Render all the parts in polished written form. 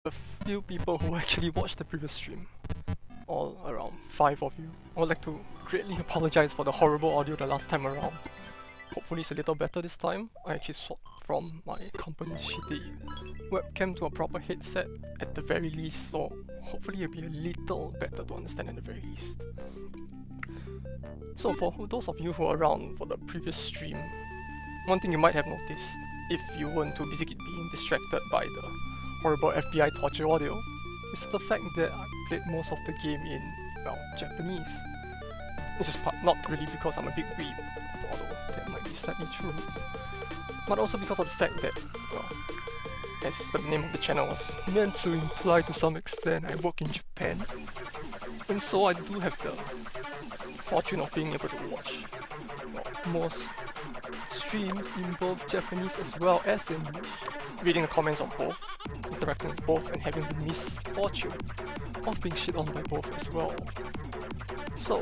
the few people who actually watched the previous stream, all around 5 of you, I would like to greatly apologize for the horrible audio the last time around. Hopefully it's a little better this time. I actually swapped from my company's shitty webcam to a proper headset at the very least, so hopefully it'll be a little better to understand at the very least. So for those of you who are around for the previous stream, one thing you might have noticed, if you weren't too busy being distracted by the horrible FBI torture audio, is the fact that I played most of the game in, well, Japanese. This is not really because I'm a big weeb, although that might be slightly true, but also because of the fact that, well, as the name of the channel was meant to imply to some extent, I work in Japan, and so I do have the fortune of being able to watch, well, most streams in both Japanese as well as English, reading the comments of both, interacting with both, and having the misfortune of being shit on by both as well. So,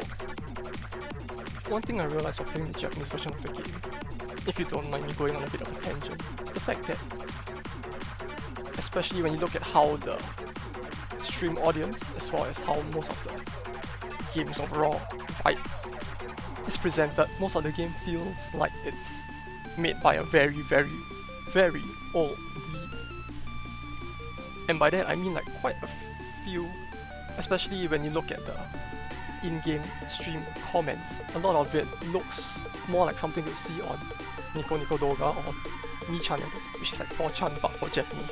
one thing I realized while playing the Japanese version of the game, if you don't mind me going on a bit of a tangent, is the fact that, especially when you look at how the stream audience, as well as how most of the game's overall vibe is presented, most of the game feels like it's made by a very, very, very old weeb. And by that I mean like quite a few, especially when you look at the in-game stream comments. A lot of it looks more like something you see on Nico Nico Doga or Mi-channel, which is like 4chan but for Japanese,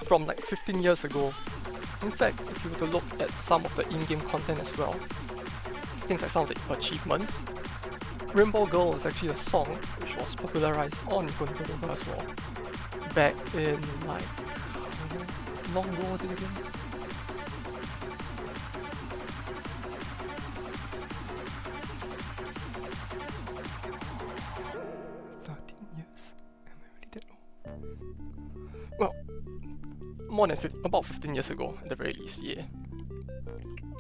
from like 15 years ago. In fact, if you were to look at some of the in-game content as well, things like some of the achievements, Rainbow Girl is actually a song which was popularized on Nico Nico Doga as well, back in like, how long ago was it again? Well, more than about 15 years ago at the very least, yeah.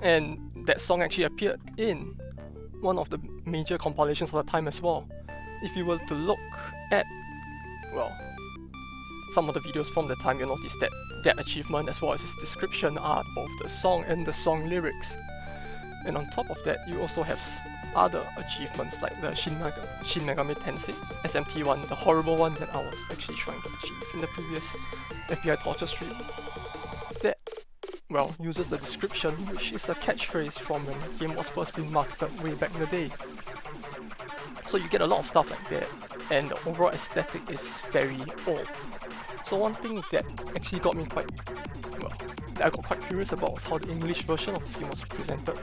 And that song actually appeared in one of the major compilations of the time as well. If you were to look at, well, some of the videos from the time, you'll notice that that achievement as well as its description are both the song and the song lyrics. And on top of that, you also have other achievements like the Shin Megami Tensei SMT one, the horrible one that I was actually trying to achieve in the previous FBI torture stream. That, well, uses the description, which is a catchphrase from when the game was first being marketed way back in the day. So you get a lot of stuff like that, and the overall aesthetic is very old. So one thing that actually got me quite, well, that I got quite curious about was how the English version of this game was presented.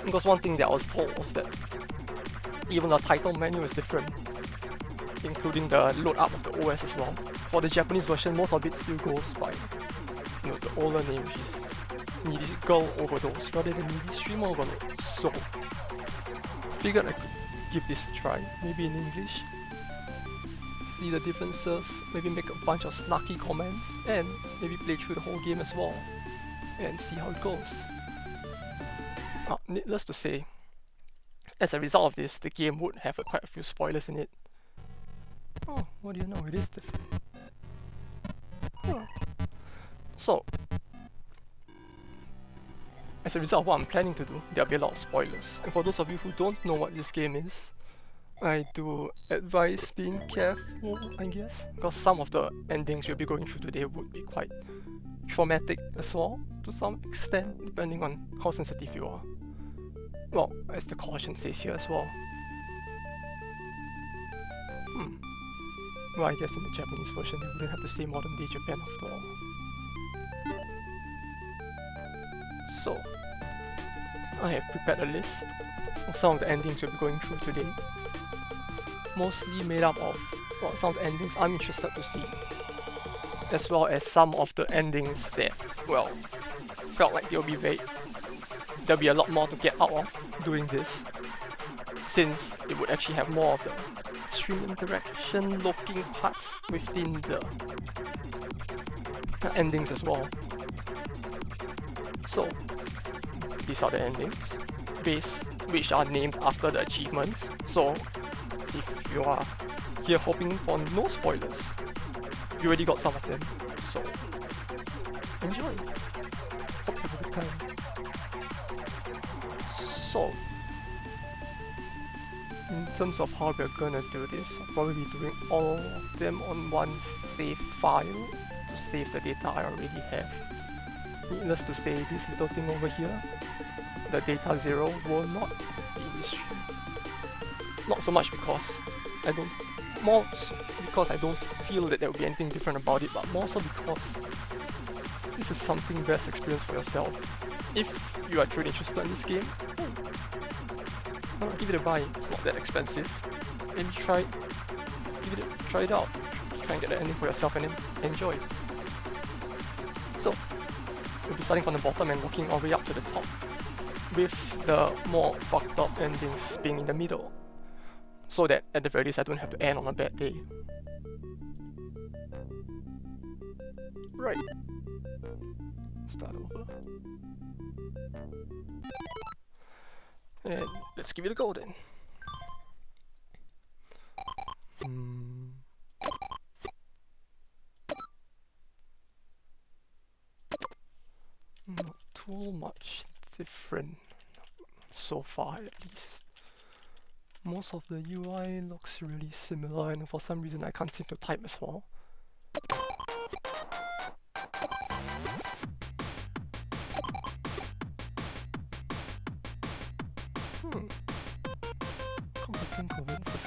Because one thing that I was told was that even the title menu is different, including the load up of the OS as well. For the Japanese version, most of it still goes by, you know, the older name, which is Girl Overdose rather than Stream Overload. So, figured I could give this a try, maybe in English, see the differences, maybe make a bunch of snarky comments, and maybe play through the whole game as well, and see how it goes. Needless to say, as a result of this, the game would have quite a few spoilers in it. Oh, what do you know, it is different. Oh. So, as a result of what I'm planning to do, there'll be a lot of spoilers. And for those of you who don't know what this game is, I do advise being careful, I guess, because some of the endings we'll be going through today would be quite traumatic as well, to some extent, depending on how sensitive you are. Well, as the caution says here as well. Well, I guess in the Japanese version they wouldn't have to say modern day Japan after all. So, I have prepared a list of some of the endings we'll be going through today. Mostly made up of, well, some of the endings I'm interested to see, as well as some of the endings that, well, felt like they'll be vague. There'll be a lot more to get out of doing this, since it would actually have more of the stream interaction looking parts within the endings as well. So, these are the endings, which are named after the achievements. So, if you are here hoping for no spoilers, you already got some of them. So, enjoy. Hope you have a good time. So, in terms of how we're gonna do this, I'll probably be doing all of them on one save file to save the data I already have. Needless to say, this little thing over here, the data 0 will not be in this stream. Not so much because I don't feel that there will be anything different about it, but more so because this is something best experience for yourself. If you are truly interested in this game, give it a buy. It's not that expensive. Maybe try it out. Try and get the ending for yourself and then enjoy. So we'll be starting from the bottom and working our way up to the top, with the more fucked up endings being in the middle, so that at the very least I don't have to end on a bad day. Right. Start over. And let's give it a go then. Not too much different so far, at least. Most of the UI looks really similar, and for some reason I can't seem to type as well. Come to think of it, this is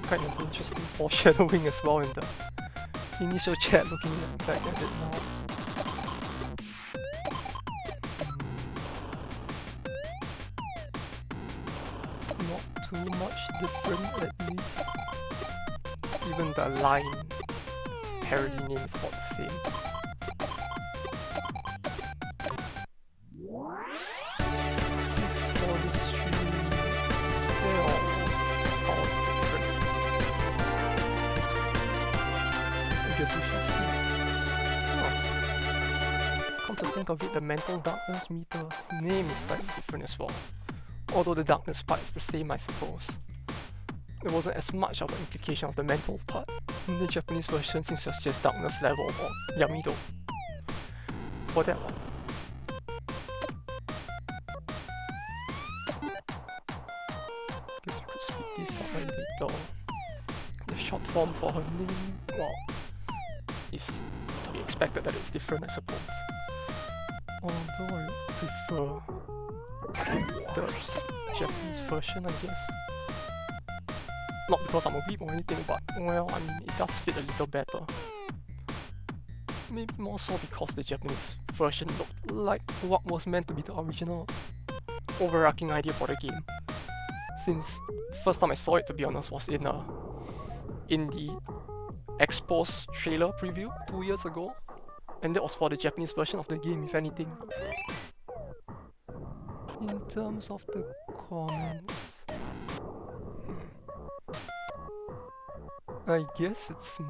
kind of interesting foreshadowing as well in the initial chat, looking back at it now. Not too much different, at least. Even the line parody name is about the same. For this stream, they're all different. I guess we shall see. Come to think of it, the mental darkness meter's name is slightly different as well. Although the darkness part is the same, I suppose. There wasn't as much of an implication of the mental part in the Japanese version, since it was just darkness level or Yamido for that one. Guess we could speed this up a little. The short form for her name, well, is to be expected that it's different, I suppose. Although I prefer the Japanese version, I guess. Not because I'm a weeb or anything, but well, I mean, it does fit a little better. Maybe more so because the Japanese version looked like what was meant to be the original overarching idea for the game. Since first time I saw it, to be honest, was in the Expo's trailer preview 2 years ago, and that was for the Japanese version of the game, if anything. In terms of the comments, I guess it's a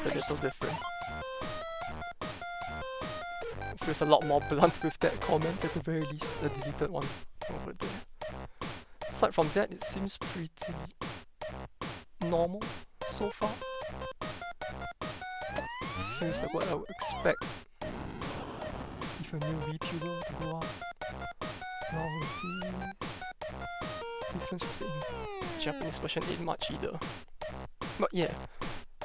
little different. It feels a lot more blunt with that comment, at the very least, the deleted one over there. Aside from that, it seems pretty normal so far. Feels like what I would expect if a new VTuber to go out. Now with this difference with the Japanese version ain't much either. But yeah,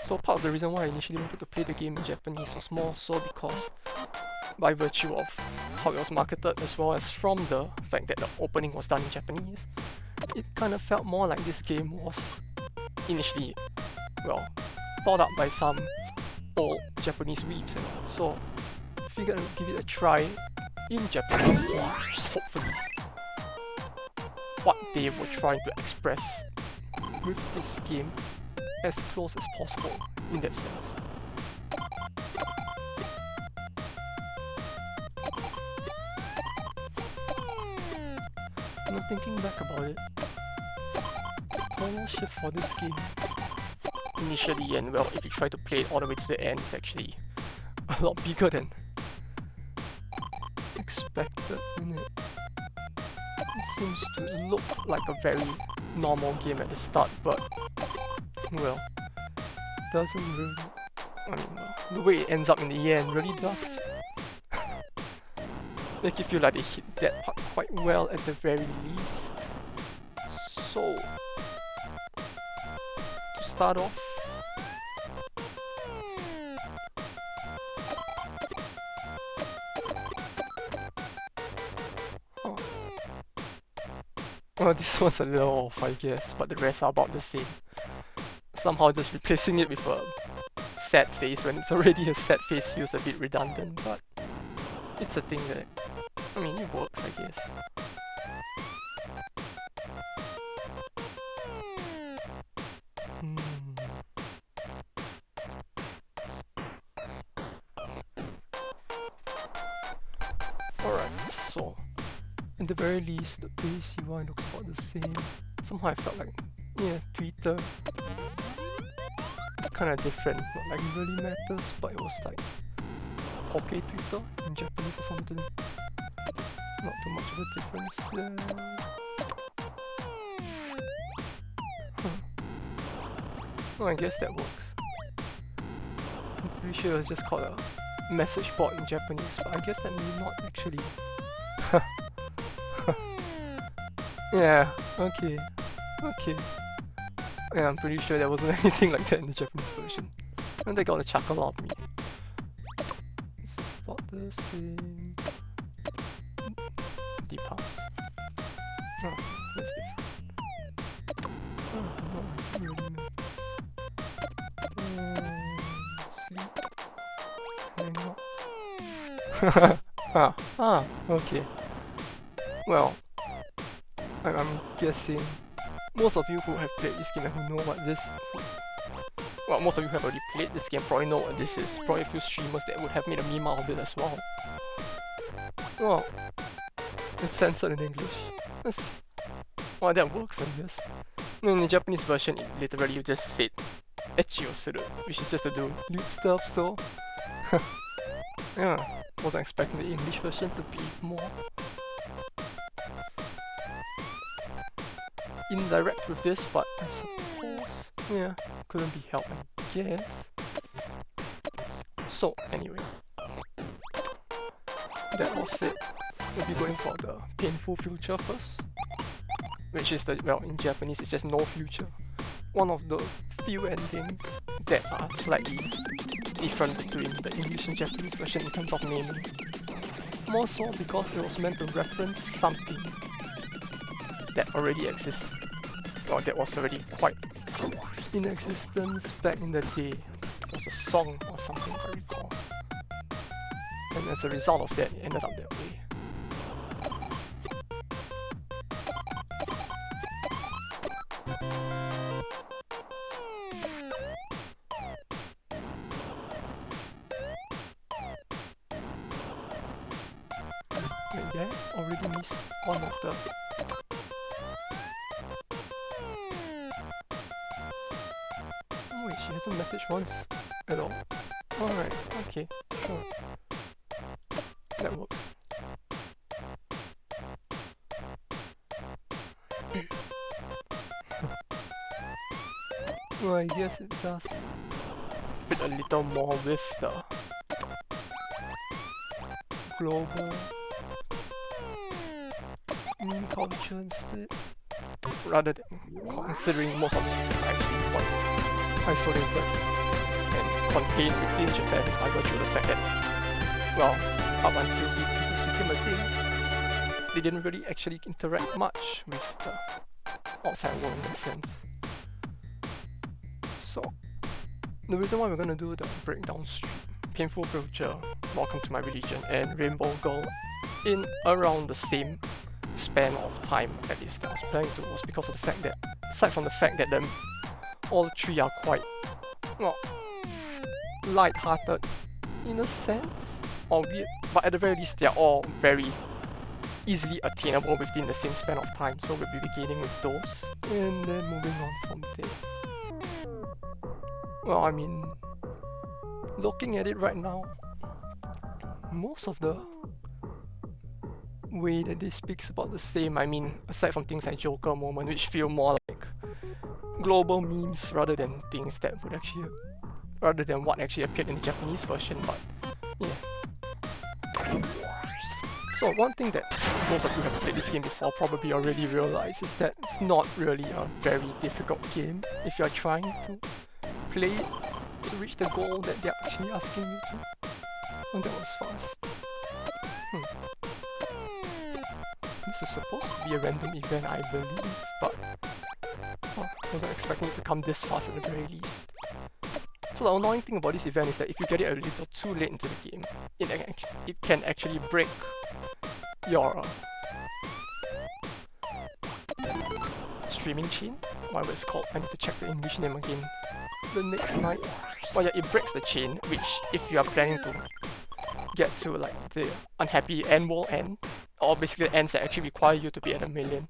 so part of the reason why I initially wanted to play the game in Japanese was more so because by virtue of how it was marketed, as well as from the fact that the opening was done in Japanese, it kind of felt more like this game was initially, well, thought up by some old Japanese weebs and all. So I figured I would give it a try in Japanese, hopefully what they were trying to express with this game as close as possible in that sense. Now thinking back about it, the tonal shift for this game initially, and well, if you try to play it all the way to the end, it's actually a lot bigger than expected, isn't it? It seems to look like a very normal game at the start, but well, doesn't really. I mean, well, the way it ends up in the end really does make you feel like they hit that part quite well at the very least. So, to start off, well, this one's a little off, I guess, but the rest are about the same. Somehow just replacing it with a sad face when it's already a sad face feels a bit redundant, but it's a thing that, I mean, it works, I guess. Alright, so at the very least, the base UI looks about the same. Somehow I felt like, yeah, Twitter. It's kind of different, not like it really matters, but it was like Poke Twitter in Japanese or something. Not too much of a difference there. Well, I guess that works. I'm pretty sure it's just called a message board in Japanese, but I guess that may not actually. Yeah, okay. Yeah, I'm pretty sure there wasn't anything like that in the Japanese version. And they got a chuckle out of me. This is about the same. Deep house. Oh, that's different. Oh, no, really sleep. Hang on. Okay. Well, I'm guessing most of you who have played this game and who know what this... Well, most of you who have already played this game probably know what this is. Probably a few streamers that would have made a meme out of it as well. Well, it's censored in English. Well, that works, I guess. In the Japanese version, it literally just said ecchi o suru, which is just to do lewd stuff, so... yeah, wasn't expecting the English version to be more indirect with this, but I suppose, yeah, couldn't be helped, I guess. So, anyway, that was it. We'll be going for the painful future first, which is the, well, in Japanese it's just no future. One of the few endings that are slightly different between the English and Japanese version in terms of naming. More so because it was meant to reference something that already exists, or that was already quite in existence back in the day. It was a song or something, I recall. And as a result of that, it ended up that way. Wait, did I already miss one of the... Oh wait, she hasn't messaged once at all. Alright, okay, sure. That works. Well, I guess it does fit a little more with the global meme culture instead, rather than considering most of it actually quite isolated and contained within Japan by virtue of the fact that, well, up until this became a thing, they didn't really actually interact much with the outside world in that sense. So, the reason why we're gonna do the breakdown stream, Painful Future, Welcome to My Religion, and Rainbow Girl in around the same span of time, at least that I was planning to, was because of the fact that, aside from the fact that all three are quite, well, light-hearted in a sense, albeit, but at the very least they are all very easily attainable within the same span of time, so we'll be beginning with those, and then moving on from there. Well, I mean, looking at it right now, most of the way that this speaks about the same, I mean, aside from things like Joker moment, which feel more like global memes rather than things that would actually rather than what actually appeared in the Japanese version, but yeah. So one thing that most of you have played this game before probably already realize is that it's not really a very difficult game if you're trying to play it to reach the goal that they're actually asking you to. And that was fast. This is supposed to be a random event, I believe, but I wasn't expecting it to come this fast at the very least. So the annoying thing about this event is that if you get it a little too late into the game, it can actually break your streaming chain, whatever it's called. I need to check the English name again. The next night, well yeah, it breaks the chain, which if you are planning to get to like the unhappy end world end, or basically the ends that actually require you to be at 1 million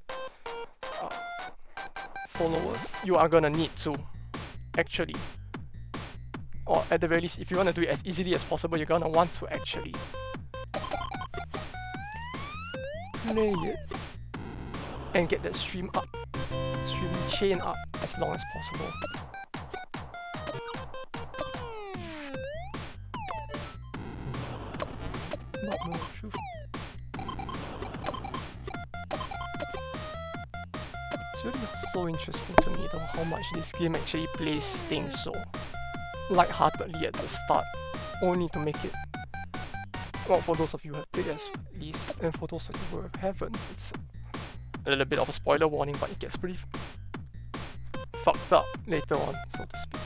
followers, you are gonna need to actually, or at the very least, if you want to do it as easily as possible, you're gonna want to actually play it and get that streaming chain up as long as possible. Not no truth. It's really so interesting to me though how much this game actually plays things so lightheartedly at the start, only to make it, well, for those of you who have played at least, and for those of you who haven't, it's a little bit of a spoiler warning, but it gets pretty fucked up later on, so to speak.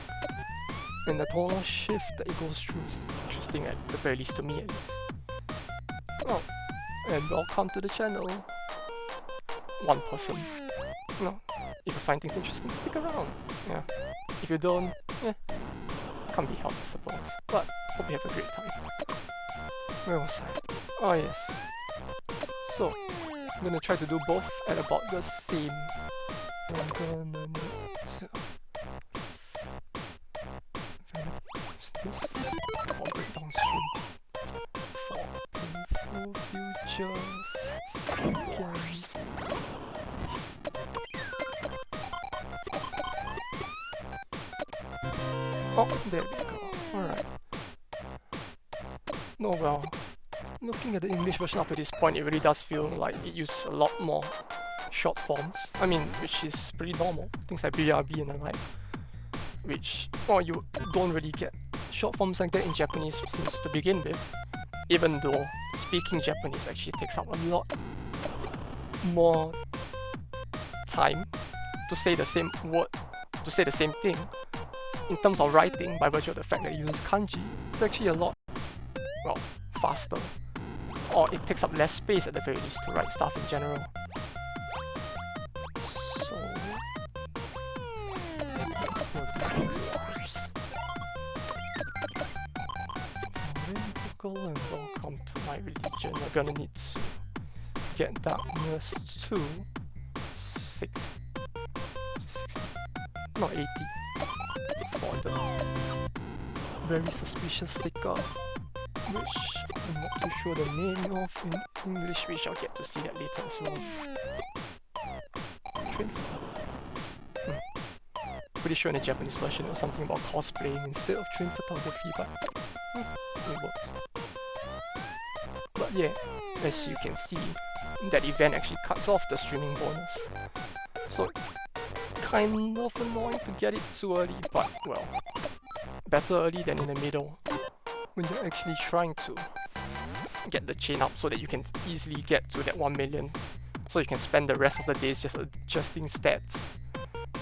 And the tonal shift that it goes through is interesting, at the very least to me at least. Oh, and welcome to the channel. One person. No, if you find things interesting, stick around. Yeah. If you don't, can't be helped, I suppose. But hope you have a great time. Where was I? Oh yes. So, I'm gonna try to do both at about the same. I'm gonna need to... this for breakdown stream. For painful futures seconds. Oh, there we go. Alright. No, well, looking at the English version up to this point, it really does feel like it uses a lot more short forms. I mean, which is pretty normal. Things like BRB and the like. Which, well, you don't really get short forms like that in Japanese since to begin with. Even though speaking Japanese actually takes up a lot more time to say the same word, to say the same thing. In terms of writing, by virtue of the fact that it uses kanji, it's actually a lot, well, faster. Or it takes up less space at the very least to write stuff in general. So... and welcome to my religion. We're gonna need to get darkness to 60, not 80. For the very suspicious sticker, which I'm not too sure the name of in English, which I'll get to see that later as well. Train photography. Pretty sure in the Japanese version it was something about cosplaying instead of train photography, but it works. But yeah, as you can see, that event actually cuts off the streaming bonus. So it's kind of annoying to get it too early, but well, better early than in the middle when you're actually trying to get the chain up so that you can easily get to that 1 million, so you can spend the rest of the days just adjusting stats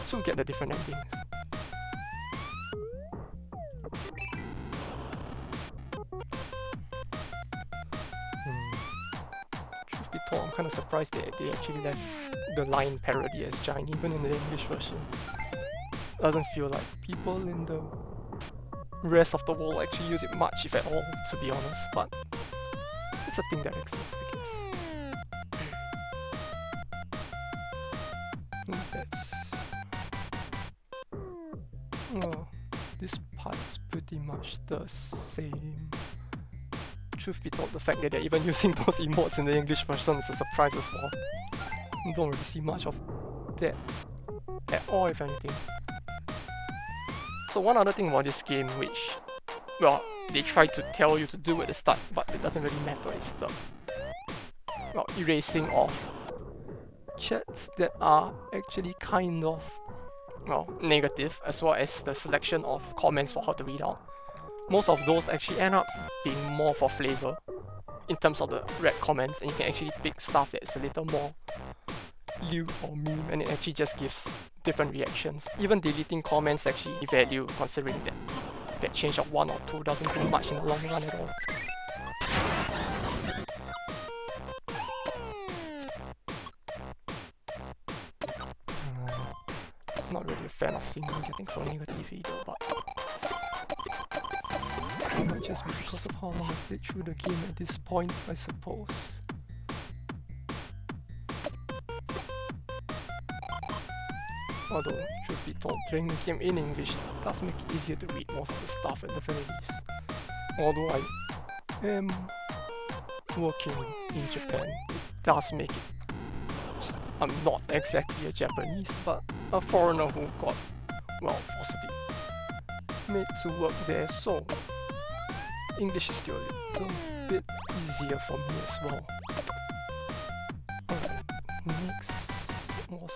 to get the different endings. Truth be told, I'm kind of surprised that they actually left the line parody as giant even in the English version. Doesn't feel like people in the rest of the world actually use it much, if at all, to be honest, but it's a thing that exists, I guess. That's... oh, this part is pretty much the same. Truth be told, the fact that they're even using those emotes in the English version is a surprise as well. You don't really see much of that at all, if anything. So one other thing about this game which, well, they try to tell you to do at the start, but it doesn't really matter, is the, well, erasing of chats that are actually kind of, well, negative, as well as the selection of comments for how to read out. Most of those actually end up being more for flavor in terms of the red comments, and you can actually pick stuff that's a little more lewd or meme, and it actually just gives different reactions. Even deleting comments actually value, considering that change of 1 or 2 doesn't do much in the long run at all. Not really a fan of seeing them getting so negative either, but it might just be because of how long I've played through the game at this point, I suppose. Although, truth be told, playing the game in English does make it easier to read most of the stuff at the very least. Although I am working in Japan, it does make it... I'm not exactly a Japanese, but a foreigner who got, well, possibly made to work there, so English is still a little bit easier for me as well. Alright, next was...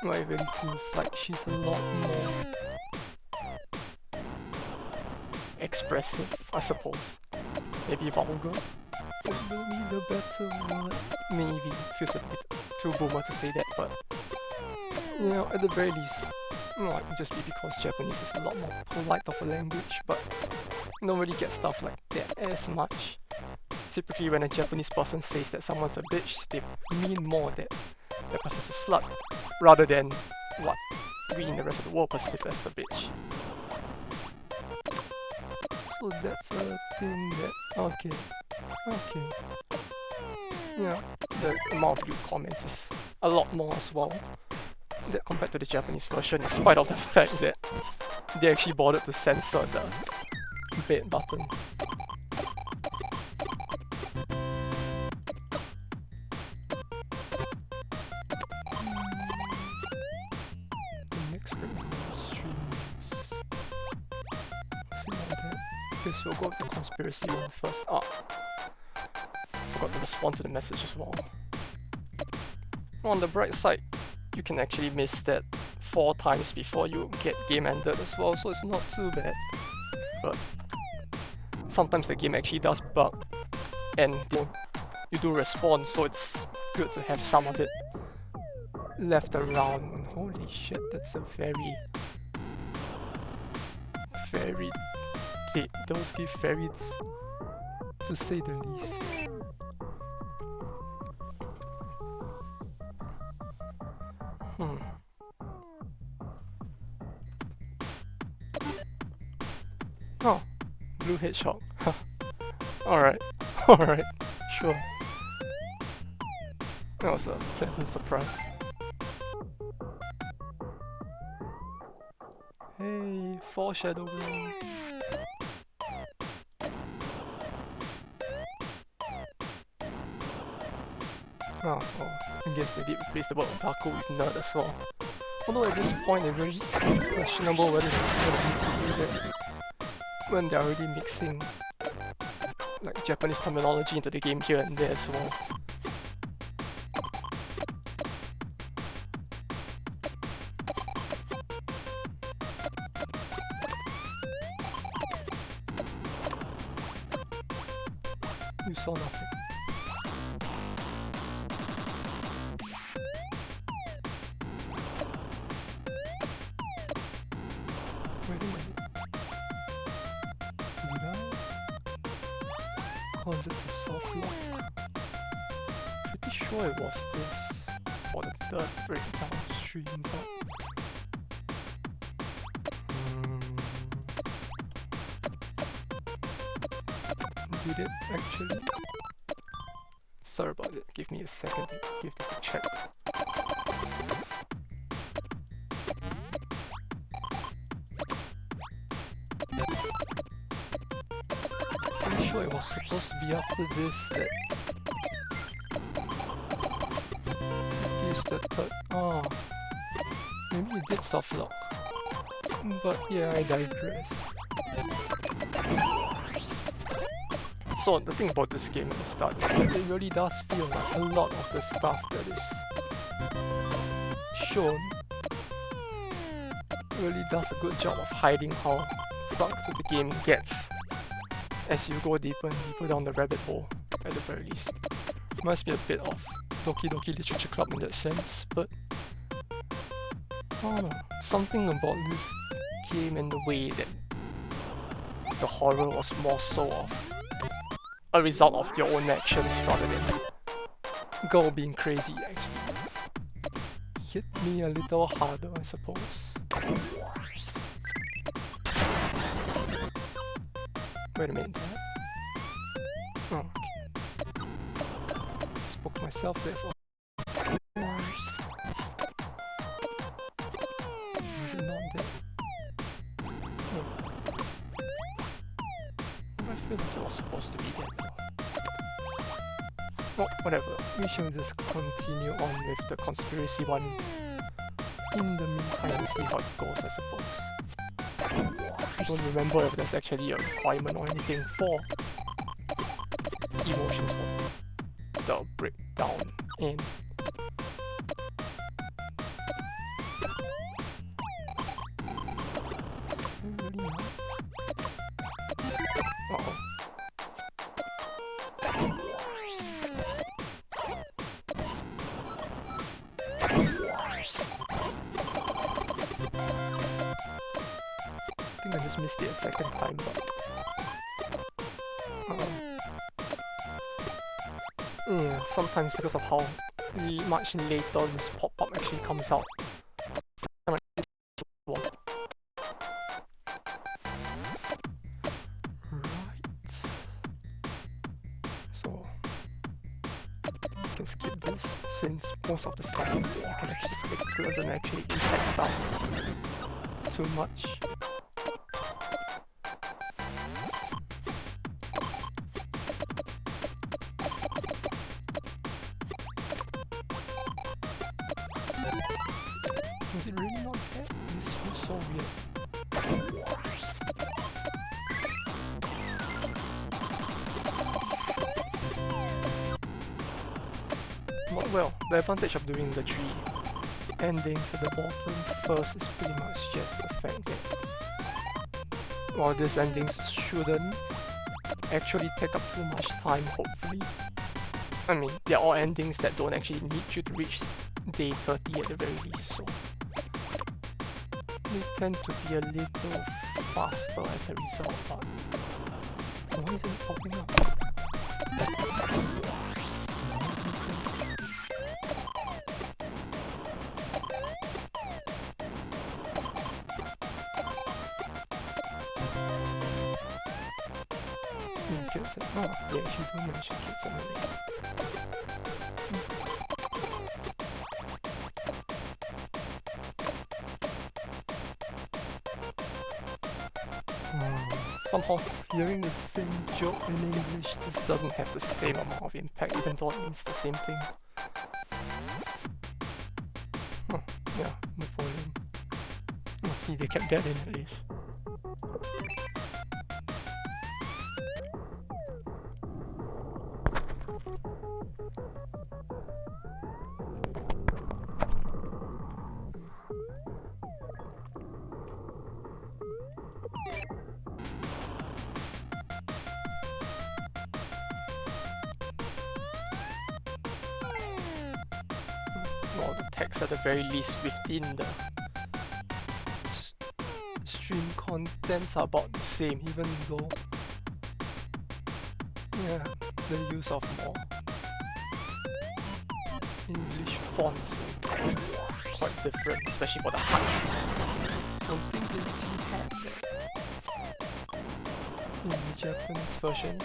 Well, it really feels like she's a lot more expressive, I suppose. Maybe vulgar would be the better word. Maybe. Feels a bit too boomer to say that, but you know, at the very least, well, it could just be because Japanese is a lot more polite of a language, but you don't really get stuff like that as much. Typically when a Japanese person says that someone's a bitch, they mean more that that person's a slut, rather than what we in the rest of the world perceive as a bitch. So that's a thing that... okay. Yeah, the amount of view comments is a lot more as well, that compared to the Japanese version, in spite of the fact that they actually bothered to censor the bait button. Okay, so we'll go with the conspiracy one first. Forgot to respond to the message as well. On the bright side, you can actually miss that 4 times before you get game ended as well, so it's not too bad. But sometimes the game actually does bug, and you do respond, so it's good to have some of it left around. Holy shit, that's a very those give fairies, to say the least. Oh, blue hedgehog. Alright, sure. That was a pleasant surprise. Hey, foreshadowing. Oh, I guess they did replace the word otaku with nerd as well. Although at this point it really is questionable whether they're going to do that when they're already mixing like Japanese terminology into the game here and there as well. You saw nothing. Wait a minute. Did I? Or is it the soft lock? Pretty sure it was this for the 3rd breakdown stream, but... Did it actually? Sorry about it, give me a second to give this a check. sure it was supposed to be after this that it is the third. Oh, maybe it did soft lock. But yeah, I digress. So the thing about this game at the start is that it really does feel like a lot of the stuff that is shown really does a good job of hiding how fucked the game gets as you go deeper and deeper down the rabbit hole, at the very least. Must be a bit of Doki Doki Literature Club in that sense, but I don't know, something about this game and the way that the horror was more so of a result of your own actions rather than girl being crazy actually hit me a little harder, I suppose. Wait a minute. Oh, okay. Spoke to myself there for. Is it not there? No. I feel like it was supposed to be there. Well, whatever. We shall just continue on with the conspiracy one. In the meantime, we'll see how it goes, I suppose. I don't remember if there's actually a requirement or anything for emotions for the breakdown in. Really not? Uh-oh. I just missed it a second time, but sometimes because of how much later this pop-up actually comes out. Right. So you can skip this since most of the stuff you can actually skip doesn't actually impact stuff too much. Is it really not there? This feels so weird. But well, the advantage of doing the three endings at the bottom first is pretty much just the fact that while these endings shouldn't actually take up too much time, hopefully. I mean, they're all endings that don't actually need you to reach day 30 at the very least, so they tend to be a little faster as a result, but why isn't it popping up? Oh, yeah, she do mention kids in the name. Somehow hearing the same joke in English just doesn't have the same amount of impact, even though it means the same thing. Oh, yeah, no problem. Oh, see, they kept that in at least. Well, the text at the very least within the stream contents are about the same, even though yeah, the use of more English fonts and text is quite different, especially for the height. I don't think they actually had that in the Japanese version.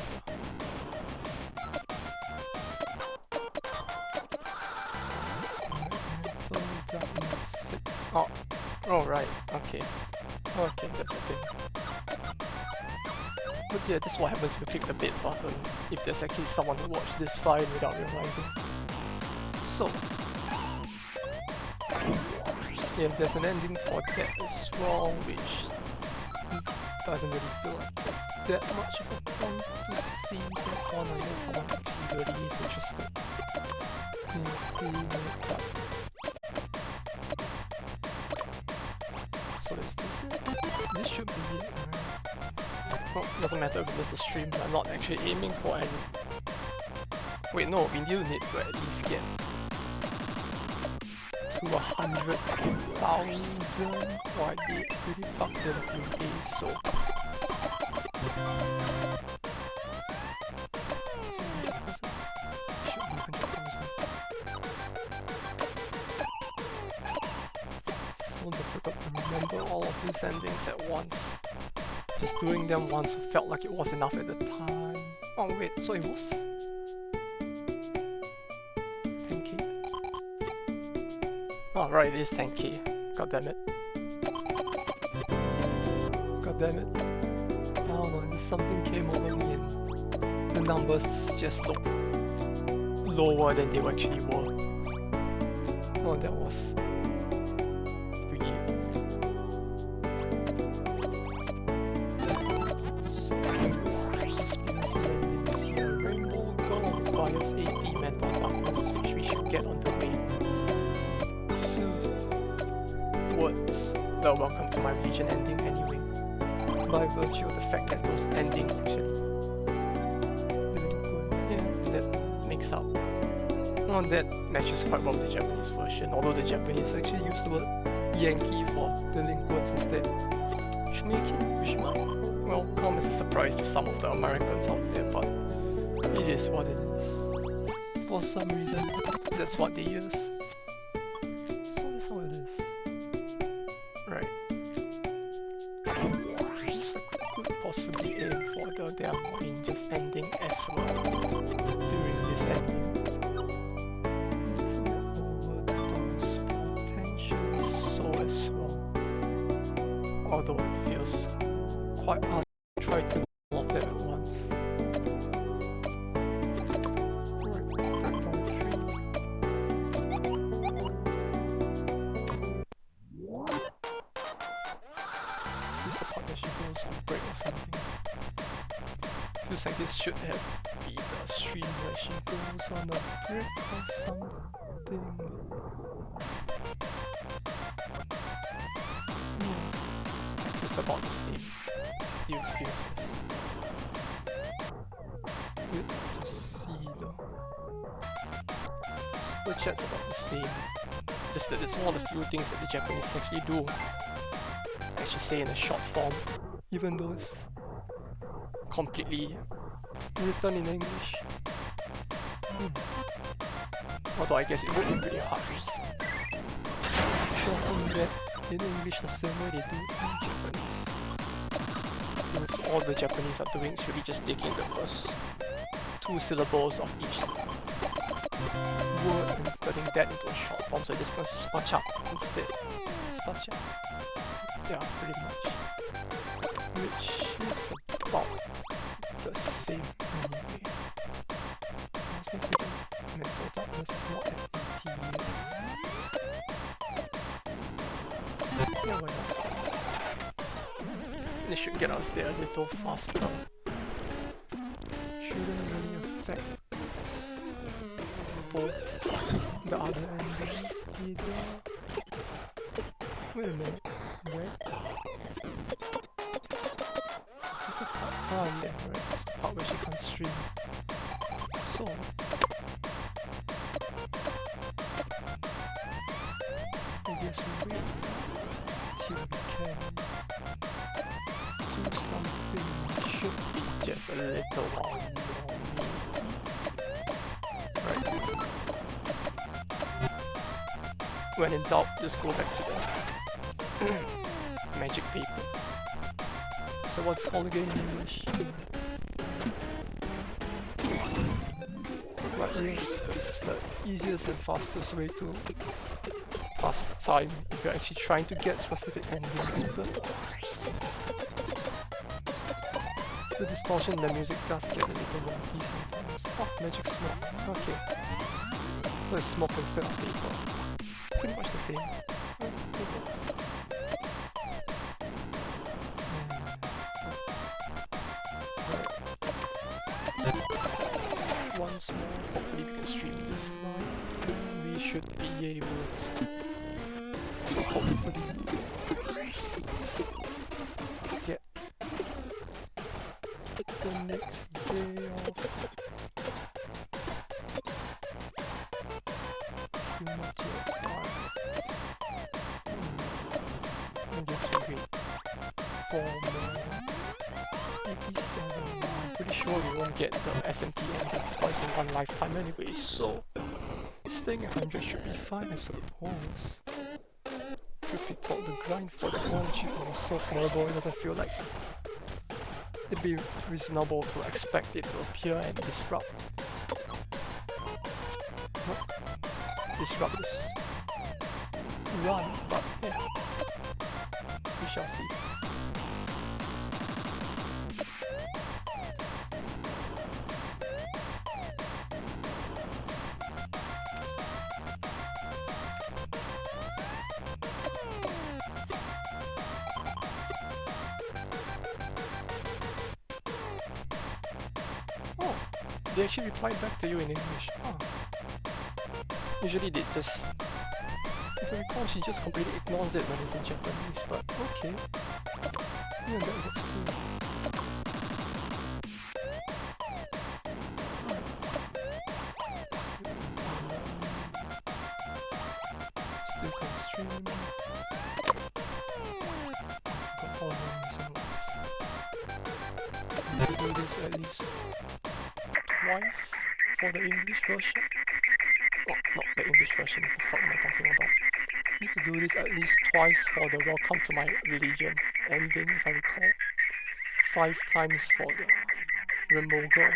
Oh, right, okay. Okay, that's the thing. But yeah, this is what happens if you click the bait button, if there's actually someone who watched this fine without realizing. So, yeah, there's an ending for that as well, which doesn't really feel like there's that much of a point to see that one unless someone actually really is interested in seeing it. But so is this it? This should be it. Well, doesn't matter if we miss the stream, I'm not actually aiming for any. Wait, no, we do need to at least get to 100,000. Oh, I did really fucked it a few days, so. Should be 100,000. So difficult to remember all of these endings at once. Just doing them once felt like it was enough at the time. Oh wait, so it was 10k? Oh right, it is 10k. God damn it. God damn it. I don't know, just something came over me and the numbers just looked lower than they actually were. Oh, that was welcome to my region ending anyway, by virtue of the fact that those endings actually yeah, that makes up. Well, that matches quite well with the Japanese version, although the Japanese actually use the word Yankee for delinquents instead, which well, come as a surprise to some of the Americans out there, but it is what it is. For some reason, that's what they use. So that's how it is. Right. Looks like we could possibly aim for the Diamond Rangers ending as well during this ending. Overdose potentially so as well. Although it feels quite hard to try to do all of that at once. Feels like this should have been the stream where she goes on a break or something. Just about the same. Still feels this. Good to see though. Super chat's about the same. Just that it's one of the few things that the Japanese actually do. Actually say in a short form. Even though it's completely written in English. Although I guess it would be pretty hard to shorten that in English the same way they do in Japanese. Since all the Japanese are doing is really just taking the first 2 syllables of each word and turning that into a short form, so this one's spacha instead. Spacha. Yeah, pretty much. Which is about the same anyway. I was thinking mental darkness is not at 80 yet. Yeah, why not? This should get us there a little faster. Shouldn't really affect both the other endings either. Wait a minute, where? Oh yeah, right, it's the part where she can't stream. So I guess we wait till we can do something. Should be just a little while right. When in doubt, just go back to the magic paper. So what's it called again in English? But yeah, it's the easiest and fastest way to pass the time if you're actually trying to get specific endings, but the distortion in the music does get a little wonky sometimes. Oh, magic smoke. Okay. So it's smoke instead of paper. Pretty much the same. It works. Once more, hopefully we can stream this live. We should be able to hopefully get the next day off. Still not yet. And just wait for more. 87. I'm pretty sure we won't get the SMT ending twice in one lifetime anyway, so staying at 100 should be fine, I suppose. Truth be told, the grind for the one achievement was so horrible, it doesn't feel like it'd be reasonable to expect it to appear and disrupt. Disrupt this run, but yeah, we shall see. They actually replied back to you in English. Oh. Usually they just... If I recall, she just completely ignores it when it's in Japanese, but okay. Yeah, that works too. Still constrained. Got all the reasons. Need to do this at least twice for the English version. Oh, not the English version, what the fuck am I talking about? Need to do this at least twice for the Welcome to My Religion ending, if I recall. 5 times for the Rainbow Girl.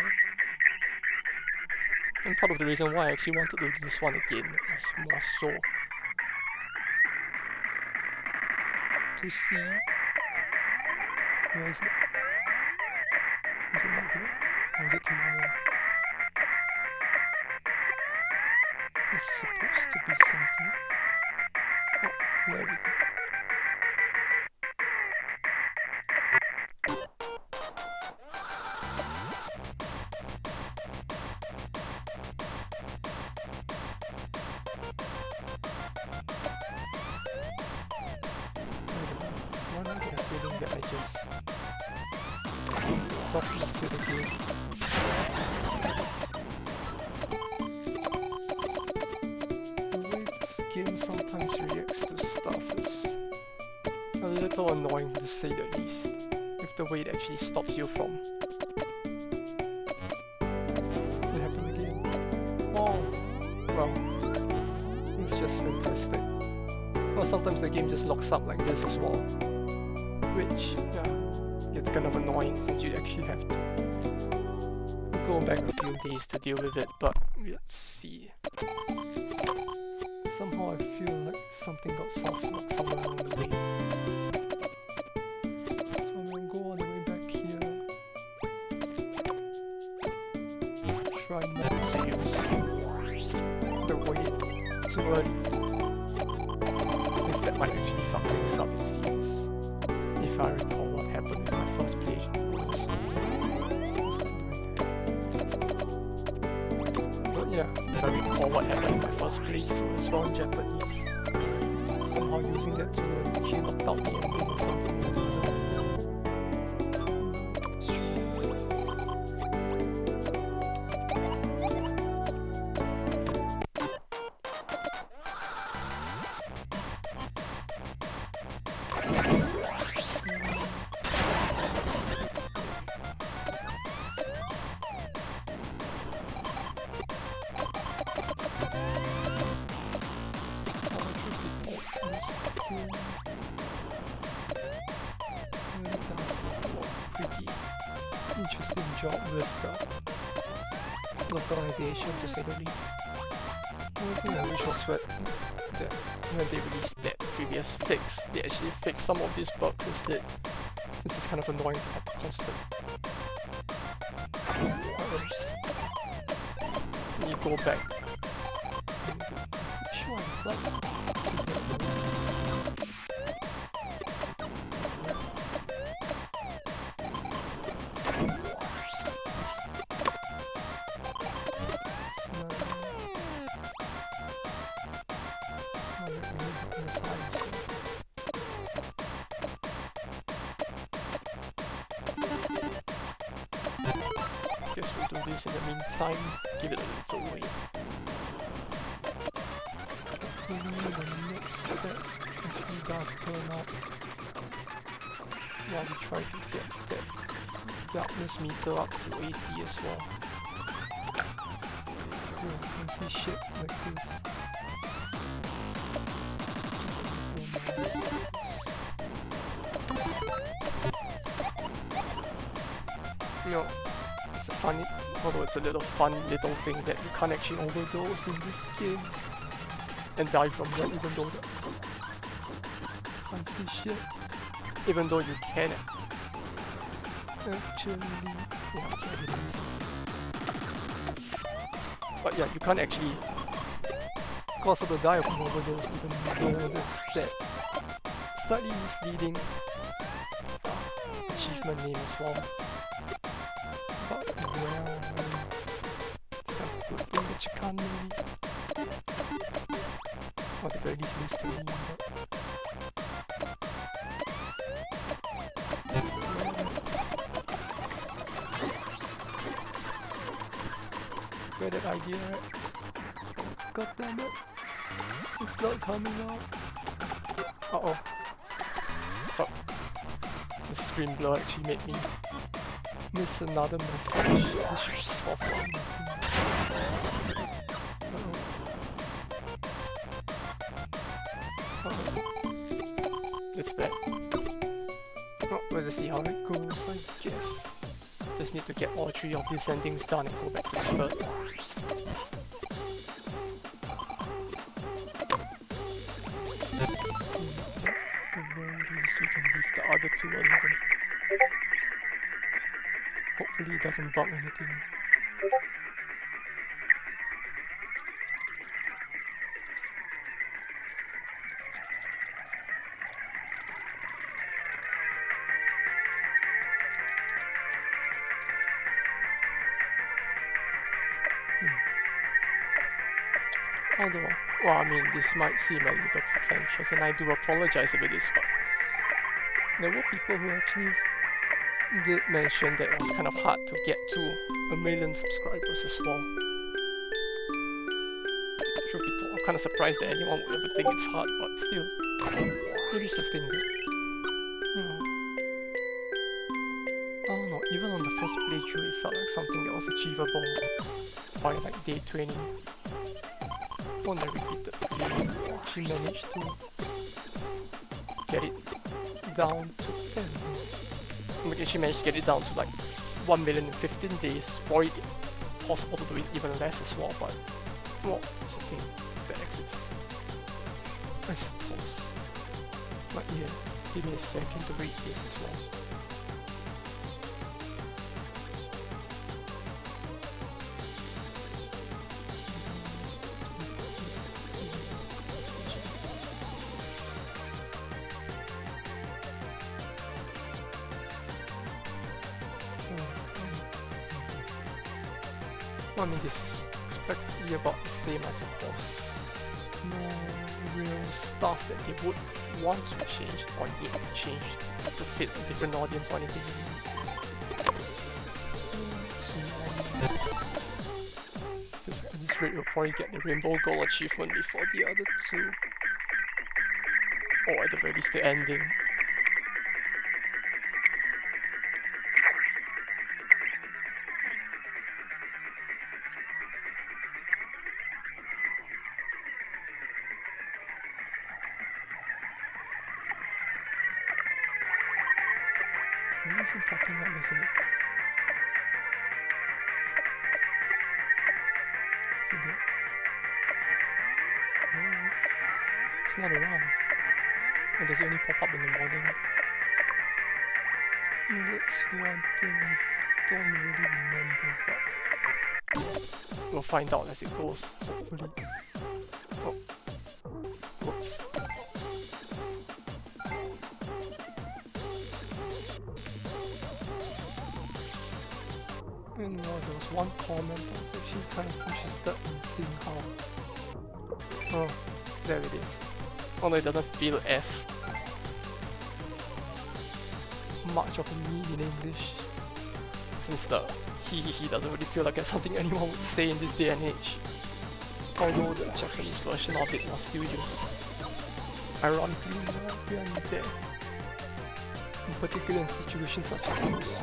And part of the reason why I actually wanted to do this one again was more so to see... Where is it? Is it not here? Or is it tomorrow? It's supposed to be something. Oh, there we go. Why do I get a feeling that I just soft-locked it again? Game sometimes reacts to stuff is a little annoying to say the least, with the way it actually stops you from... It happened again. Oh, well, it's just fantastic. Well, sometimes the game just locks up like this as well, which, yeah, gets kind of annoying since you actually have to go back a few days to deal with it, but let's see. Somehow I feel like something got soft-locked somewhere along the way. So I'm gonna go all the way back here. Try not to use the weight too early. Because that might actually fuck things up, it seems. If I recall what happened in my first playthrough. Yeah, if I recall what happened in my first playthrough as well in Japanese. Somehow using that to actually knock out the ending or something. Interesting job with localization, to say the least. I think I wish was that when they released that previous fix, they actually fixed some of these bugs instead. This is kind of annoying to have constant. You go back. Sure, guess we'll do this in the meantime. Give it a little wait. Hopefully the next step actually does turn up while we try to get that darkness meter up to 80 as well. Oh, you can see shit like this. You know, it's a funny, although it's a little fun little thing that you can't actually overdose in this game and die from that, even though the can't see shit, even though you can actually, yeah, but yeah, you can't actually cause her to die from overdose, even though there's that slightly misleading achievement name as well. But well, it's kind of a good thing that you can't maybe, or at the very least list to me, but get that idea right? God damn it, it's not coming out. Uh-oh. Fuck. The screen blur actually made me miss another message. This should stop on. It's bad. Oh, let's see how it goes, I guess. Just need to get all three of these endings done and go back to the start. At the very least we can leave the other two alone. Hopefully it doesn't bug anything. Although, well, I mean, this might seem a little pretentious, and I do apologize if it is, but there were people who actually did mention that it was kind of hard to get to 1 million subscribers as well. Truth be told, I'm kind of surprised that anyone would ever think it's hard, but still, it is a thing that, you know, I don't know, even on the first playthrough it felt like something that was achievable by like day 20. On the repeated plays, she managed to get it down to 10. I mean, she managed to get it down to like 1 million in 15 days. Probably possible to do it even less as well, but well, it's a thing that exists, I suppose. But yeah, give me a second to read this as well. I mean, this is expected about the same, I suppose. No real stuff that they would want to change or need to change to fit a different audience or anything. Because at this rate, we'll probably get the Rainbow Gold achievement before the other two. Or at the very least, the ending. It isn't popping up, isn't it? Isn't it? Oh. It's not around. And does it only pop up in the morning? That's one thing I don't really remember, but we'll find out as it goes, hopefully. Oh. Whoops. And well, there was one comment I was actually kind of interested in seeing how... Oh, there it is. Although it doesn't feel as much of a need in English, since the he doesn't really feel like it's something anyone would say in this day and age. Although the Japanese version of it was still used. Ironically, here and there. In particular in situations such as this.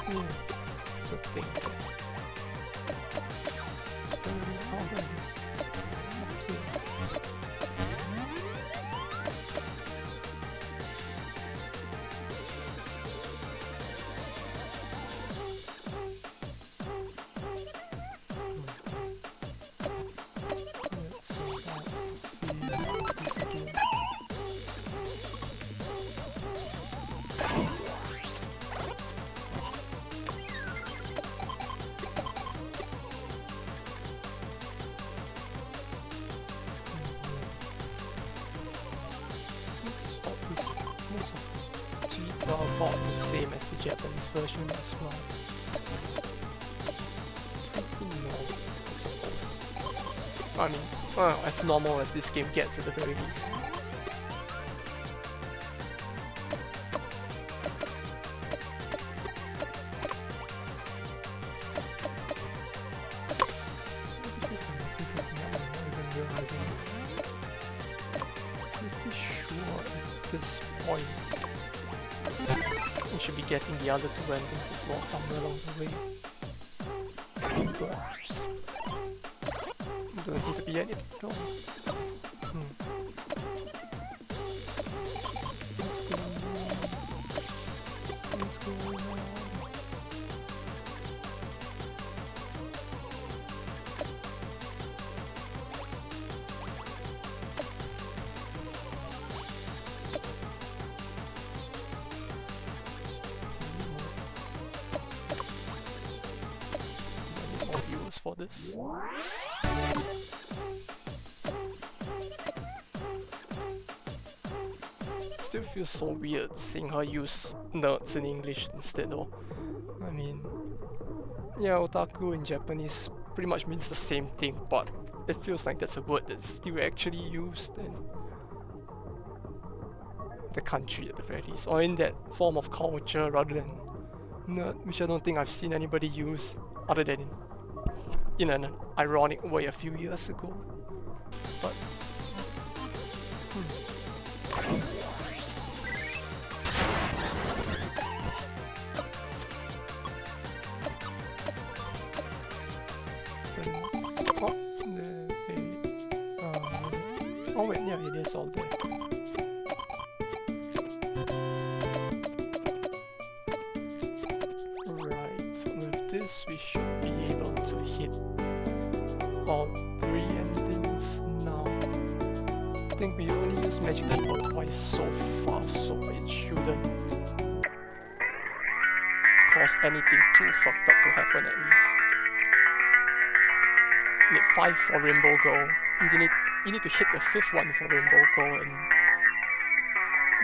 It's a thing. Is there really harder in this? Not too. About the same as the Japanese version as well. I suppose. I mean, as normal as this game gets at the very least. Pretty sure at this point we should be getting the other two endings as well somewhere along the way. But there doesn't seem to be any. No. What's going on? For this. Still feels so weird seeing her use nerds in English instead though. I mean, yeah, otaku in Japanese pretty much means the same thing, but it feels like that's a word that's still actually used in the country at the very least, or in that form of culture rather than nerd, which I don't think I've seen anybody use other than in an ironic way a few years ago. But oh wait, yeah, it is all there. With this we should be able to hit all three endings now. I think we only used magic keyboard twice so far, so it shouldn't cause anything too fucked up to happen at least. You need 5 for Rainbow Girl, and you need to hit the 5th one for Rainbow Girl, and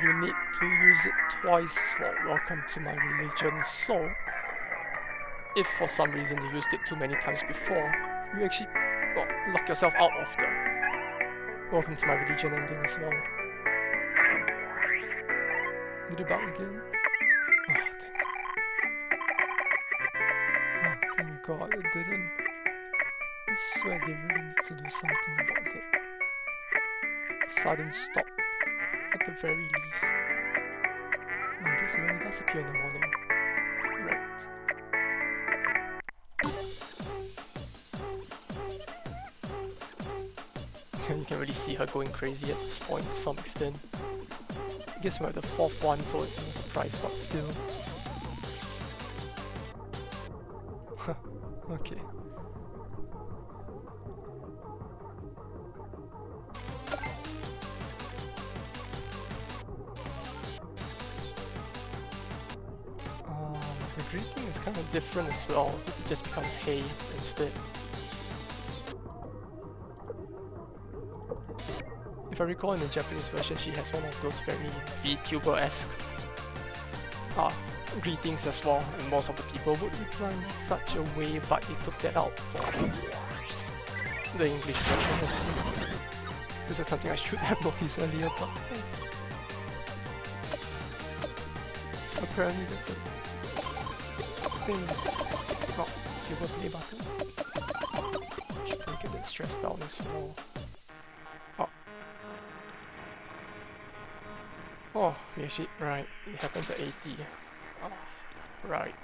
you need to use it twice for Welcome to My Religion. So if for some reason you used it too many times before, you actually lock yourself out of the Welcome to My Religion ending as well. Did it bug again? Oh, thank God it didn't. I swear they really need to do something about it. Sudden stop, at the very least. I guess it only does appear in the morning. Right. You can really see her going crazy at this point to some extent. I guess we're at the 4th one, so it's no surprise, but still. greeting is kind of different as well, since it just becomes hey instead. If I recall, in the Japanese version, she has one of those very VTuber-esque greetings as well, and most of the people would reply in such a way, but they took that out for the English version. This is something I should have noticed earlier, but hey. Apparently that's a thing. Not silver play button. Should make it a bit stressed out as well. Oh, yeah, shit, right. It happens at 80. Oh, right.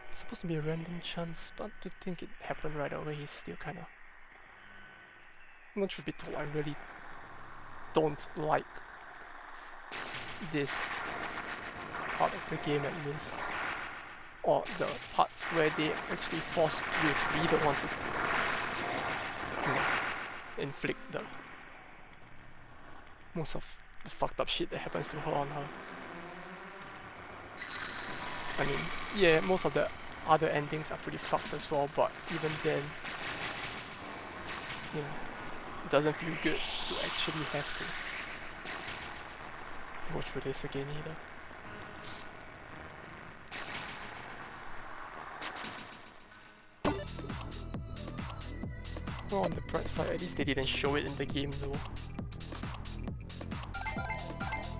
It's supposed to be a random chance, but to think it happened right away is still kinda... Well, truth be told, I really don't like this part of the game at least. Or the parts where they actually force you to be the one to inflict the most of the fucked up shit that happens to her on her. I mean, yeah, most of the other endings are pretty fucked as well, but even then, you know, it doesn't feel good to actually have to go through this again either. Well, on the bright side, at least they didn't show it in the game though.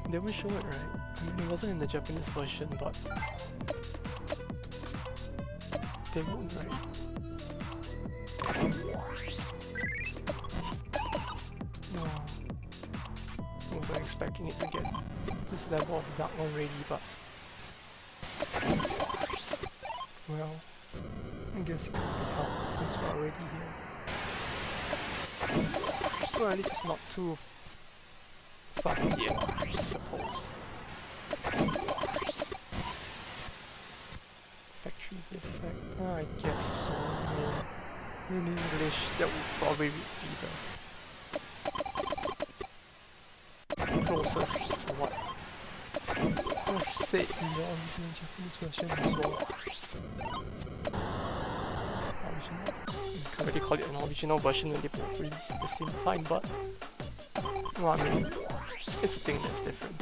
They will show it, right? I mean, it wasn't in the Japanese version, but they would, right? No, I wasn't expecting it to get this level of dark already, but well, I guess it can be helped since we're already here. Well, at least it's not too fucked yet, I suppose. Factory defect, I guess so. In English, that would probably be the closest to what was said in the original Japanese version as well. You can't really call it an original version when they both released at the same time, but well, I mean, it's a thing that's different.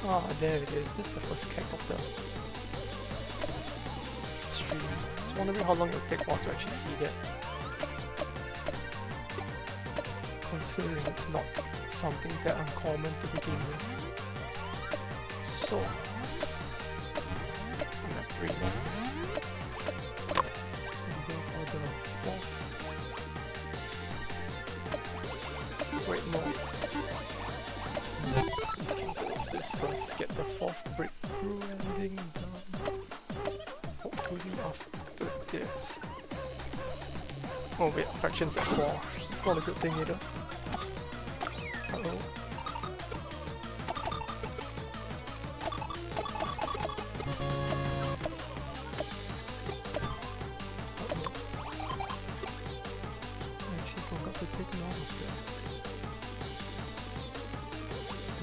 Ah, there it is. This is the first kick of the stream. Just wondering how long it will take for us to actually see that. Considering it's not something that uncommon to begin with. So, I'm at 3 months. So we go for the 4th. Wait, no. First, get the 4th breakthrough ending done. Hopefully after this. Oh wait, fractions at 4. It's not a good thing either. Uh-oh. I actually forgot to take note of that.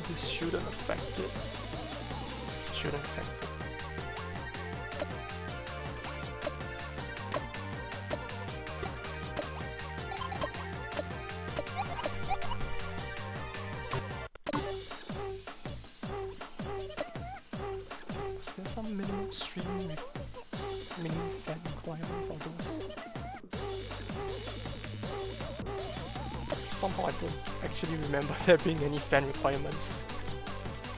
This shouldn't affect it. Shouldn't affect it. Is there some minimum stream with minimum fan requirement for those? Somehow I don't actually remember there being any fan requirements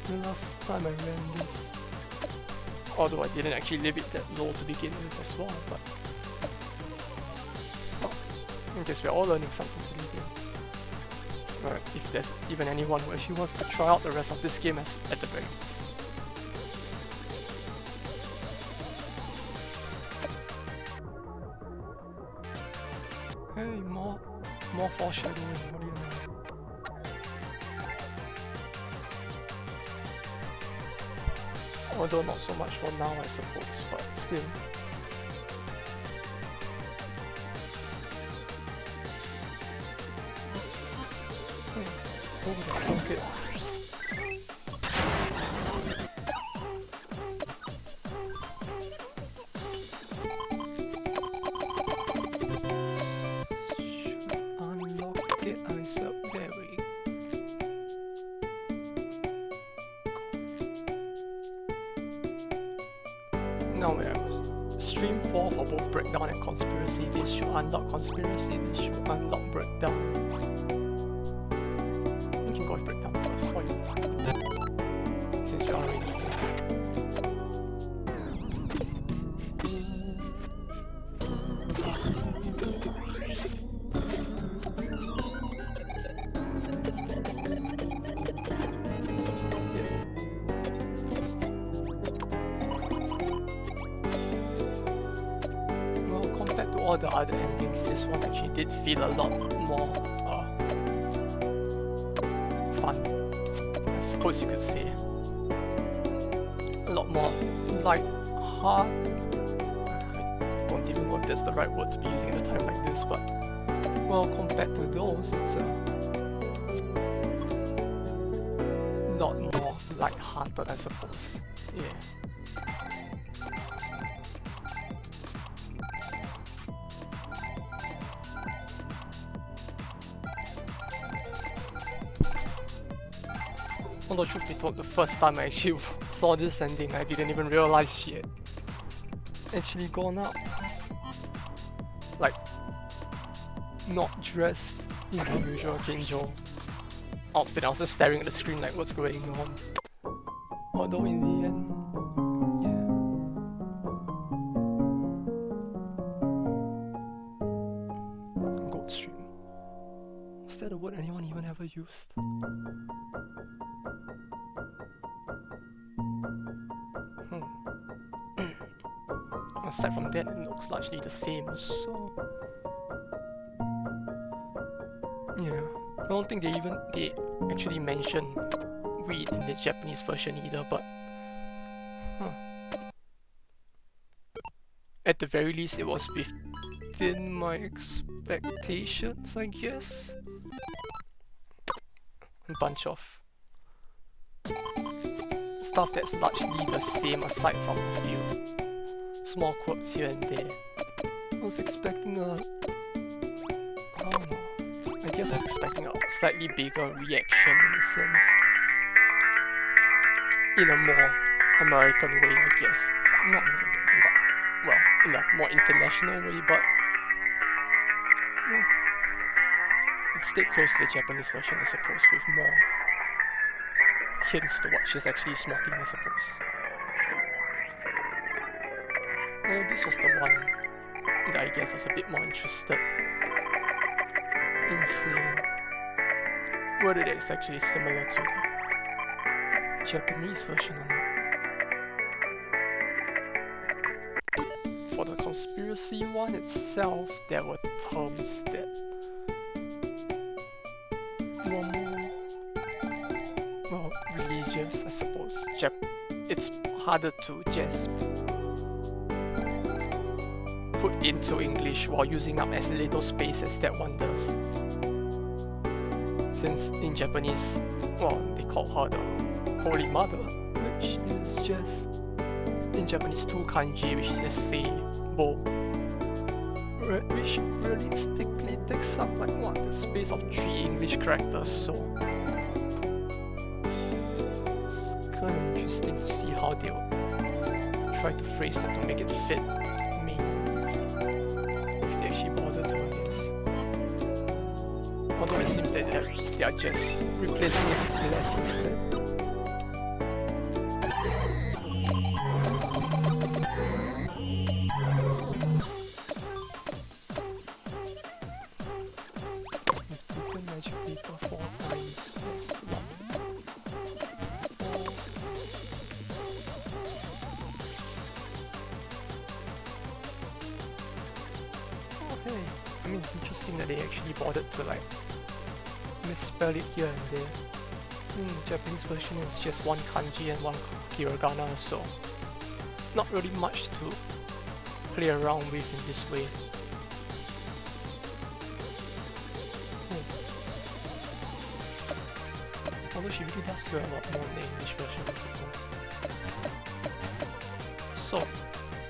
the last time I ran this. Although I didn't actually leave it that low to begin with as well, but oh, I guess we're all learning something today here. Alright, if there's even anyone who actually wants to try out the rest of this game at the very least. Hey, more foreshadowing, what do you know? Although not so much for now, I suppose, but still. Oh, the trinket. Unlock it, eyes up, there we go. Now we have stream 4 for both breakdown and conspiracy. This should unlock conspiracy, this should unlock breakdown. We can go with breakdown first, why not? Since we are already here. All the other endings, this one actually did feel a lot more fun, I suppose you could say. A lot more light-heart. I don't even know if that's the right word to be using at a time like this, but well, compared to those, it's a lot more light-hearted, I suppose. Yeah. Although truth be told, the first time I actually saw this ending, I didn't even realize she had actually gone out. Like, not dressed in the usual Kinjo outfit. I was just staring at the screen like, what's going on? Although in the end, yeah. Gold stream. Was that a word anyone even ever used? Aside from that, it looks largely the same, so yeah. I don't think they actually mention weed in the Japanese version either, but at the very least it was within my expectations, I guess. A bunch of stuff that's largely the same aside from a few small quirks here and there. I was expecting I don't know. I guess I was expecting a slightly bigger reaction in a sense. In a more American way, I guess. Not really American, but well, in a more international way, but yeah. It stayed close to the Japanese version, I suppose, with more hints to what she's actually smoking, I suppose. This was the one that I guess I was a bit more interested in seeing whether it's actually similar to the Japanese version or not. For the conspiracy one itself, there were terms that were more, well, religious, I suppose. It's harder to just put into English while using up as little space as that one does. Since in Japanese, well, they call her the Holy Mother, which is just, in Japanese, 2 kanji, which just say Bo, which realistically takes up like what, the space of 3 English characters, so it's kind of interesting to see how they will try to phrase it to make it fit. Although it seems that they are just replacing it with less instead. We've taken magic paper 4 times. That's 1. Oh hey, I mean it's interesting that they actually bothered to like misspell it here and there. The Japanese version is just one kanji and one hiragana, so not really much to play around with in this way. Although she really does swear a lot more in the English version, I suppose. So,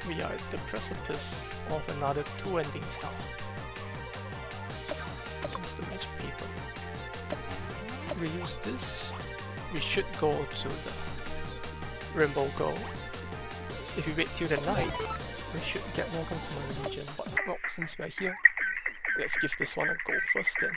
we are at the precipice of another 2 endings now. Here's the magic paper. We use this, we should go to the Rainbow Girl. If we wait till the night, we should get Welcome to My Religion, but well, since we are here, let's give this one a go first then.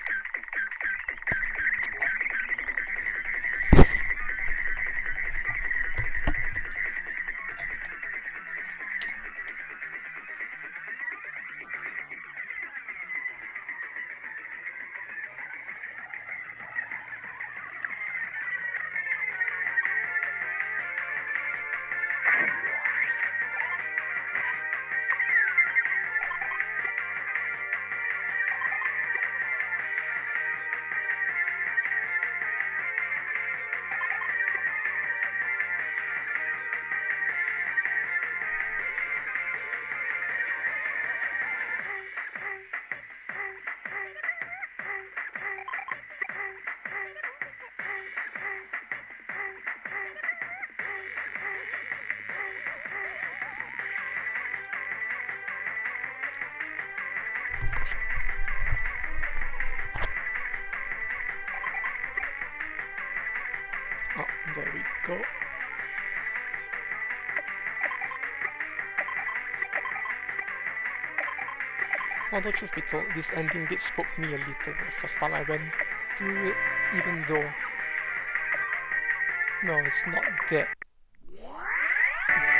Oh, there we go. Although truth be told, this ending did spook me a little the first time I went through it, even though no, it's not that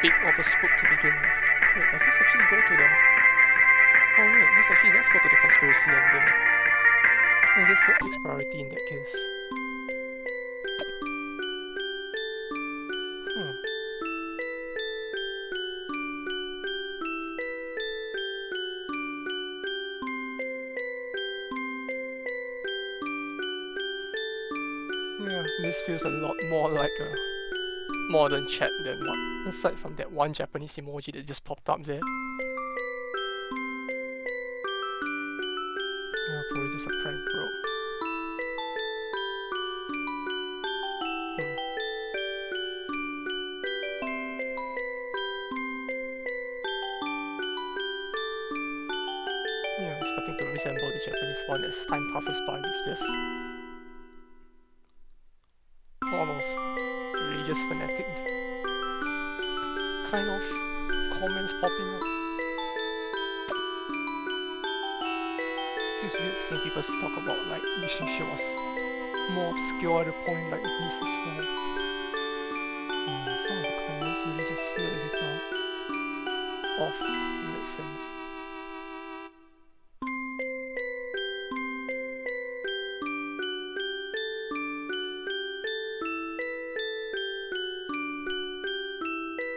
big of a spook to begin with. Wait, does this actually go to the... Oh wait, this actually does go to the conspiracy ending. I guess that takes priority in that case. Yeah, this feels a lot more like a modern chat than what, aside from that one Japanese emoji that just popped up there. Yeah, probably just a prank, bro. Yeah, it's starting to resemble the Japanese one as time passes by with this almost religious fanatic kind of comments popping up. Feels weird seeing people talk about like wishing she was more obscure at a point like this as well. Some of the comments really just feel a little off in that sense.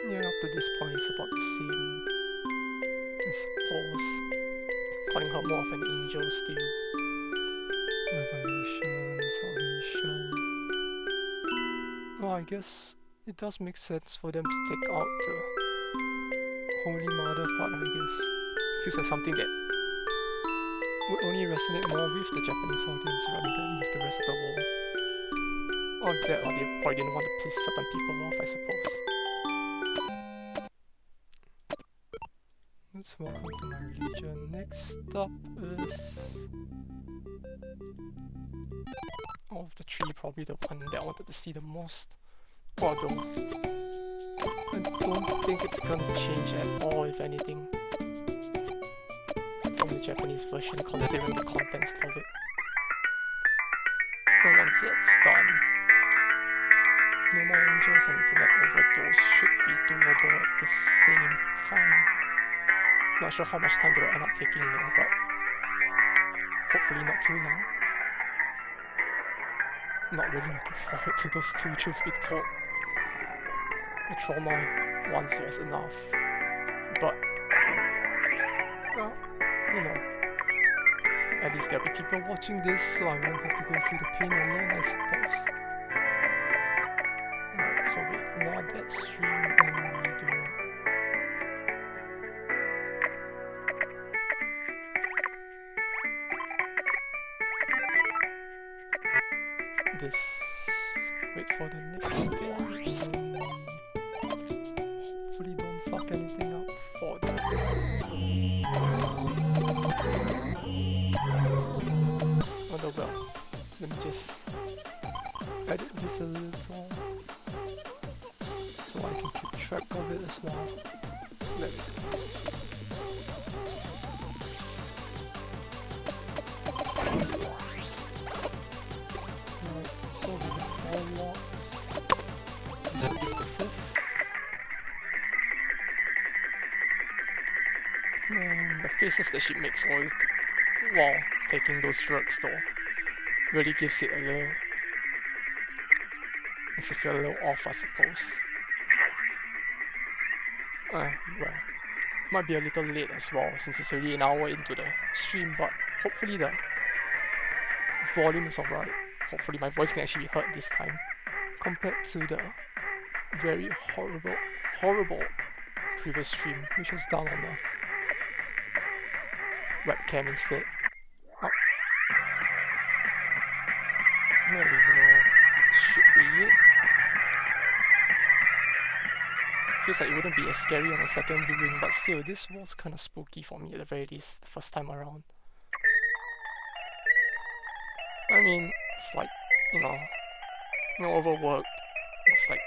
Yeah, up to this point it's about the same, I suppose. Calling her more of an angel still. Revelation, salvation. Well, I guess it does make sense for them to take out the Holy Mother part, I guess. Feels like something that would only resonate more with the Japanese audience rather than with the rest of the world. Or that, or they probably didn't want to piss certain people off, I suppose. Let's welcome to my religion. Next up is... of the three, probably the one that I wanted to see the most. Although, I don't think it's gonna change at all, if anything, from the Japanese version, considering the contents of it. And once it's done, No More Angels and Internet Overdose should be doable at the same time. Not sure how much time they will end up taking though, but hopefully not too long. Not really looking forward to those two, truth be told. The trauma once was enough, but well, you know, at least there'll be people watching this, so I won't have to go through the pain alone, I suppose. Alright, so we ignore that stream and we do this. Wait for the next thing. Hopefully don't fuck anything up for that. Although well, let me just edit this a little so I can keep track of it as well. Let me so we have 4 lots. This will be the 5th. And the faces that she makes while taking those drugs though really gives it a little, makes it feel a little off, I suppose. Well, might be a little late as well since it's already an hour into the stream, but hopefully the volume is alright. Hopefully my voice can actually be heard this time compared to the very horrible previous stream, which was done on the webcam instead. Oh. There we go. Should be it. Feels like it wouldn't be as scary on a second viewing, but still, this was kind of spooky for me at the very least, the first time around. I mean, it's like, overworked. It's like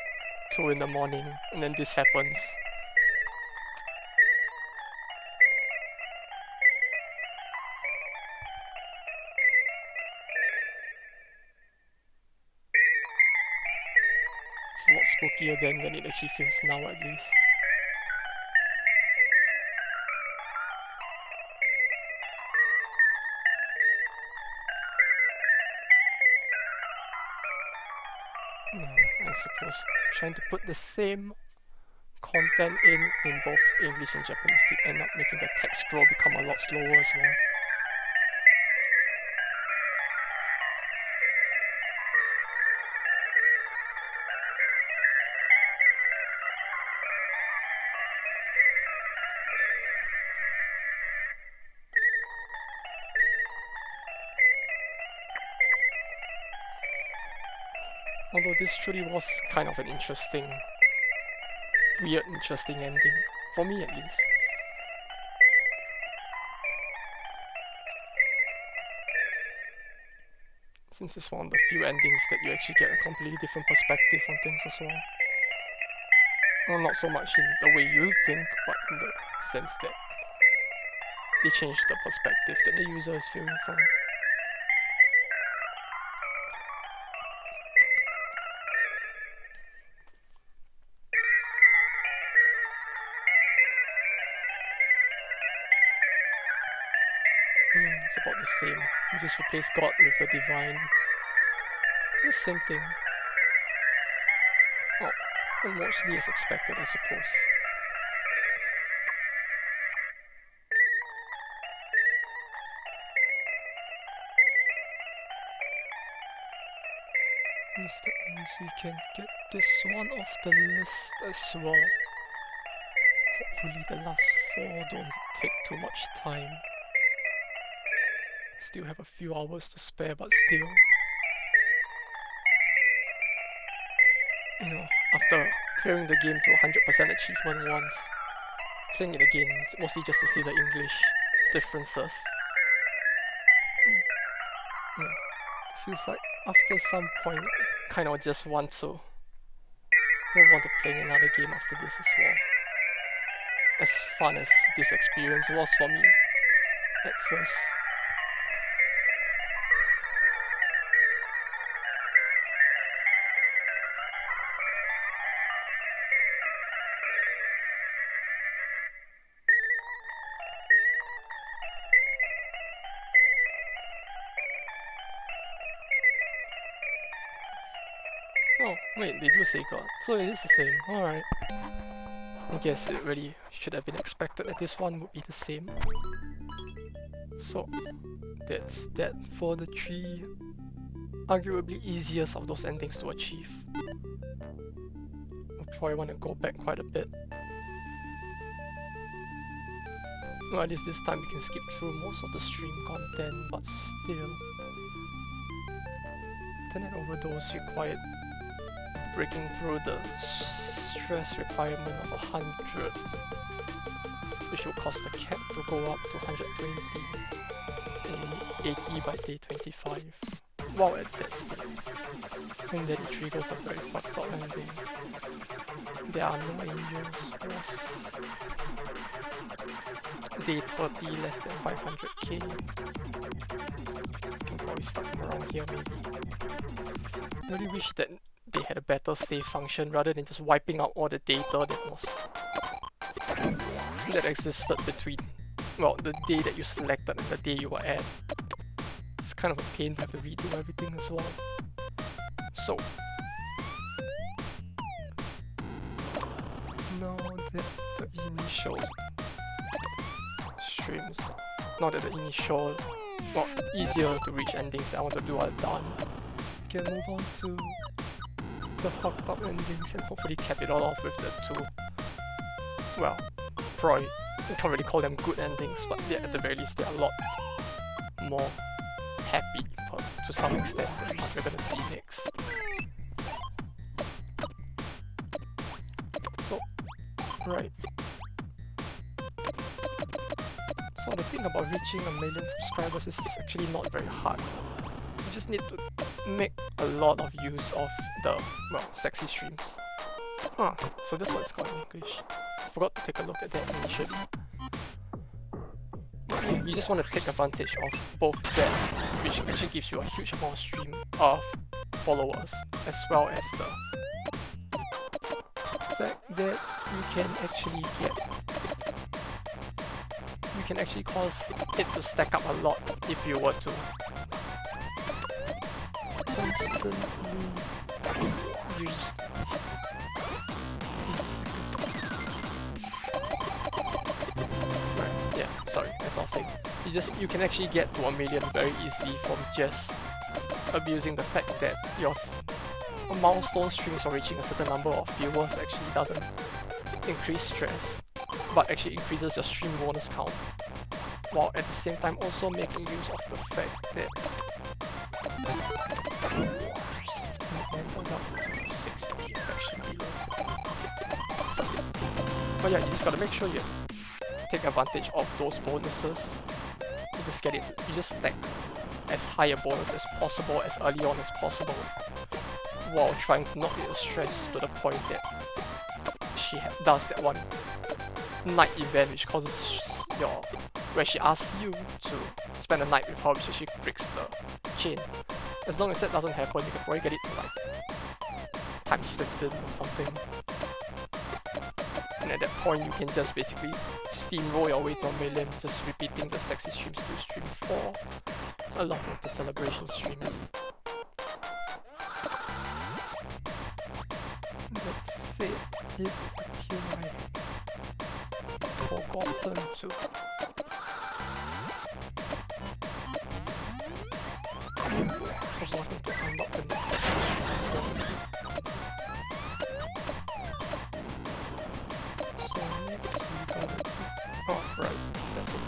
2 in the morning, and then this happens. It's a lot spookier than it actually feels now, at least. I suppose trying to put the same content in both English and Japanese did end up making the text scroll become a lot slower as well. Although this truly was kind of an interesting ending. For me at least. Since it's one of the few endings that you actually get a completely different perspective on things as well. Well, not so much in the way you think, but in the sense that they change the perspective that the user is viewing from. It's about the same. You just replace God with the divine. It's the same thing. Well, mostly as expected, I suppose. That means we can get this one off the list as well. Hopefully the last 4 don't take too much time. Still have a few hours to spare, but still. After clearing the game to 100% achievement once, playing it again, mostly just to see the English differences. Feels like after some point, kind of just want to move on to playing another game after this as well. As fun as this experience was for me at first. Oh, wait, they do say God, so it is the same, alright. I guess it really should have been expected that this one would be the same. So that's that for the three arguably easiest of those endings to achieve. I'll probably want to go back quite a bit. Well, at least this time you can skip through most of the stream content, but still. Internet Overdose required breaking through the stress requirement of 100, which would cause the cap to go up to 120 and 80 by day 25. Wow, at that stage. And then it triggers a very fucked up ending. There are no angels, plus day 30 less than 500k. Can probably start from around here maybe. Really wish that they had a better save function rather than just wiping out all the data that existed between, well, the day that you selected and the day you were at. It's kind of a pain to have to redo everything as well. So now that the initial streams, now that the initial, well, easier to reach endings that I want to do are done, we can move on to the fucked up endings and hopefully cap it all off with the two, well, probably, you can't really call them good endings, but yeah, at the very least they're a lot more happy to some extent than what we're gonna see next. So, right. So the thing about reaching 1 million subscribers is it's actually not very hard. You just need to make a lot of use of the, well, sexy streams. So that's what it's called in English. Forgot to take a look at that initially. You just want to take advantage of both that, which actually gives you a huge amount of stream of followers, as well as the fact that you can actually cause it to stack up a lot if you were to constantly use. Sorry, as I was saying, you can actually get to 1 million very easily from just abusing the fact that your milestone streams for reaching a certain number of viewers actually doesn't increase stress, but actually increases your stream bonus count, while at the same time also making use of the fact that but yeah, you just gotta make sure you take advantage of those bonuses. You just stack as high a bonus as possible, as early on as possible, while trying to not get stressed to the point that she does that one night event which causes where she asks you to spend a night with her, which actually breaks the chain. As long as that doesn't happen, you can probably get it to like times 15 or something. And at that point you can just basically steamroll your way to 1 million, just repeating the sexy streams till stream 4, along with the celebration streams. Let's say if you might forgotten to unlock the next sexy streams. Oh, right, exactly.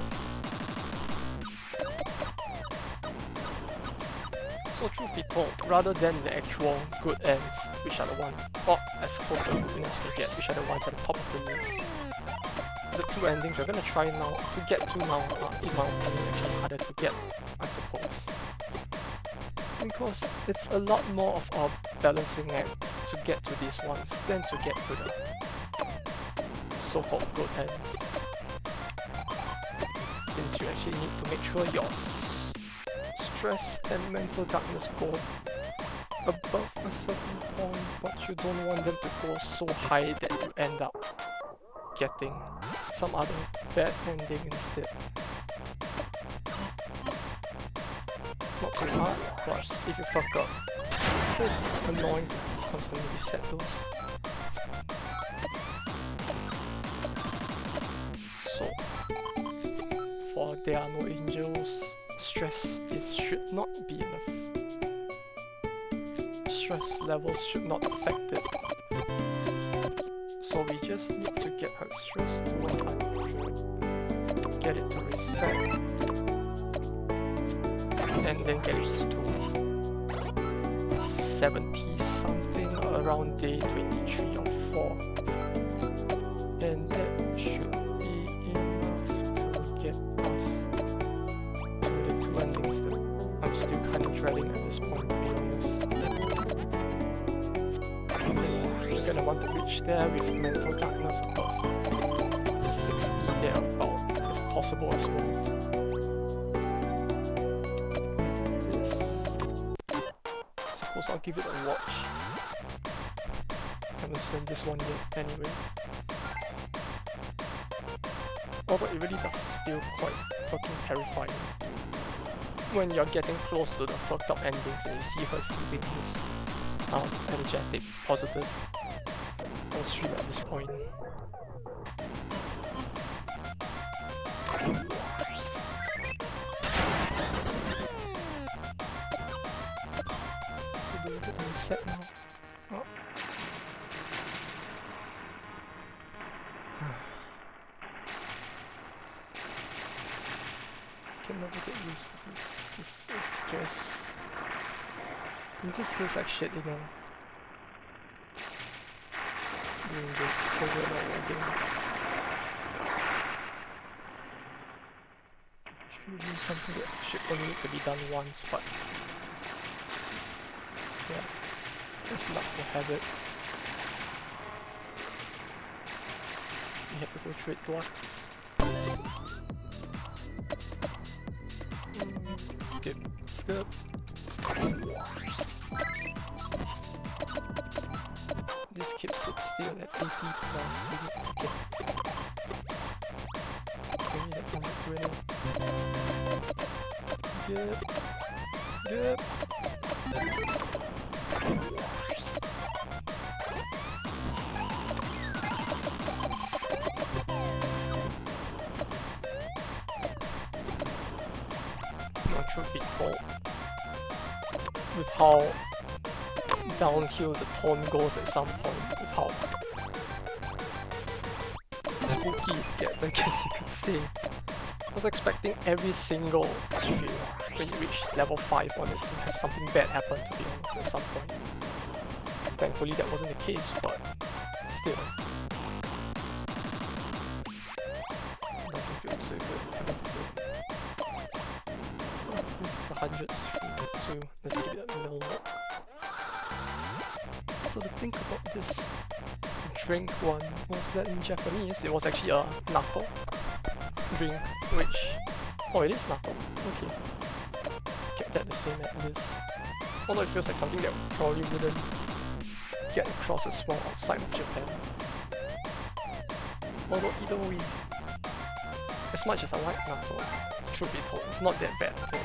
So truth be told, rather than the actual good ends, which are the ones, or as close to the good ends as we get, which are the ones at the top of the list, the two endings we're gonna try now, to get to now, in my opinion, actually harder to get, I suppose. Because it's a lot more of a balancing act to get to these ones than to get to the so-called good ends. Since you actually need to make sure your stress and mental darkness go above a certain point, but you don't want them to go so high that you end up getting some other bad ending instead. Not too hard, but if you fuck up, it's annoying to constantly reset those. So, for there are no angels. Stress should not be enough. Stress levels should not affect it. So we just need to get her stress to 100. Get it to reset. And then get it to 70 something around day 23 or 4. And that should be enough to get us to the 2 endings that I'm still kind of dreading at this point, to be honest. We're gonna want to reach there with mental darkness above 60 thereabout, if possible as well. I'll give it a watch. Haven't seen this one yet anyway. Although it really does feel quite fucking terrifying when you're getting close to the fucked up endings and you see her still being this energetic, positive on stream at this point. Set now. Oh. Can never get used to this. This is just... It just feels like shit, you know. Doing this over and over again. Should be something that should only need to be done once, but... Yeah. It's not the habit. We have to go through it twice. Skip. Skip. This keeps it still at 80 plus. We need to get... We need that 120. Yep. Truth be told, with how downhill the tone goes at some point, with how spooky it gets, I guess you could say. I was expecting every single stream when you reach level 5 on it to have something bad happen, to be honest, at some point. Thankfully that wasn't the case, but still. It doesn't feel so good having to do it. This is 100 too. Let's give it a little look. So to think about this drink one was that in Japanese it was actually a natto drink, which... Oh, it is natto. Okay. Kept that the same as this. Although it feels like something that probably wouldn't get across as well outside of Japan. Although either way, as much as I like natto, truth be told, it's not that bad at all.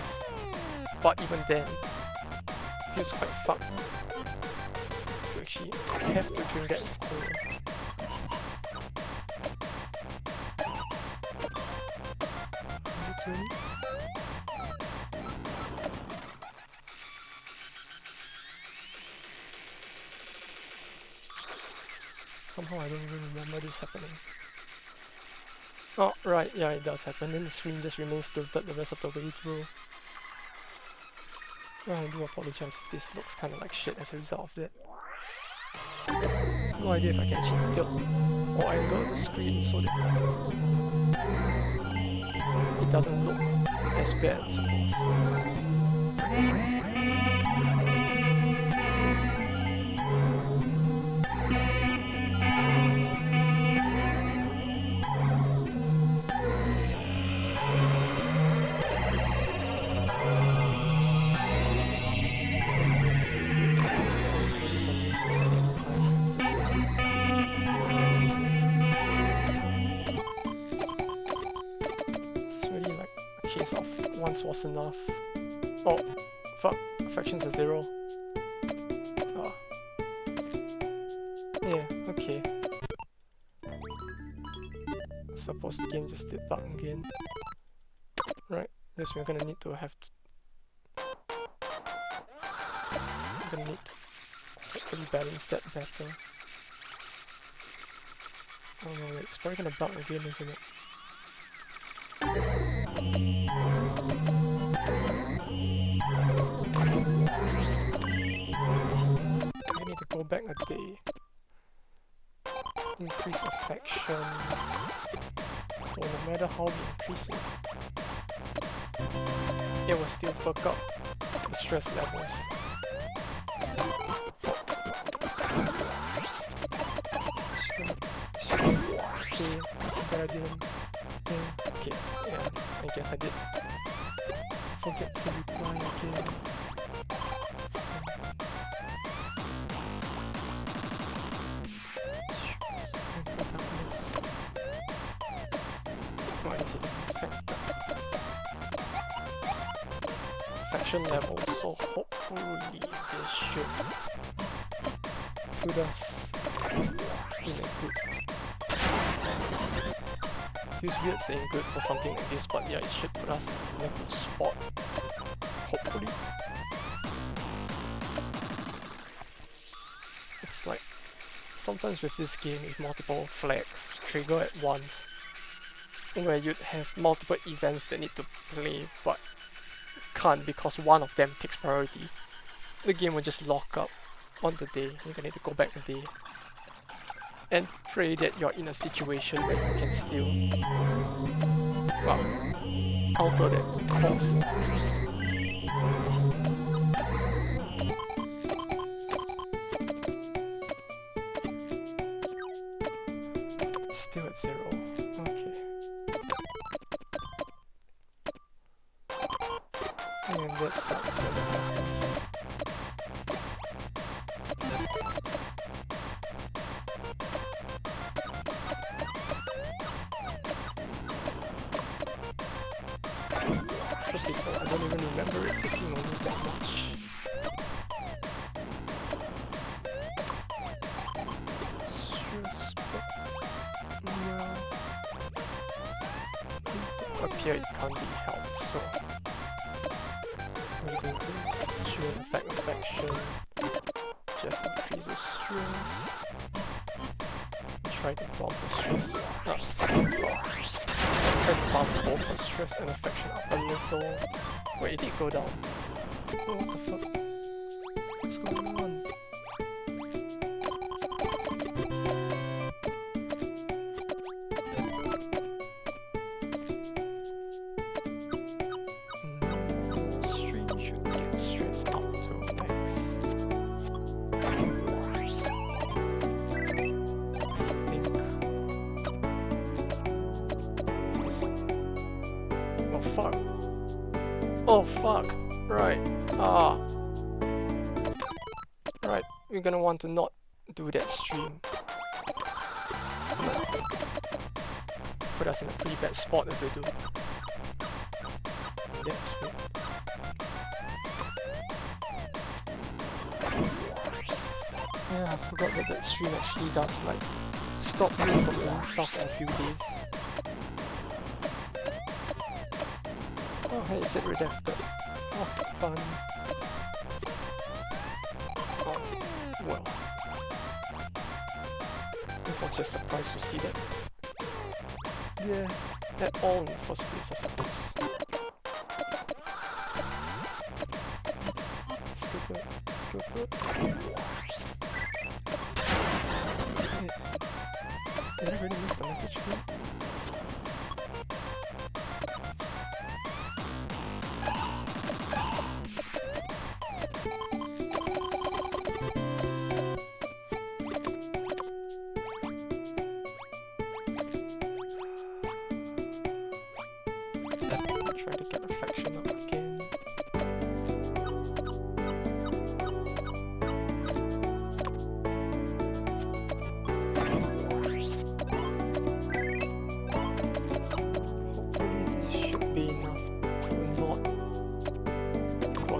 But even then, it feels quite fucked to actually have to drink that with cola. Somehow I don't even remember this happening. Oh, right, yeah, it does happen. Then the screen just remains tilted the rest of the way through. Well, I do apologize if this looks kind of like shit as a result of that. No idea if I can actually tilt or angle the screen so that it doesn't look as bad, I suppose. Once was enough. Oh, fuck. Fractions are 0. Oh. Yeah, okay. Suppose the game just did bug again. Yes, we're gonna need to have. We're gonna need to hopefully balance that better. Oh no, wait, it's probably gonna bug again, isn't it? We need to go back a day. Increase affection. So no matter how we increase it, it will still fuck up the stress levels. Okay, but I didn't. Okay, yeah, I guess I did. Forget to reply again. Oh, I see, doesn't affect that. Affection levels, so hopefully this should put us in a good. Feels weird saying good for something like this, but yeah, it should put us in a good spot. Hopefully. It's like, sometimes with this game with multiple flags trigger at once, where you'd have multiple events that need to play, but can't because one of them takes priority. The game will just lock up on the day. You're gonna need to go back a day and pray that you're in a situation where you can still, well, alter that course. Still at 0. Okay. And that sucks when it happens. I don't even remember it taking on me that much. Stress, but yeah. Appear it can't be helped, so we do this. Shouldn't affect affection. Just increases stress. Try to bump the stress. Try to bump both the stress and affection up a little. Wait, it did go down. Oh, what the fuck? What's going on? Stream should get stress up to max. Oh fuck. Oh fuck. Right. Right. We're gonna want to not do that stream. It's gonna put us in a pretty bad spot if we do. Yeah, sweet. Yeah, I forgot that stream actually does like stop me from doing stuff for a few days. Oh hey, it said redacted. Oh, fun. Oh, well. Guess I was just surprised to see that. Yeah, at all in the first place, I suppose. Stupid. Did I really miss the message here? Try to get affection up again.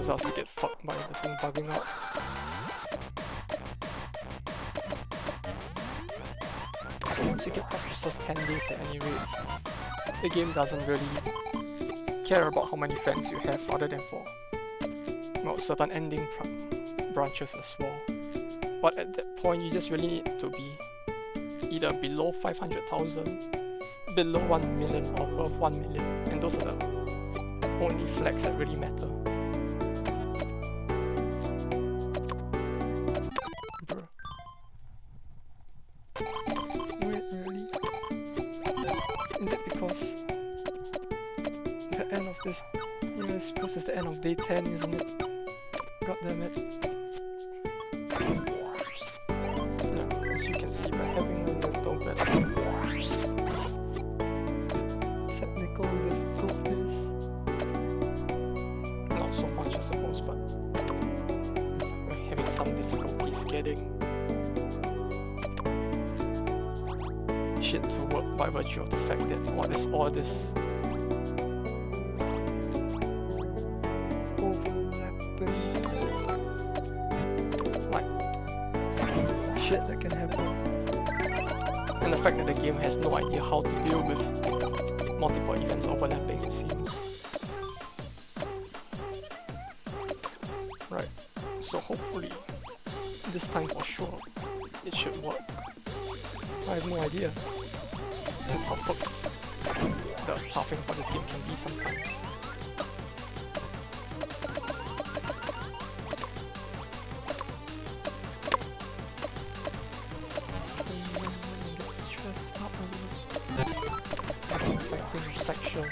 Us to get fucked by the thing bugging out. So once you get past the first 10 days at any rate, the game doesn't really care about how many fans you have other than for, well, certain ending branches as well. But at that point, you just really need to be either below 500,000, below 1 million, or above 1 million, and those are the only flags that really matter. Bruh. Wait, really? Is it because the end of this? Yes, because it's the end of day 10, isn't it? God damn it. Yeah, as you can see, we're having a little bit of technical difficulties. Not so much, I suppose, but we're having some difficulties getting shit to work by virtue of the fact that all this overlapping, like, shit that can happen, and the fact that the game has no idea how to deal with multiple events overlapping, it seems. Right, so hopefully this time for sure it should work. I have no idea. That's how fucked the pathing for this game can be sometimes. Get stressed out a little. Affecting section.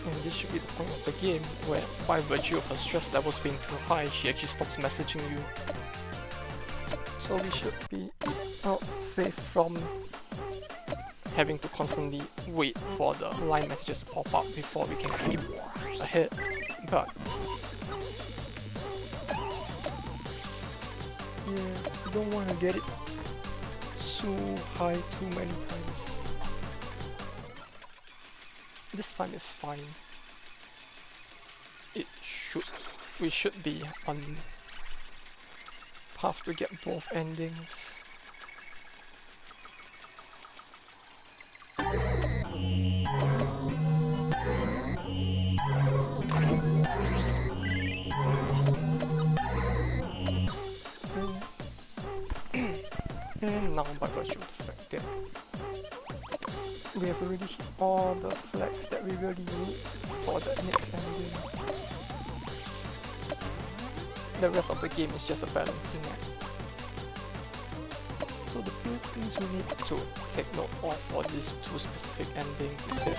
And this should be the point of the game where, by virtue of her stress levels being too high, she actually stops messaging you. So we should be out safe from having to constantly wait for the line messages to pop up before we can skip ahead. But yeah, you don't want to get it so high too many times. This time is fine. We should be on path to get both endings. And now, by virtue of the fact that we have already hit all the flags that we really need for the next ending, the rest of the game is just a balancing act. So the few things we need to take note of for these two specific endings is that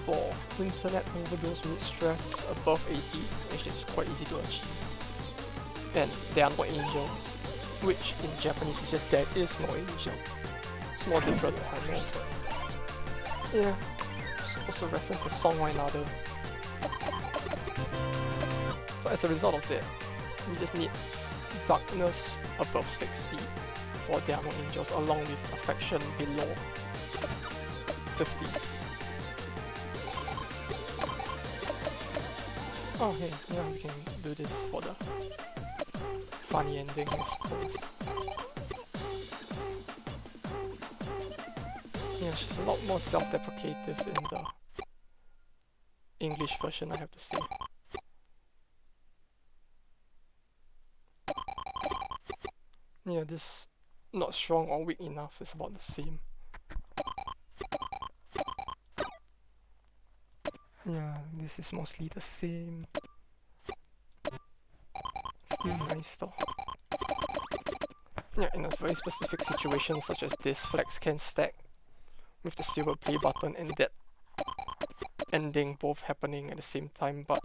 for internet overdose, we need stress above 80, which is quite easy to achieve. And there are no angels, which in Japanese is just there is no angel. Small difference, I know, but yeah, supposed to reference a song or another. So as a result of that, we just need darkness above 60 for there are no angels, along with affection below 50. Oh hey, yeah, we can do this for the funny ending, I suppose. Yeah, she's a lot more self-deprecative in the English version, I have to say. Yeah, this not strong or weak enough is about the same. Yeah, this is mostly the same. Still nice though. Yeah, in a very specific situation such as this, flags can stack with the silver play button and that ending both happening at the same time, but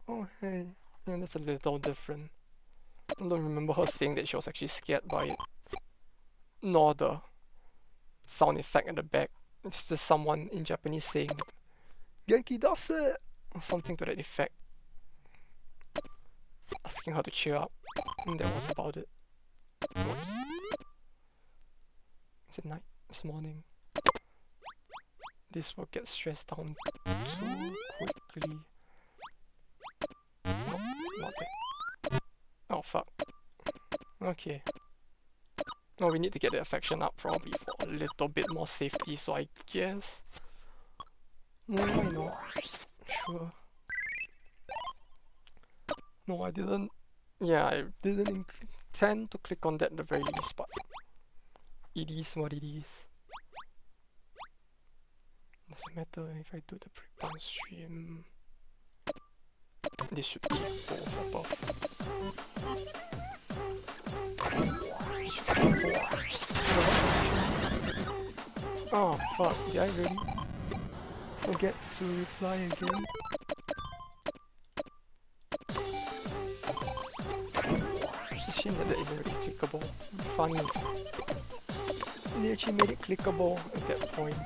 oh hey, yeah, that's a little different. I don't remember her saying that she was actually scared by it, nor the sound effect at the back. It's just someone in Japanese saying Genki dasu or something to that effect, asking her to cheer up, and that was about it. Whoops. Is it night? It's morning. This will get stressed down too quickly. No, not that. Okay. Oh, we need to get the affection up probably for a little bit more safety, so I guess... why not? Sure. No, I didn't... Yeah, I didn't intend to click on that at the very least, but... it is what it is. Doesn't matter if I do the breakdown stream. This should be both above. Oh fuck, did I really forget to reply again? It's a shame that isn't really clickable. Funny. They actually made it clickable at that point.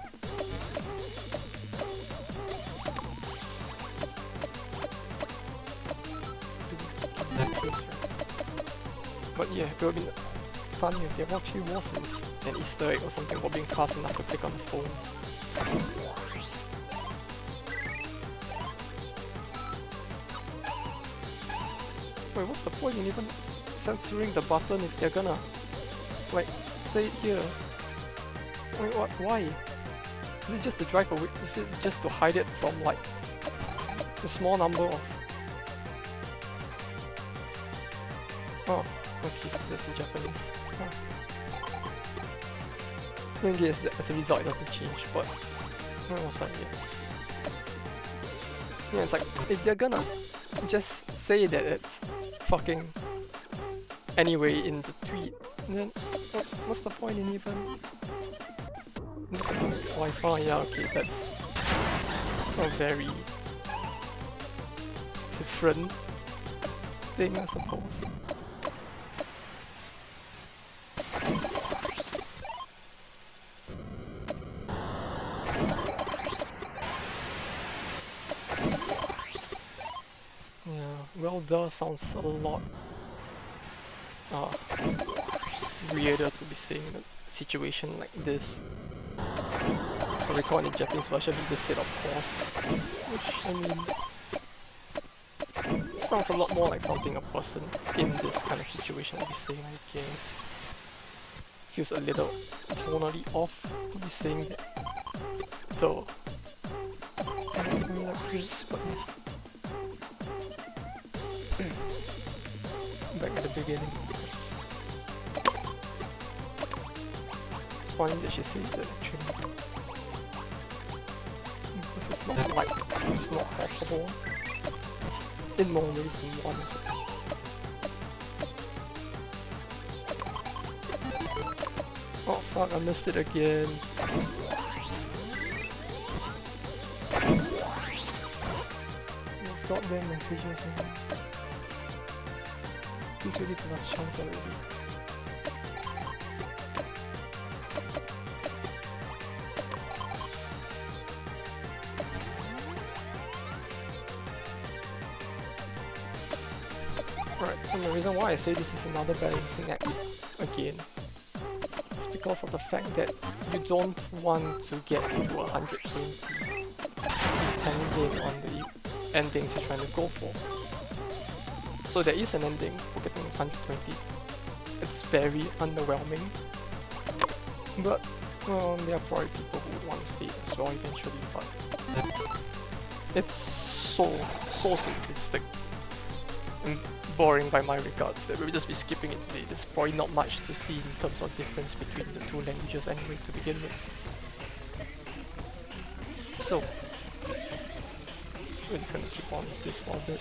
But yeah, it would have been funny if there actually was an Easter egg or something for being fast enough to click on the phone. Wait, what's the point in even censoring the button if they're gonna, like, say it here? Wait, what? Why? Is it just to drive away? Is it just to hide it from, like, a small number of... Oh, okay, that's in Japanese. Huh. I guess that as a result it doesn't change, but... where was I here? Yeah, it's like, if they're gonna just say that it's fucking anyway in the tweet, then what's the point in even... Wi-Fi, yeah, okay, that's a very different thing, I suppose. Well, duh sounds a lot weirder to be saying in a situation like this. I recall in the Japanese version he just said of course, which, I mean, sounds a lot more like something a person in this kind of situation would be saying, I guess. Feels a little tonally off to be saying that, though. Like this, but back at the beginning. It's funny that she says that actually. Because it's not like it's not possible in more ways than one. Oh fuck, I missed it again. Those goddamn messages again. He's really the last chance already. Right, and the reason why I say this is another balancing act again is because of the fact that you don't want to get into 120 depending on the endings you're trying to go for. So there is an ending for getting 120. It's very underwhelming. But, well, there are probably people who would want to see it as well eventually, but it's so simplistic and boring by my regards that we'll just be skipping it today. There's probably not much to see in terms of difference between the two languages anyway to begin with. So, we're just gonna keep on with this for a bit.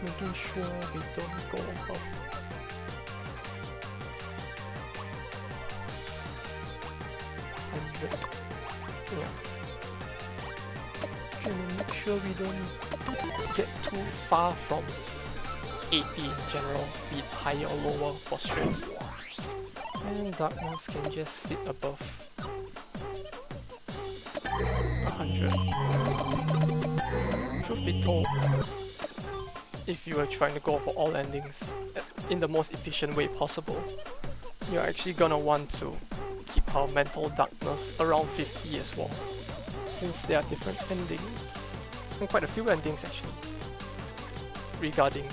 Making sure we don't go above. Yeah. Okay, we'll make sure we don't get too far from 80 in general, be it higher or lower for stress. And darkness can just sit above 100. Truth be told, if you are trying to go for all endings in the most efficient way possible, you're actually gonna want to keep our mental darkness around 50 as well, since there are different endings. and quite a few endings actually, regarding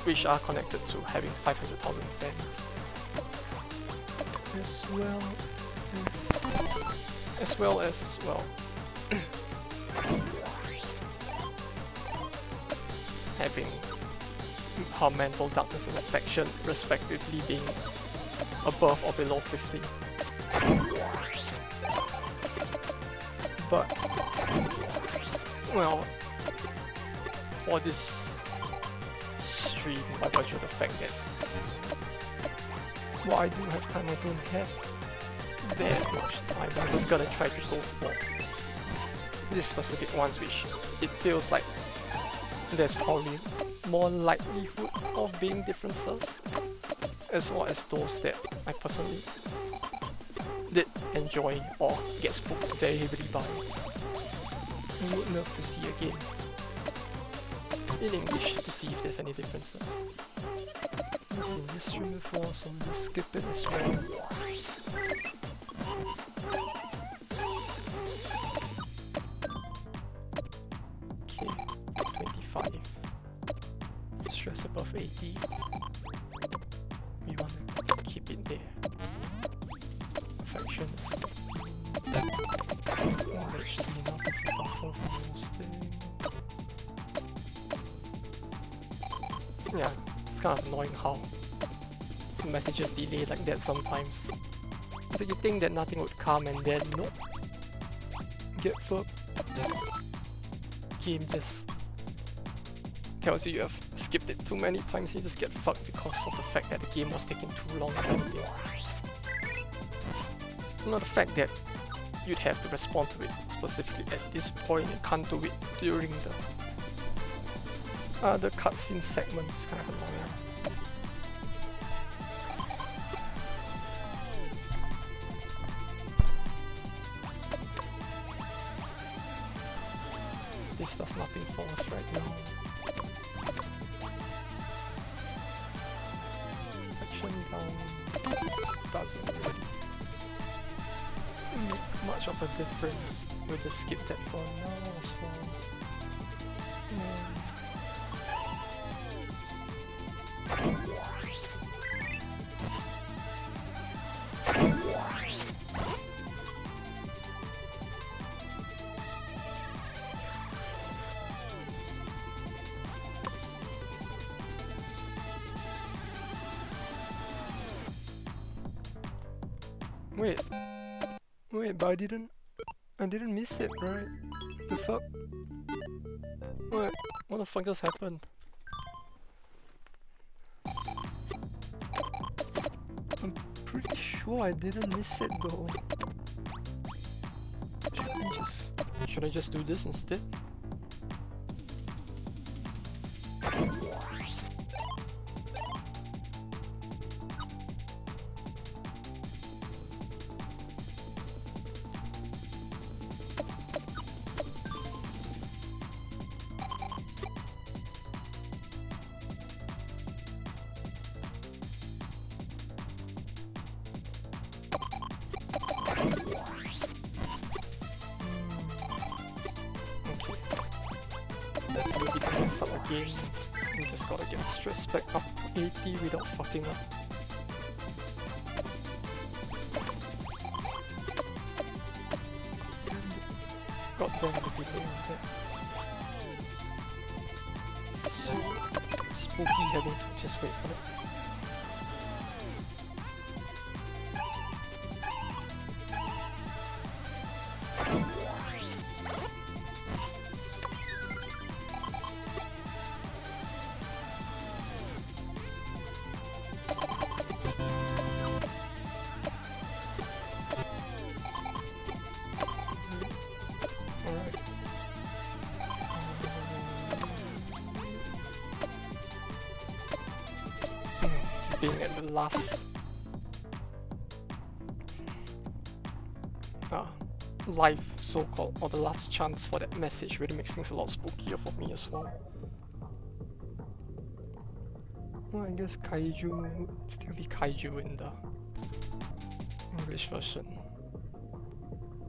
which are connected to having 500,000 fans, as well as well, having her mental darkness and affection respectively being above or below 50. But, well, for this stream, by virtue of the fact that while I do have time, I don't have that much time. I'm just gonna try to go for these specific ones, which it feels like there's probably more likelihood of being differences, as well as those that I personally did enjoy or get spooked very heavily by. I would love to see again in English to see if there's any differences. I've seen this stream before, so we'll just skip it as well. Okay, 25. Stress above 80. We want to keep it there. Affection is... Oh, that should be enough to buffer for most things. Yeah, it's kind of annoying how messages delay like that sometimes. So you think that nothing would come and then nope. Get fucked. Game just tells you have skipped it too many times, you just get fucked because of the fact that the game was taking too long kind of thing. Not the fact that you'd have to respond to it specifically at this point and can't do it during the other cutscene segments is kind of annoying. This does nothing for us right now. Action down doesn't really make much of a difference. We'll just skip that for now as well. Wait, but I didn't miss it, right? The fuck? What the fuck just happened? I'm pretty sure I didn't miss it though. Should I just do this instead? Again, we just gotta get stress back up to 80 without fucking up. God damn the delay on that. So spooky having to just wait for that. Being at the last life, so-called, or the last chance for that message really makes things a lot spookier for me as well. Well, I guess kaiju would still be kaiju in the English version,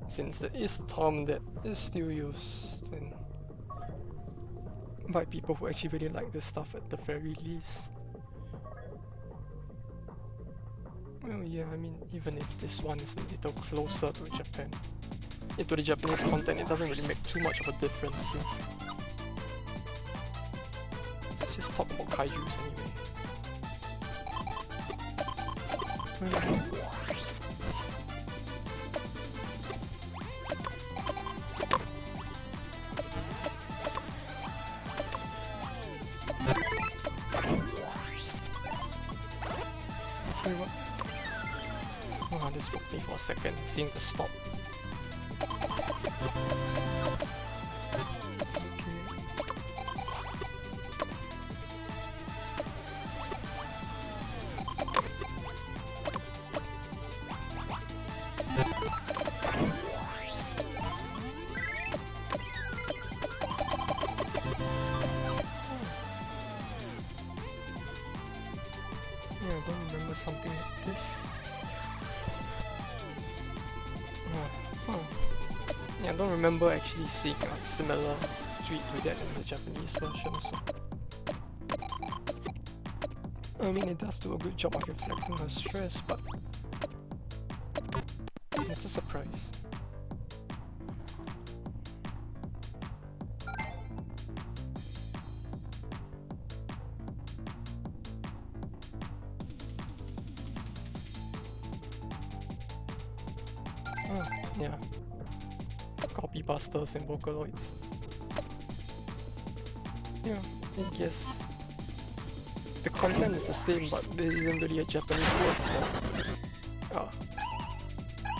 since there is a term that is still used in by people who actually really like this stuff at the very least. Well, yeah, I mean, even if this one is a little closer to Japan, into the Japanese content, it doesn't really make too much of a difference since let's just talk about kaijus anyway. Oh, this took me for a second, seeing the stop. Yeah, I don't remember something like this. Yeah, I don't remember actually seeing a similar tweet to that in the Japanese version, so... I mean, it does do a good job of reflecting her stress, but... it's a surprise. Oh, yeah. Copy busters and Vocaloids. Yeah, I guess the content is the same, but there isn't really a Japanese word for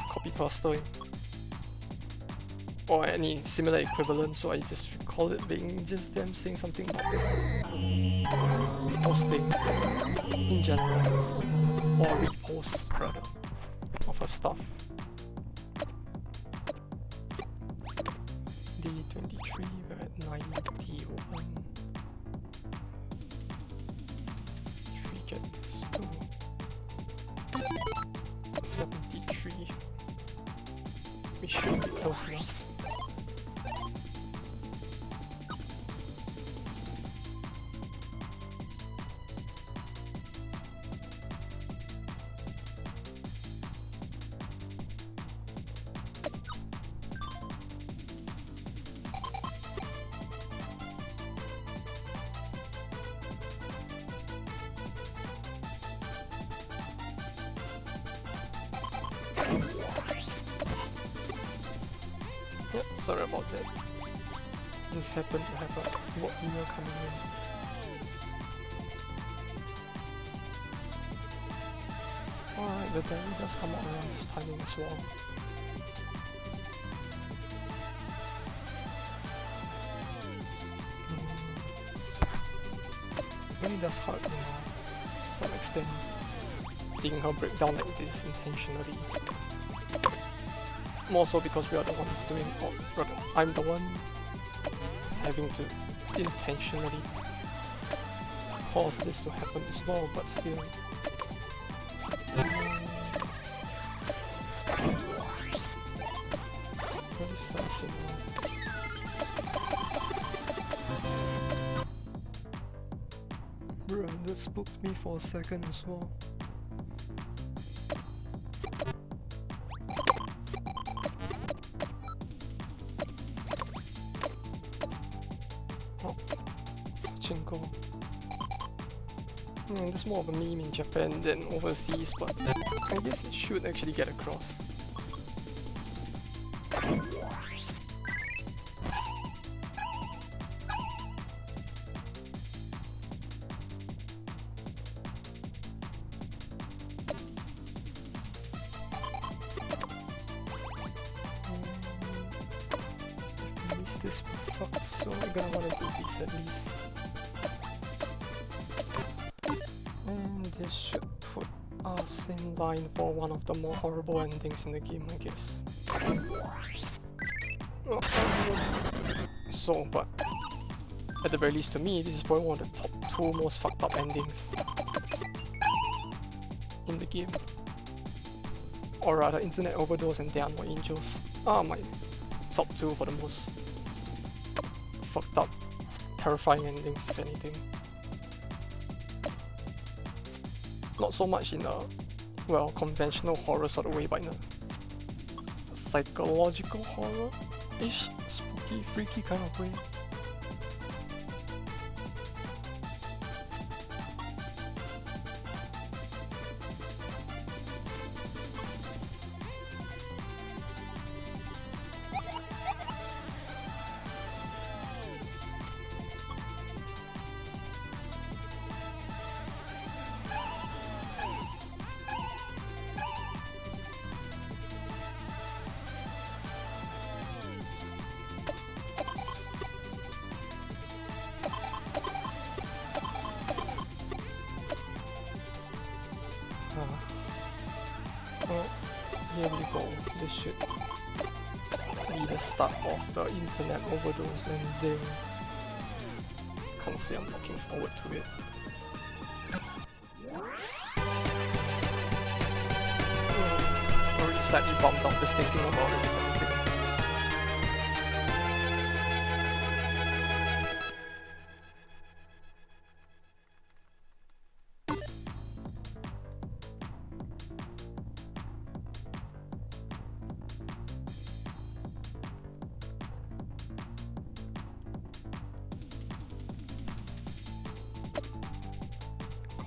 copy paster or any similar equivalent, so I just call it being just them saying something about posting in general, or repost rather, of her stuff. D23, we're at 91. If we get this to 73, we should be close enough. Yep, sorry about that. Just happened to have a work email coming in. Alright, the diary does come out around this timing as well. Really does hurt, you know, to some extent, seeing her break down like this intentionally. More so because we are the ones doing, or rather, I'm the one having to intentionally cause this to happen as well, but still. Really sucks, you know. Bruh, that spooked me for a second as well. It's more of a meme in Japan than overseas, but I guess it should actually get across. If we miss this, we're fucked, so we're gonna wanna do this at least. And this should put us in line for one of the more horrible endings in the game, I guess. So, but at the very least to me, this is probably one of the top 2 most fucked up endings in the game. Or rather, Internet Overdose and Down for Angels are my top 2 for the most fucked up terrifying endings, if anything. Not so much in a, well, conventional horror sort of way, but in a psychological horror-ish, spooky, freaky kind of way. Well, here we go. This should be the start of the internet overdose ending. Can't say I'm looking forward to it. Already slightly bummed out just thinking about it.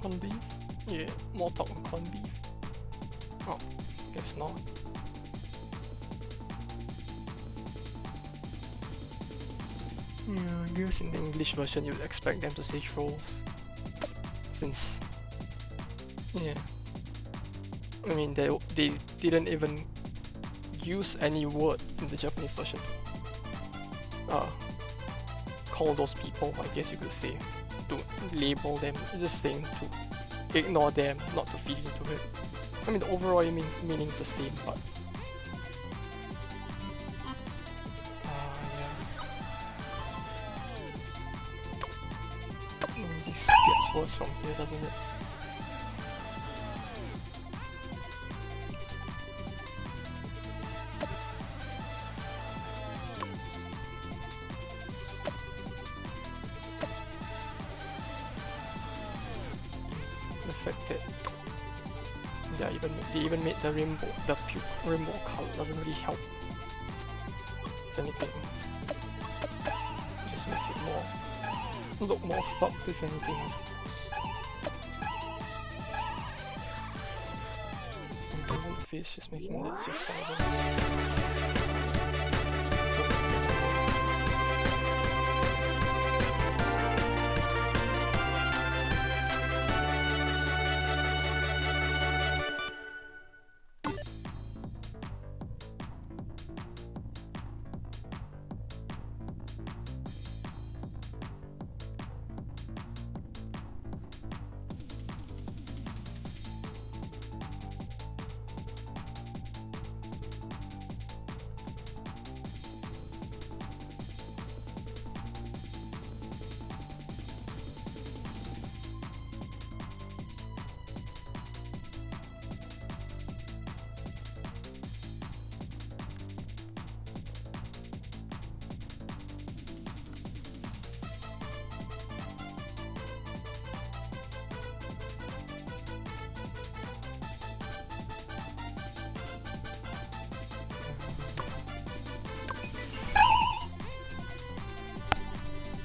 Corned beef? Yeah, more talk on corned beef. Oh, guess not. Yeah, I guess in the English version you'd expect them to say trolls. Since, yeah. I mean, they didn't even use any word in the Japanese version. Call those people, I guess you could say. To label them, just saying to ignore them, not to feed into it. I mean, the overall meaning is the same, but yeah. This gets worse from here, doesn't it? The fact that they even made the rainbow color doesn't really help. If anything, just makes it look more fucked, if anything. And the face just making it just horrible.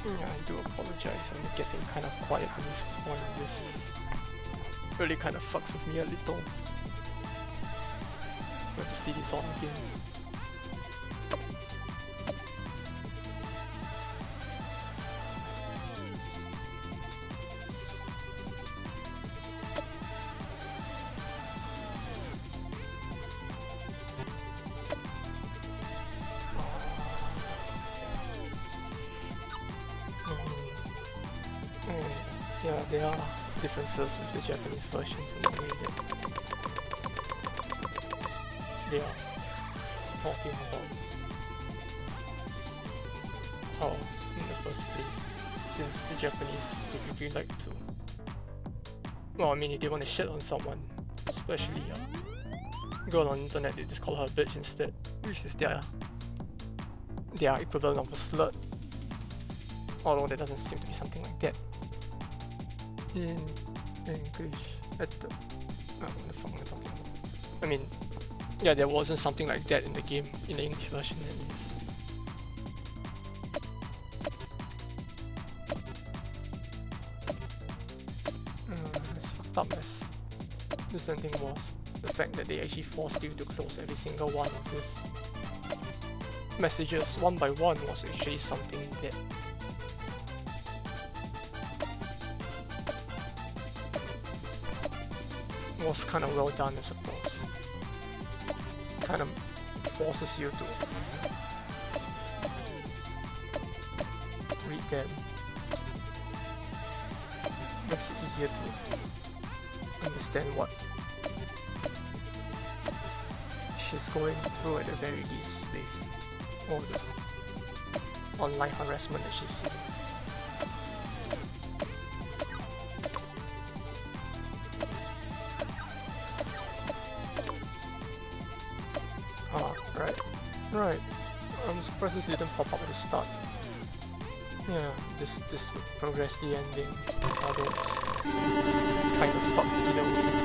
Yeah, I do apologize, I'm getting kind of quiet at this point. This really kind of fucks with me a little. I have to see this on again. Yeah, there are differences with the Japanese versions in the way that they are talking about how, in the first place, since the Japanese typically like to, well, I mean, if they want to shit on someone, especially a girl on the internet, they just call her a bitch instead, which is their equivalent of a slut. Although there doesn't seem to be something like that in English at the... what the fuck am I talking about? I mean, yeah, there wasn't something like that in the game, in the English version at least. As fucked up as this ending was, the fact that they actually forced you to close every single one of these messages one by one was actually something that was kind of well done, I suppose. Kind of forces you to read them. Makes it easier to understand what she's going through at the very least with all the online harassment that she's seeing. Right. I'm surprised this didn't pop up at the start. Yeah, this would progress the ending, although it's kind of fucked either way.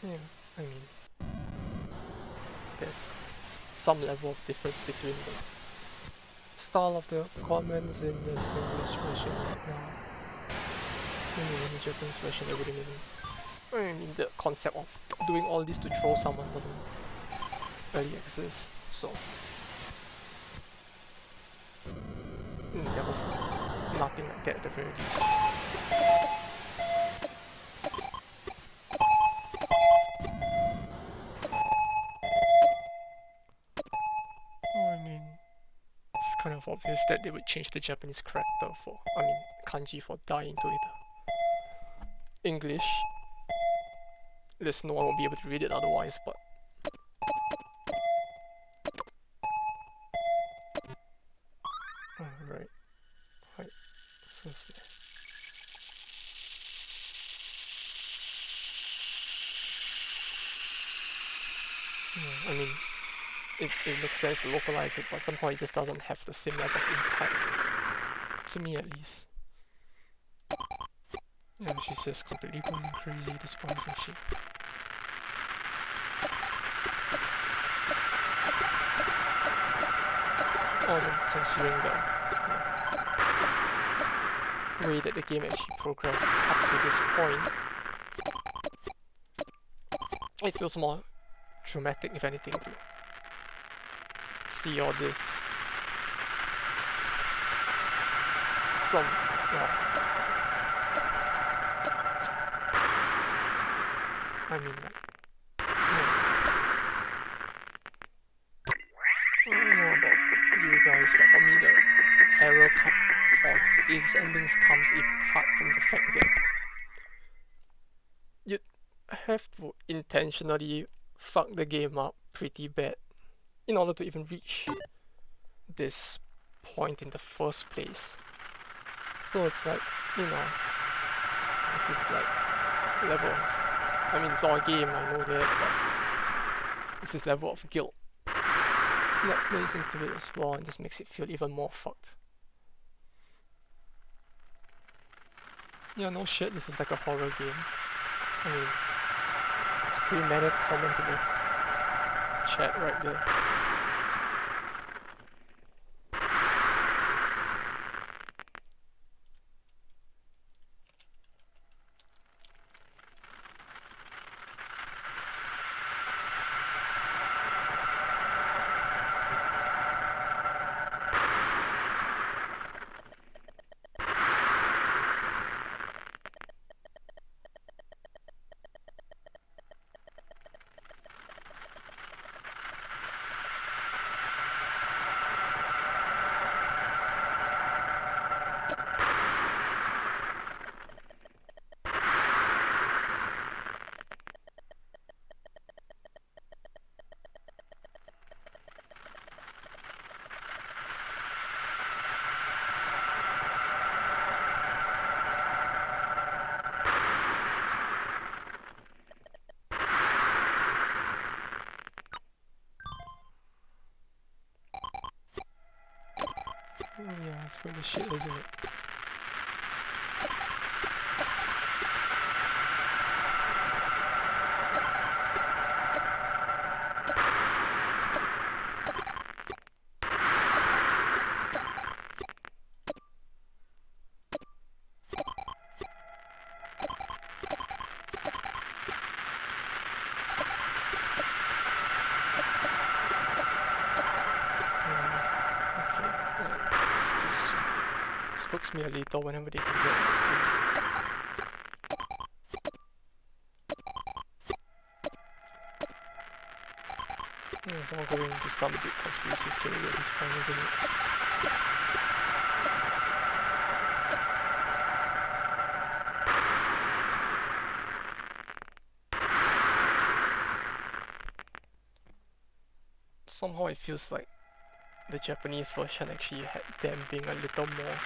Yeah, I mean, there's some level of difference between the style of the comments in the English version right now. Maybe in the Japanese version they wouldn't even... I mean, the concept of doing all this to troll someone doesn't really exist, so... there was nothing like that at the very least. Kind of obvious that they would change the Japanese character for, kanji for die into it. English, there's no one will be able to read it otherwise, but alright. So yeah, I mean, it makes sense to localize it, but somehow it just doesn't have the same level of impact. To me at least. Yeah, she's just completely going crazy at this point, isn't she? Although, considering the way that the game actually progressed up to this point, it feels more dramatic, if anything, to see all this from, I mean, like, I don't know about you guys, but for me the terror for these endings comes apart from the fact that you'd have to intentionally fuck the game up pretty bad in order to even reach this point in the first place. So it's like, this is like level of, it's all a game, I know that, but this is level of guilt that plays into it as well and just makes it feel even more fucked. Yeah, no shit, this is like a horror game. It's a pretty meta comment in the chat right there. Yeah, it's going to shit, isn't it? Spooks me a little whenever they can get this thing. It's all going into some big conspiracy theory at this point, isn't it? Somehow it feels like the Japanese version actually had them being a little more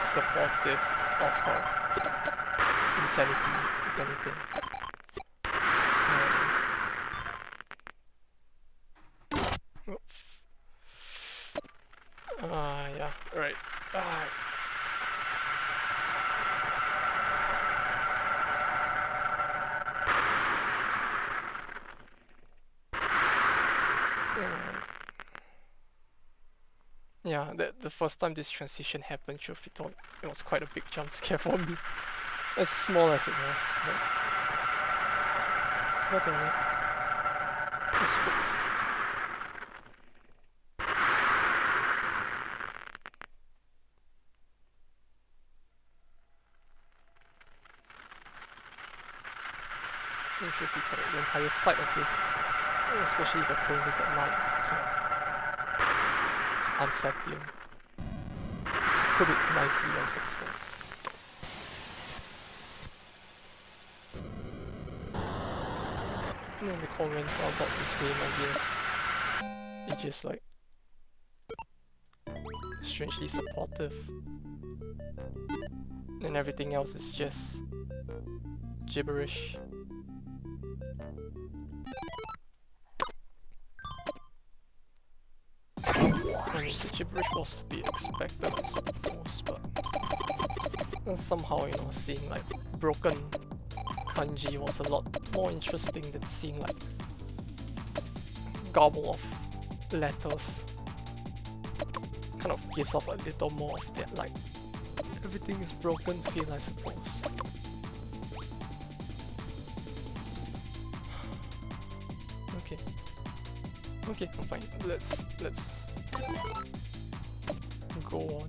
supportive of her insanity, if anything. Yeah, right. Yeah, the first time this transition happened, truth be told, it was quite a big jump scare for me. As small as it was, but damn it. The spooks. And truth be told, the entire side of this, especially if you're playing this at night, is kind of unsettling. To put it nicely, I suppose. And the comments are about the same, I guess. It's just like strangely supportive, and everything else is just gibberish. I mean, the gibberish was to be expected, I suppose, but somehow, seeing like broken kanji was a lot more interesting than seeing like gobble of letters. Kind of gives off a little more of that like everything is broken feel, I suppose. Okay, fine. Let's go on.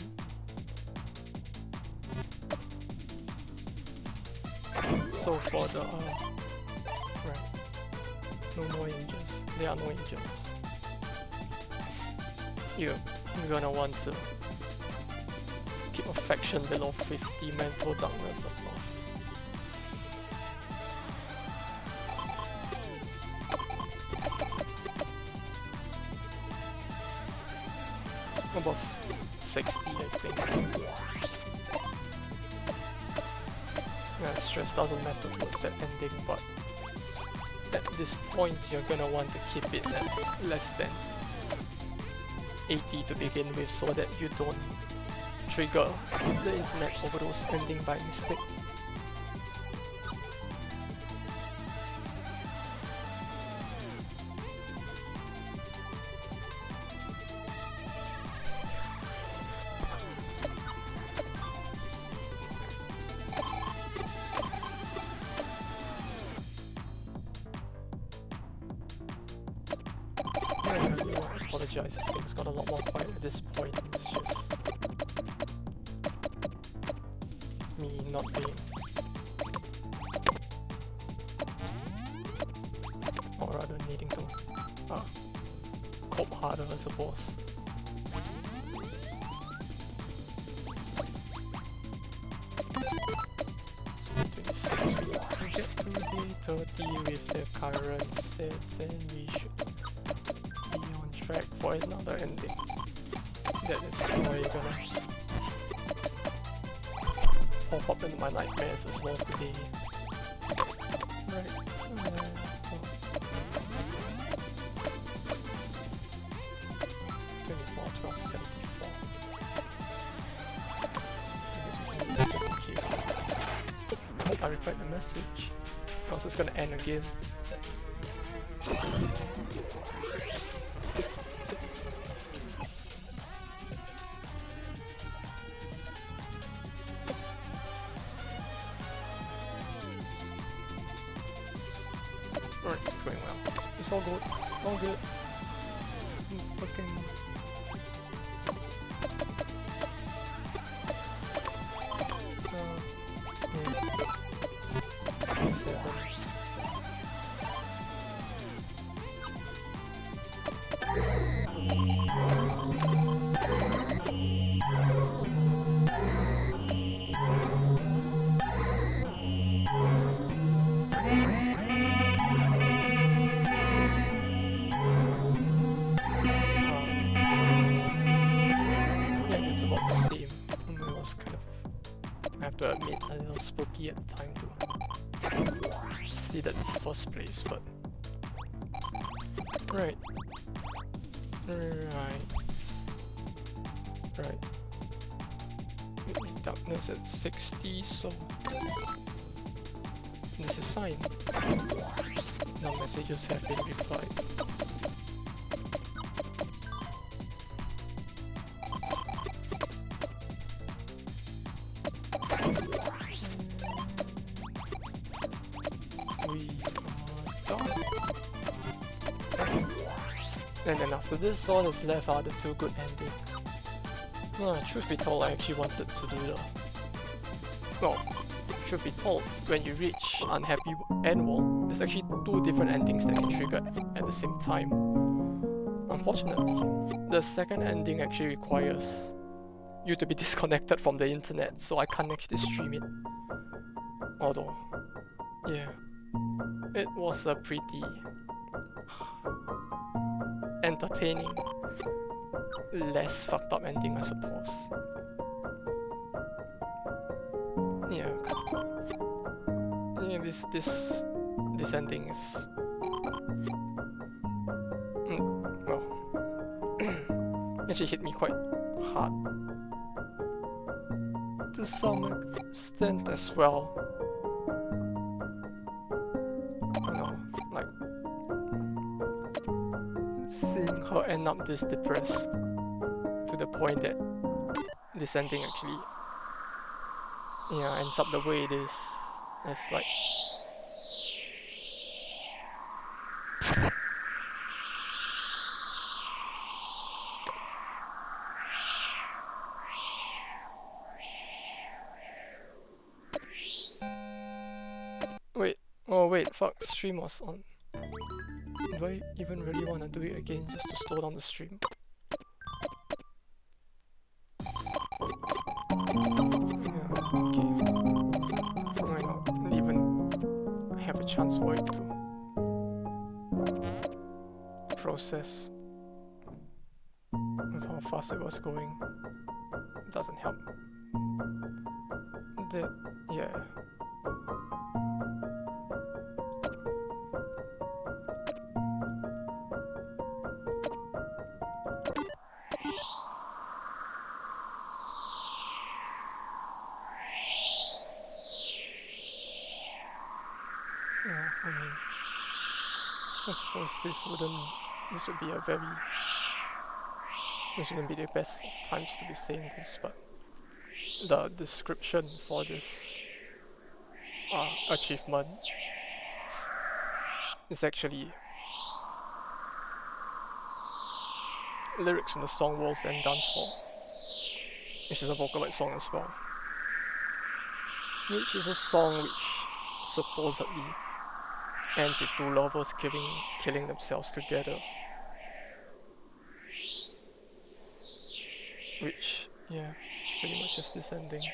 So for the right, no more angels. There are no angels. You're gonna want to keep affection below 50, mental darkness above. Above 60, I think. Yeah, stress doesn't matter towards that ending, but at this point you're gonna want to keep it at less than 80 to begin with, so that you don't trigger the internet overdose ending by mistake. I apologize if things got a lot more quiet at this point. It's just me not being, or rather needing to cope harder, I suppose. We get to day 30 with the current stats, and we should be on track for another ending. That is why you're gonna pop up into my nightmares as well today. Right. message, or else it's gonna end again. Alright, it's going well. It's all good. All good. Fucking. To admit a little spooky at the time to see that in the first place, but right. Darkness at 60, so this is fine. No messages have been replied. And then after this, all that's left are the two good endings. Truth be told, I actually wanted to do the... Well, truth be told, when you reach Unhappy End World, there's actually two different endings that can trigger at the same time. Unfortunately, the second ending actually requires you to be disconnected from the internet, so I can't actually stream it. Although, yeah, it was a pretty entertaining, less fucked up ending, I suppose. Yeah, this ending is well, actually hit me quite hard to some extent as well. You know, like seeing her end up this depressed to the point that this ending actually ends up the way it is. It's like wait, fuck, stream was on. Do I even really want to do it again just to slow down the stream? Yeah, okay. Why not even have a chance for it to process with how fast it was going? It doesn't help. Yeah. I suppose this wouldn't be the best of times to be saying this, but the description for this achievement is actually lyrics from the song World's End Dance Hall, which is a Vocaloid song as well, which is a song which supposedly ends with two lovers killing themselves together. Which, yeah, it's pretty much just this ending.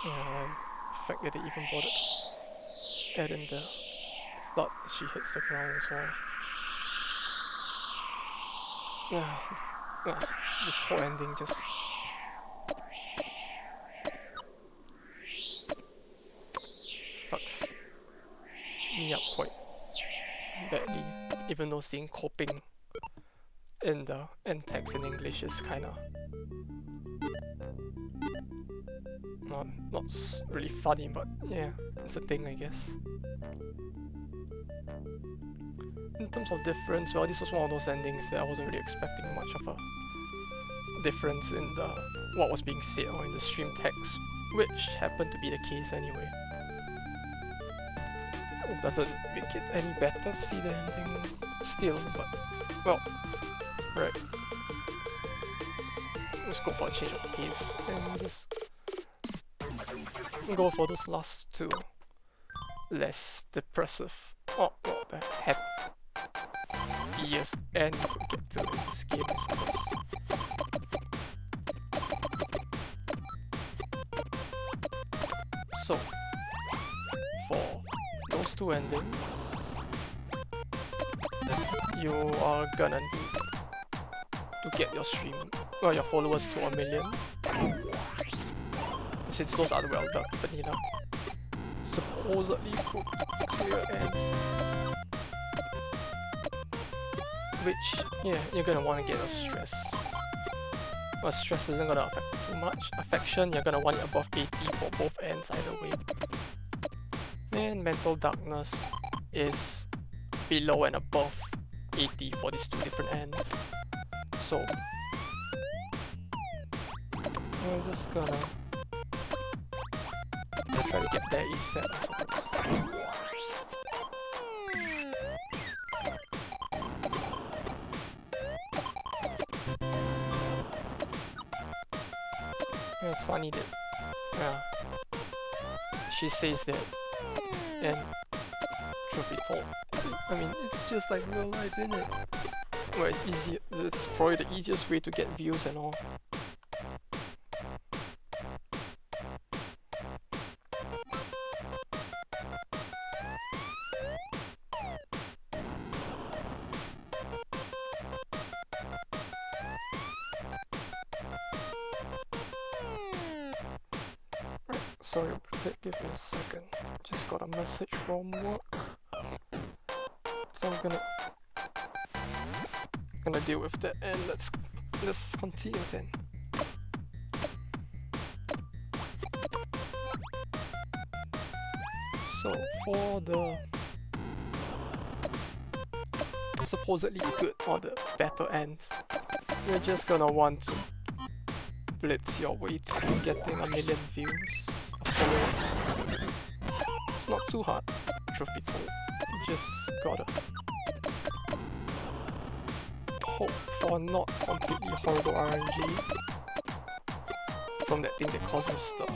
Yeah, the fact that they even bothered to add in the thud as she hits the ground as well. Yeah, this whole ending just... fucks me up quite badly, even though seeing coping in the end text in English is kinda really funny, but yeah, it's a thing, I guess. In terms of difference, well, this was one of those endings that I wasn't really expecting much of a difference in what was being said or in the stream text, which happened to be the case anyway. It doesn't make it any better to see the ending still, but well, right. Let's go for a change of pace and just go for those last two less depressive. Oh, what the heck? Yes, and you could get to this game, I suppose. So, for those two endings, you are gonna need to get your your followers to 1 million. Since those are the well-done vanilla, supposedly could clear ends. Which, yeah, you're gonna want to get a stress. But stress isn't gonna affect too much. Affection, you're gonna want it above 80 for both ends either way. And mental darkness is below and above 80 for these two different ends. So, we're just gonna try to get there ASAP, I suppose. Yeah, it's funny that, yeah, she says that, and truth be told, I mean, it's just like real life, isn't it? Where it's easy, it's probably the easiest way to get views and all. Sorry, give me a second. Just got a message from work. So I'm gonna deal with that, and let's continue then. So for the supposedly good or the better ends, you're just gonna want to blitz your way to getting 1 million views. It's not too hard, truth be told. You just gotta hope for not completely horrible RNG from that thing that causes the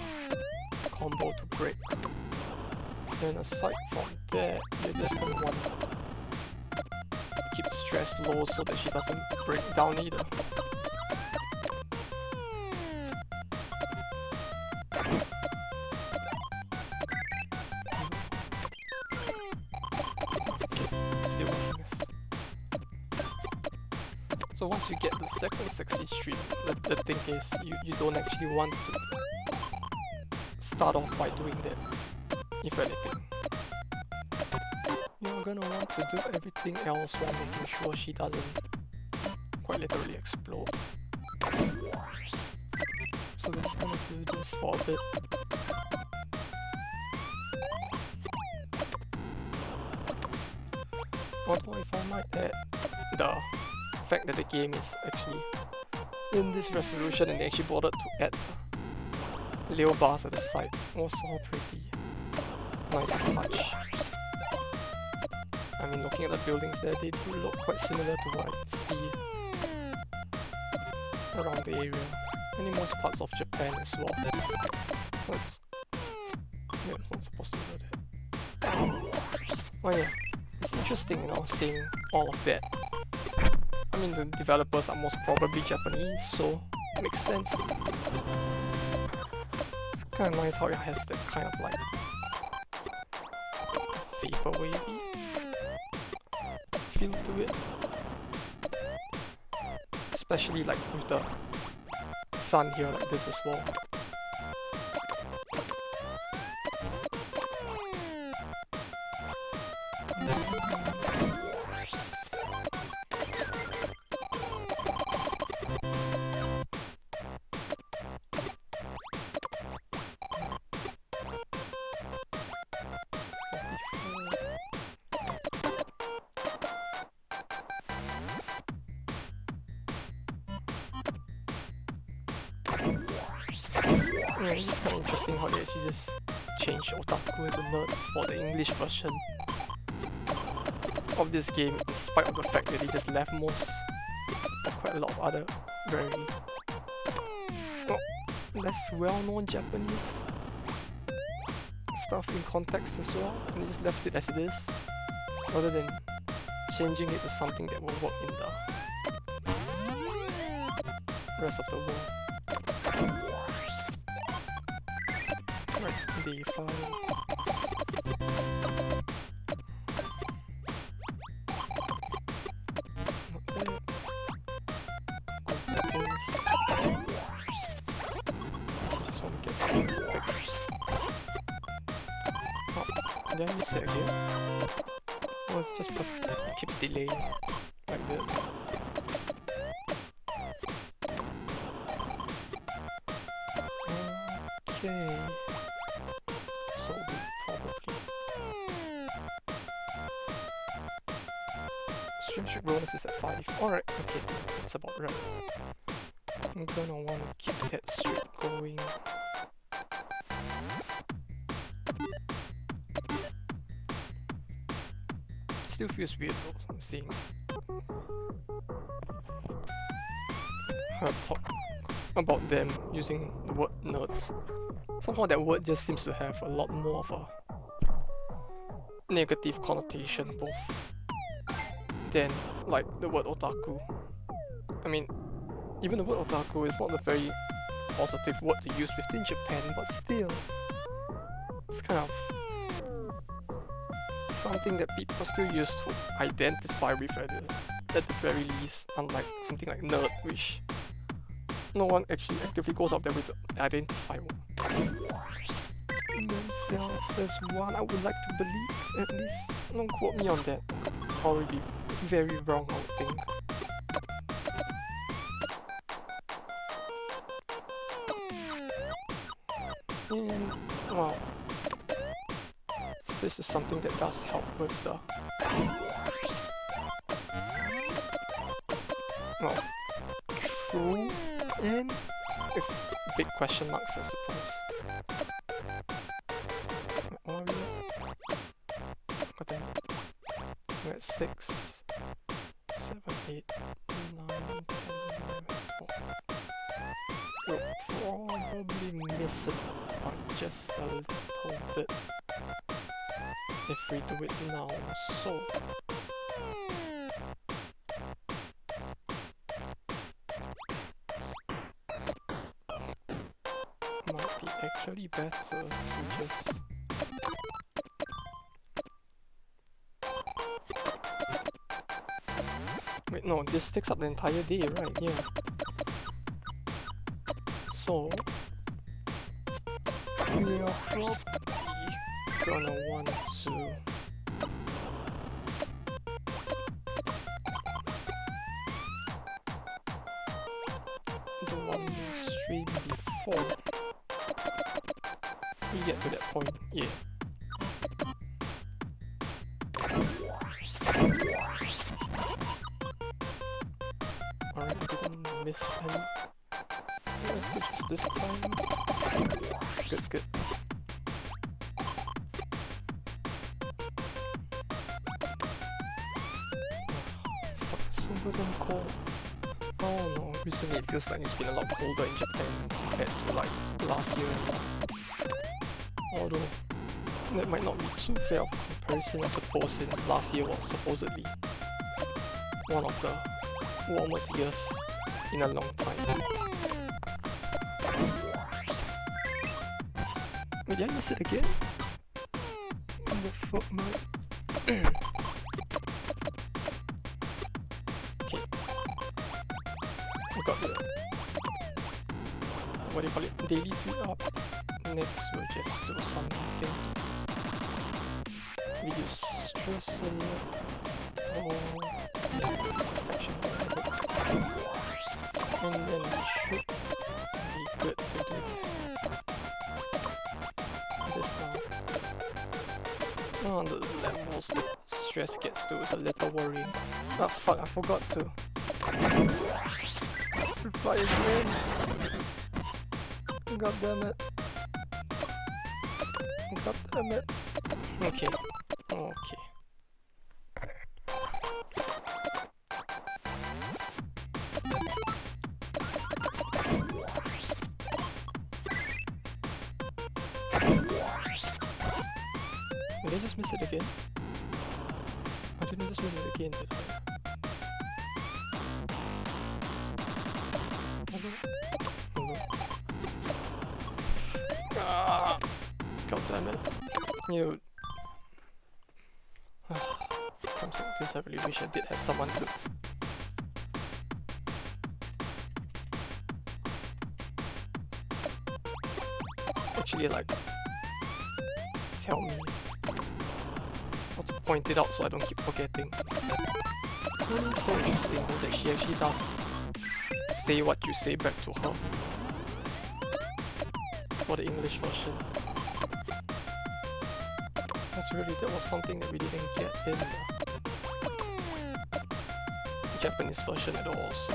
combo to break. Then aside from that, you're just gonna want to keep stress low so that she doesn't break down either. So once you get the second sexy streak, the thing is you don't actually want to start off by doing that, if anything. You're gonna want to do everything else while making sure she doesn't quite literally explode. So we're just gonna do this for a bit. Although if I might add, the fact that the game is actually in this resolution and they actually bothered to add Leo bars at the side was so pretty nice touch. I mean, looking at the buildings there, they do look quite similar to what I see around the area and in most parts of Japan as well. That's, yeah, I'm not supposed to do that. Oh yeah, it's interesting, you know, seeing all of that. I mean, the developers are most probably Japanese, so it makes sense. It's kind of nice how it has that kind of like vapor wavy feel to it. Especially like with the sun here like this as well. Yeah, it's kind of interesting how they actually just changed otaku into nerds for the English version of this game, in spite of the fact that they just left most or quite a lot of other very less well-known Japanese stuff in context as well, and they just left it as it is, rather than changing it to something that will work in the rest of the world. Right, day 5. Not bad. Just want to get some fixed. Oh, did I miss it again? Oh, it's just because it keeps delaying like that. Okay. So we probably Strange bonus is at 5. Alright, okay, that's about right. I'm gonna want to keep that streak going. Still feels weird though, seeing her talk about them using the word nerds. Somehow that word just seems to have a lot more of a negative connotation both than like the word otaku. I mean, even the word otaku is not a very positive word to use within Japan, but still, it's kind of something that people still use to identify with at the very least, unlike something like nerd, which no one actually actively goes out there with to identify themselves as one. I would like to believe, at least. Don't quote me on that. Probably be very wrong, I would think. And, well, this is something that does help with the true end, with big question marks, I suppose. What are we at? God damn it. We're at 6, 7, 8, 9, 10, 11, 12. We'll probably miss it by just a little bit if we do it now, so might be actually better to just wait, no, this takes up the entire day, right? Yeah. So we are probably gonna want to do one stream before we get to that point. Yeah. Alright, I didn't miss any messages this time. Good, good. So damn cold. Oh no, recently it feels like it's been a lot colder in Japan compared to like last year. Although that might not be too fair of a comparison, I suppose, since last year was supposedly one of the warmest years in a long time. Wait, did I miss it again? What the fuck, man? Okay. We got the, what do you call it, daily tweet up. Next we'll just do something reduce stress and so and then we should be good to do this now. Oh, the levels that stress gets to is a little worrying. Oh fuck, I forgot to reply again. God damn it. God damn it. Okay. Okay. Did I just miss it again? I didn't just miss it again, did I? Hello? Hello? Ah! God damn it. You... Times like this, I really wish I did have someone to... actually, like... tell me. Or to point it out so I don't keep forgetting. It's so interesting that she actually does say what you say back to her. For the English version. That was something that we didn't get in the Japanese version at all, so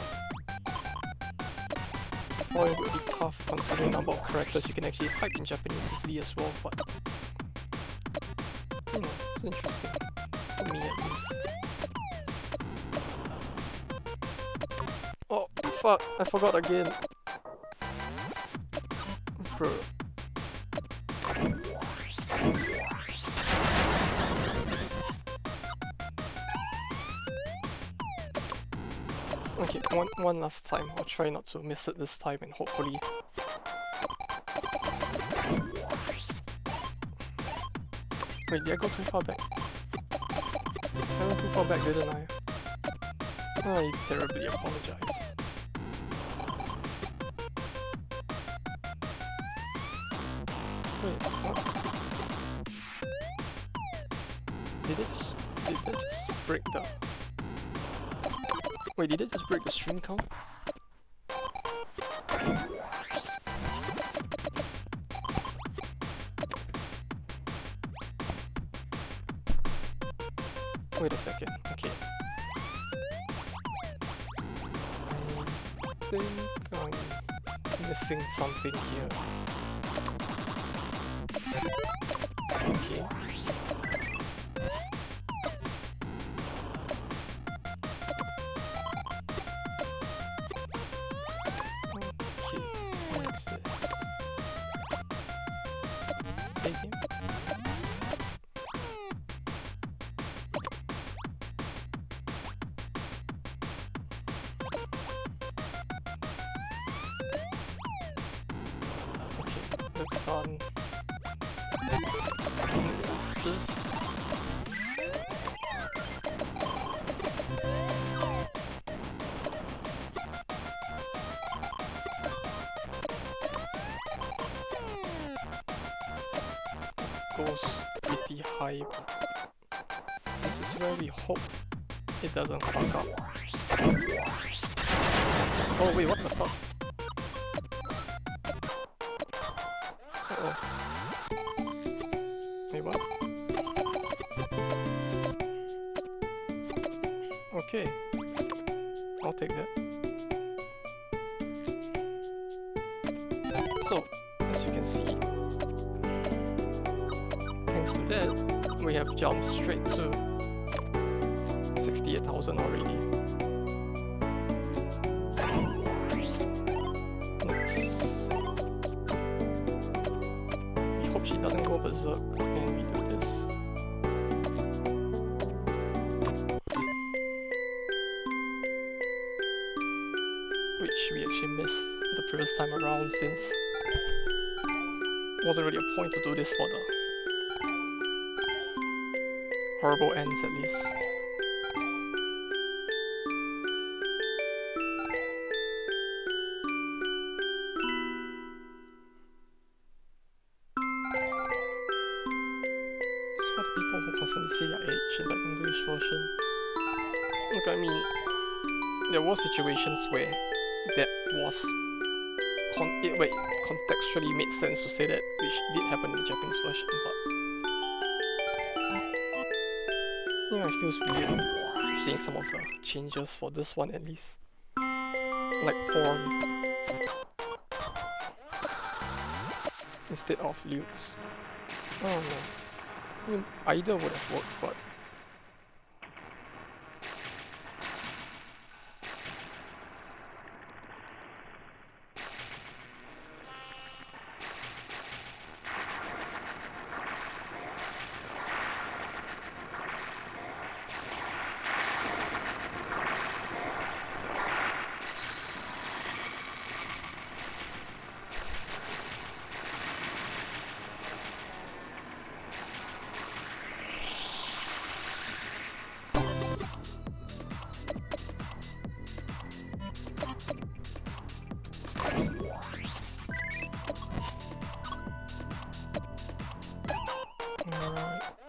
probably it would be tough considering the number of characters you can actually type in Japanese easily as well, but you know, it's interesting, for me at least. Oh, fuck, I forgot again. Bro. Okay, one last time. I'll try not to miss it this time and hopefully... Wait, did I go too far back? I went too far back, didn't I? I terribly apologize. Wait, what? Did it just break the... Wait, did it just break the stream count? Wait a second, okay. I think I'm missing something here. Okay. Pretty high. This is where we hope it doesn't fuck up. Oh wait, what the fuck? Uh-oh. Wait, what? Okay. I'll take that. So, as you can see, thanks to that, we have jumped straight to 68,000 already. Next. We hope she doesn't go berserk and we do this. Which we actually missed the previous time around since it wasn't really a point to do this for the horrible ends at least. It's for the people who constantly say their age in the English version. Look, I mean, there were situations where that was it contextually made sense to say that, which did happen in the Japanese version, but yeah, it feels weird seeing some of the changes for this one at least. Like porn. instead of lutes. I don't know. I mean, either would have worked, but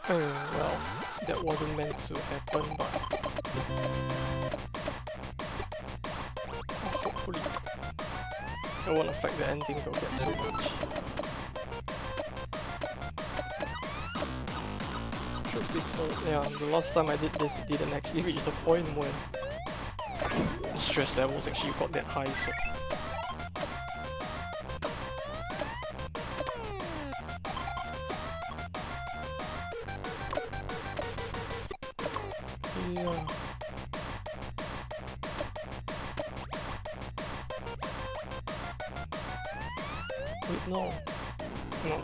well, that wasn't meant to happen, but hopefully it won't affect the ending if I'll get too much. Truth be told, yeah, the last time I did this, it didn't actually reach the point where the stress levels actually got that high, so yeah. Wait, no. No.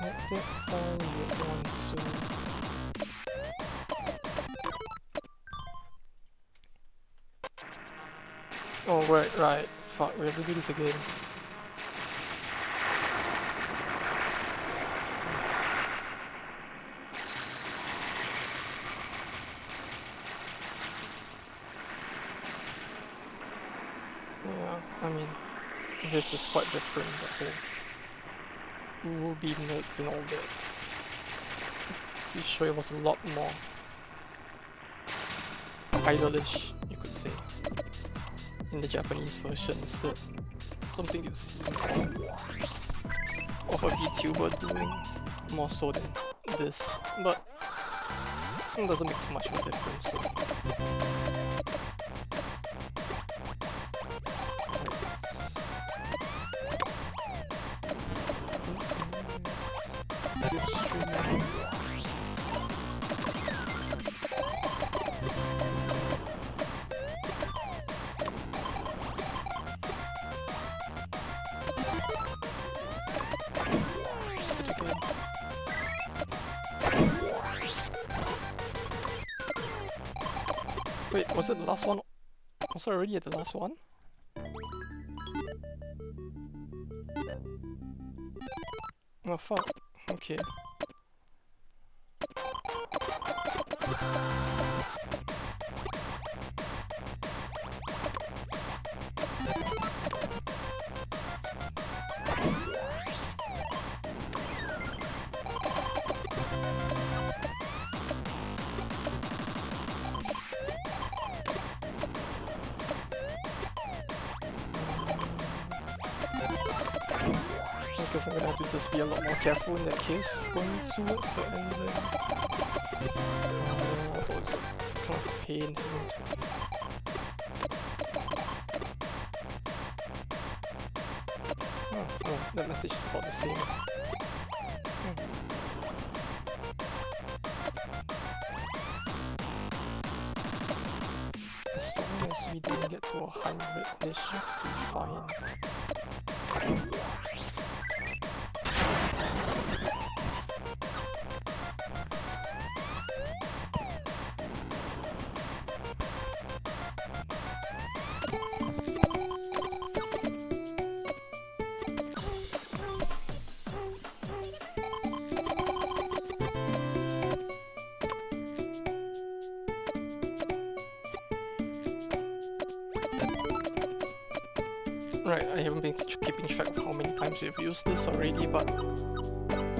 Not that all you want to. Oh, right. Fuck, we have to do this again. Yeah, I mean, this is quite different, the whole Ruby notes and all that. Pretty sure it was a lot more idolish, you could say, in the Japanese version instead. Something you see of a VTuber doing more so than this, but it doesn't make too much of a difference. So. Wait, was it the last one? Was I already at the last one? Oh fuck, okay. I guess I'm gonna have to just be a lot more careful in that case, going towards the ending. Although it's a kind of a pain. Oh, that message is about the same. As long as we didn't get to 100, this should be fine. Right, I haven't been keeping track of how many times we've used this already, but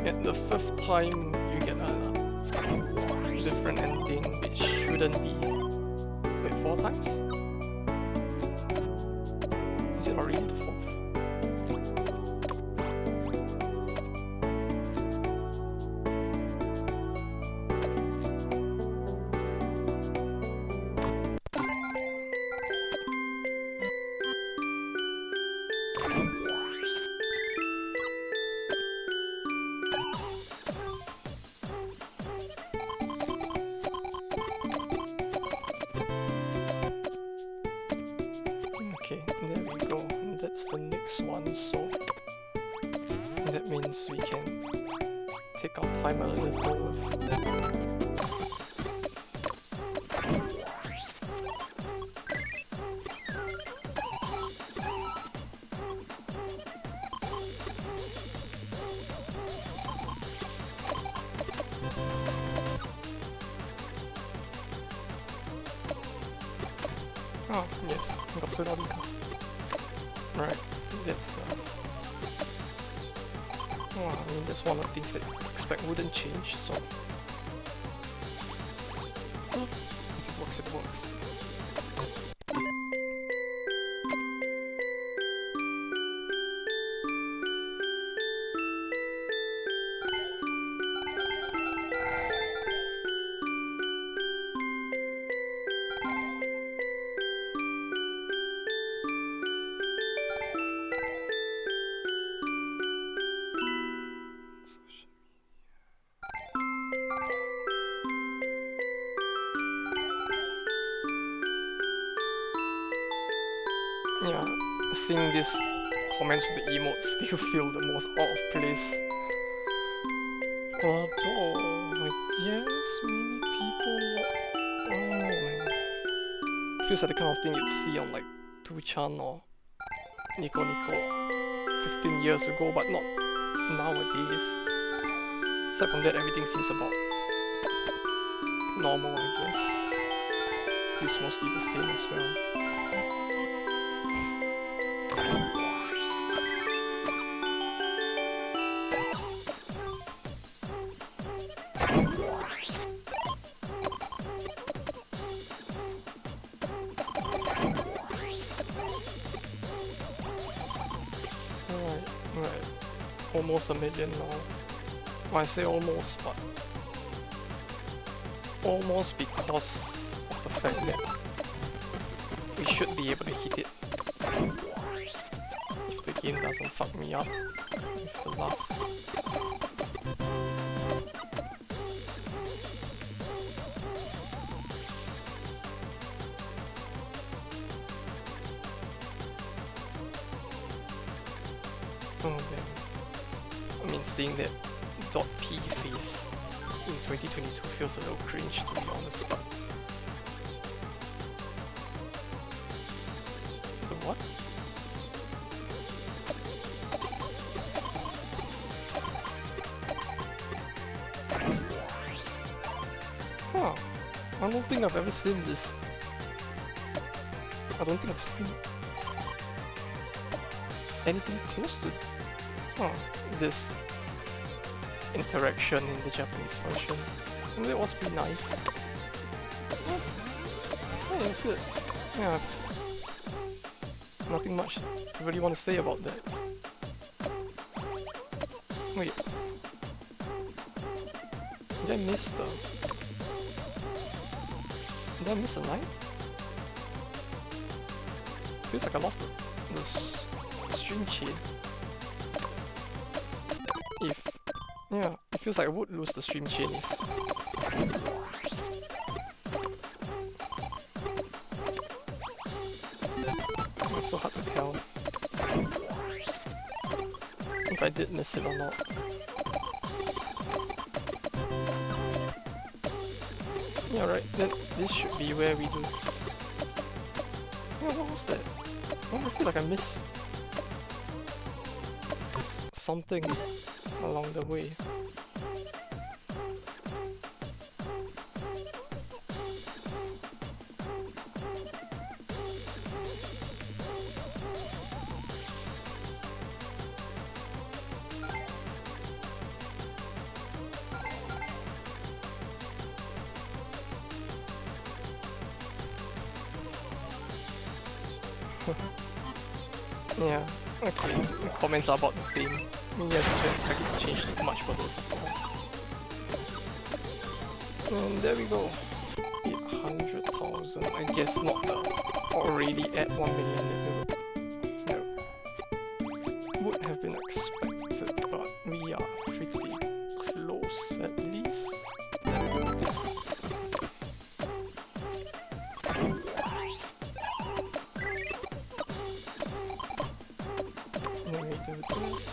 at the 5th time you get a different ending, which shouldn't be... Wait, 4 times? Is it already the 4th? take our time a little with. Oh, yes, got Surabika. Right, that's well, I mean, that's one of the things that you expect wouldn't change, so if it works, it works. Yeah, seeing these comments with the emotes still feel the most out of place. Although, I guess maybe people. Oh man. Feels like the kind of thing you'd see on like 2chan or Nico Nico 15 years ago, but not nowadays. Aside from that, everything seems about normal, I guess. Feels mostly the same as well. Right. Almost a million now. Well, I say almost, but almost because of the fact that we should be able to hit it if the game doesn't fuck me up with the last. Oh man. I mean, seeing that .p face in 2022 feels a little cringe, to be honest, but... The what? Huh. I don't think I've ever seen this. I don't think I've seen anything close to this interaction in the Japanese version. And it was pretty nice. Yeah, it's good. Yeah, nothing much to really want to say about that. Wait. Did I miss the... Did I miss a line? Feels like I lost the stream chain. Yeah, it feels like I would lose the stream chain if... It's so hard to tell if I did miss it or not. Yeah, right, this should be where we do... Yeah, what was that? I feel like I missed something along the way. Yeah, okay, the comments are about the same. I mean, yes, I don't expect it to change too much for this, of course. And there we go. 800,000. I guess not the already at 1 million that would have been expected, but we are pretty close at least. Let me do this.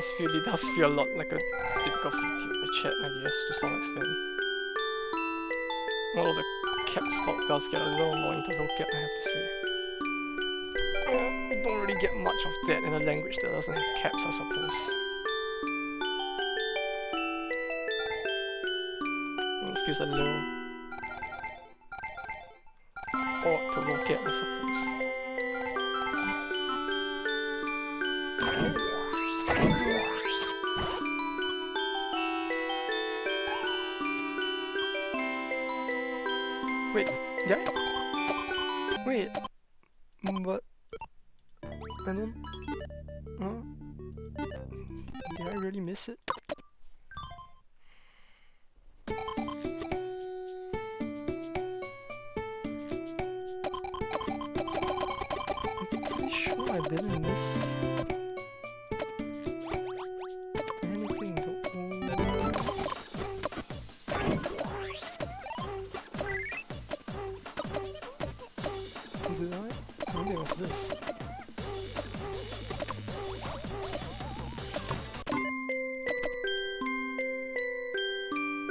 this really does feel a lot like a typical VTuber chat, I guess, to some extent. Although the caps lock does get a little annoying to look at, I have to say. I don't really get much of that in a language that doesn't have caps, I suppose. It feels a little odd to look at, I suppose. Wait, did I? Wait, but I don't. Did I really miss it? I'm pretty sure I didn't miss anything though. Did I? Maybe it was this.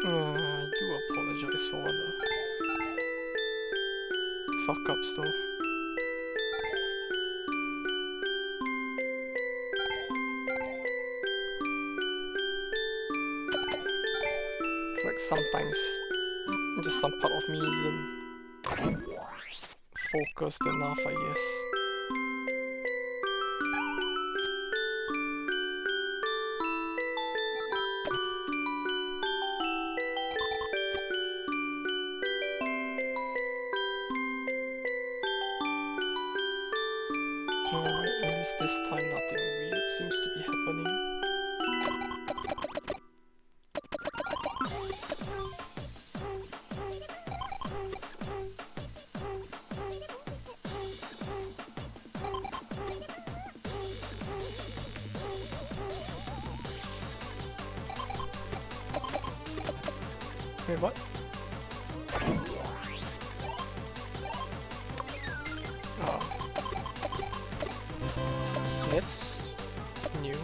I do apologize for all the fuck-ups though. It's like sometimes just some part of me isn't focused enough, I guess. Alright, at least this time nothing weird seems to be happening. Wait, what? Oh. That's new.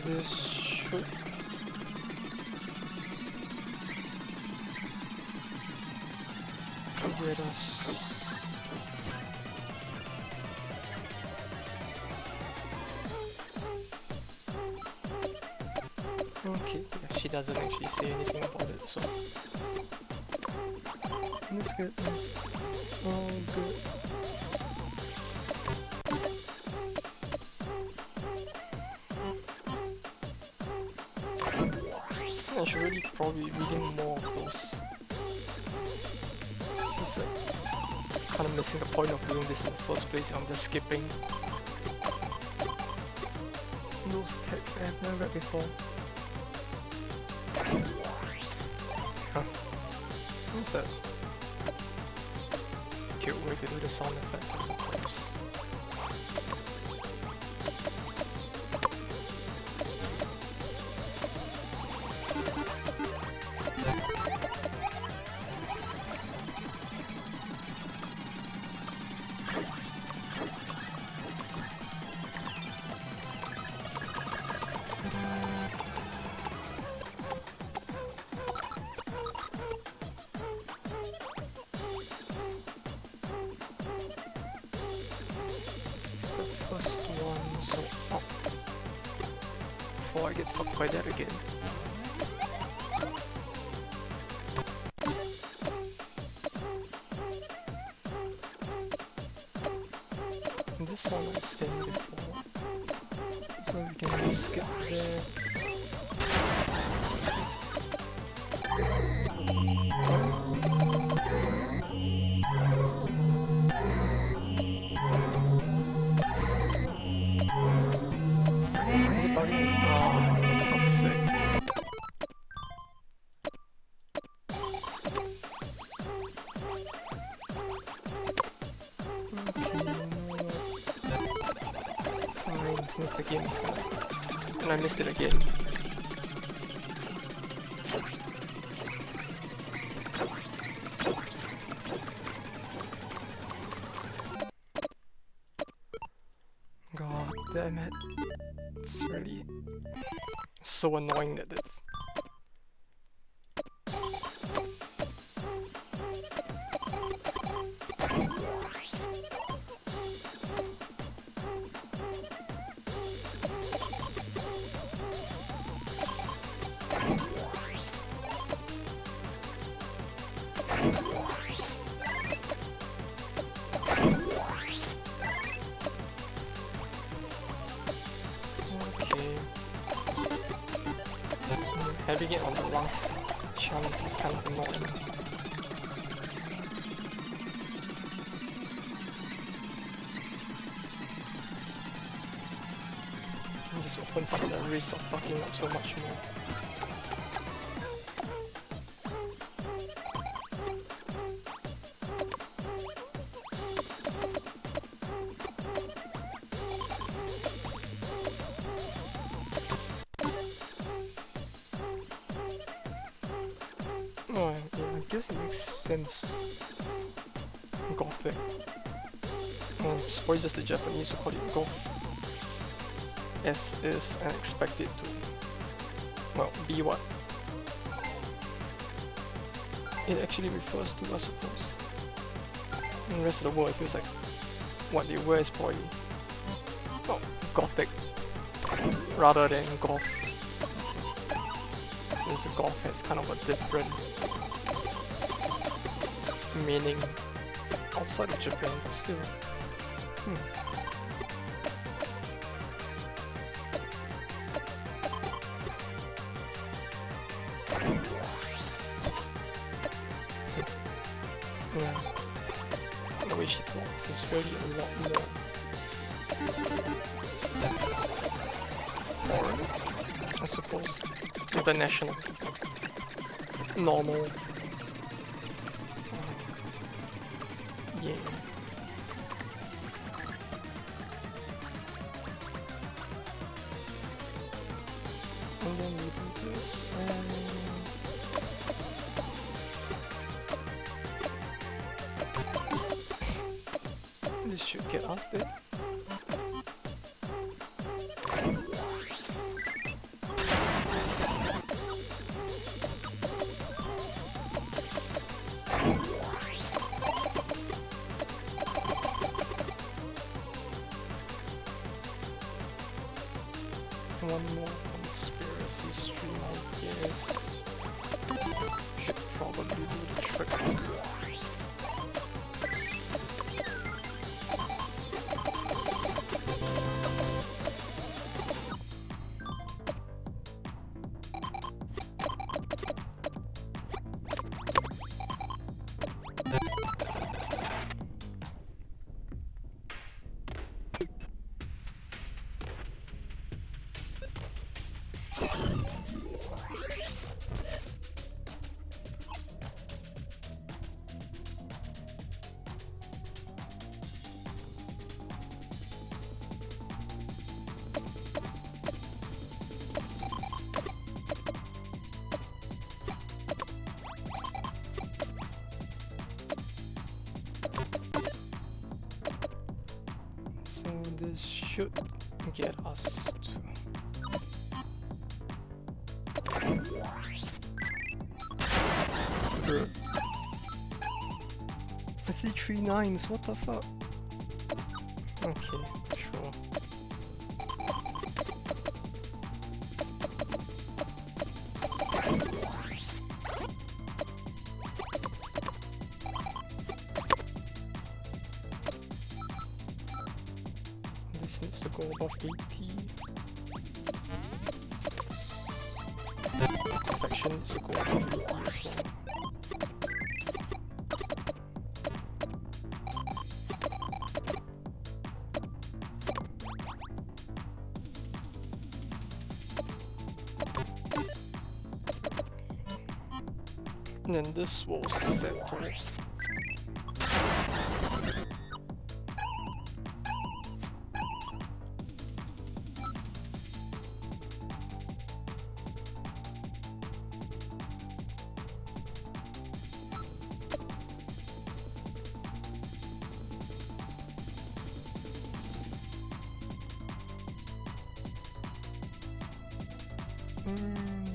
This should get us. Okay, yeah, she doesn't actually say anything about it, so let's get this. Oh, good. I should really probably be reading more of those. Just like kind of missing the point of doing this in the first place. I'm just skipping those texts I have never read before. Huh. What's that? Cute way to do the sound effect, I suppose. Before I get fucked by that again. In this this one I've seen before. So we can just skip there. Toxic. Fine, since the game is gone. And I missed it again. God damn it. It's really so annoying that it's... Having it on the last chance is kind of annoying. This opens up the risk of fucking up so much more. Oh, yeah, I guess it makes sense. Gothic. Well, it's probably just the Japanese who call it goth. As is and expect it to, well, be what it actually refers to, I suppose. In the rest of the world, it feels like what they wear is probably, well, gothic rather than goth. Since goth has kind of a different meaning outside of Japan, but still. Yeah. The way she talks is really a lot more foreign, I suppose. International. Normal. Yeah. And then we do this and this should get us there. One more conspiracy stream, I guess. Should probably do the trick. This should get us to... Good. I see 3 9s, what the fuck? Okay, sure. go above 80. Affection needs to go above 80 as well. And then this will settle.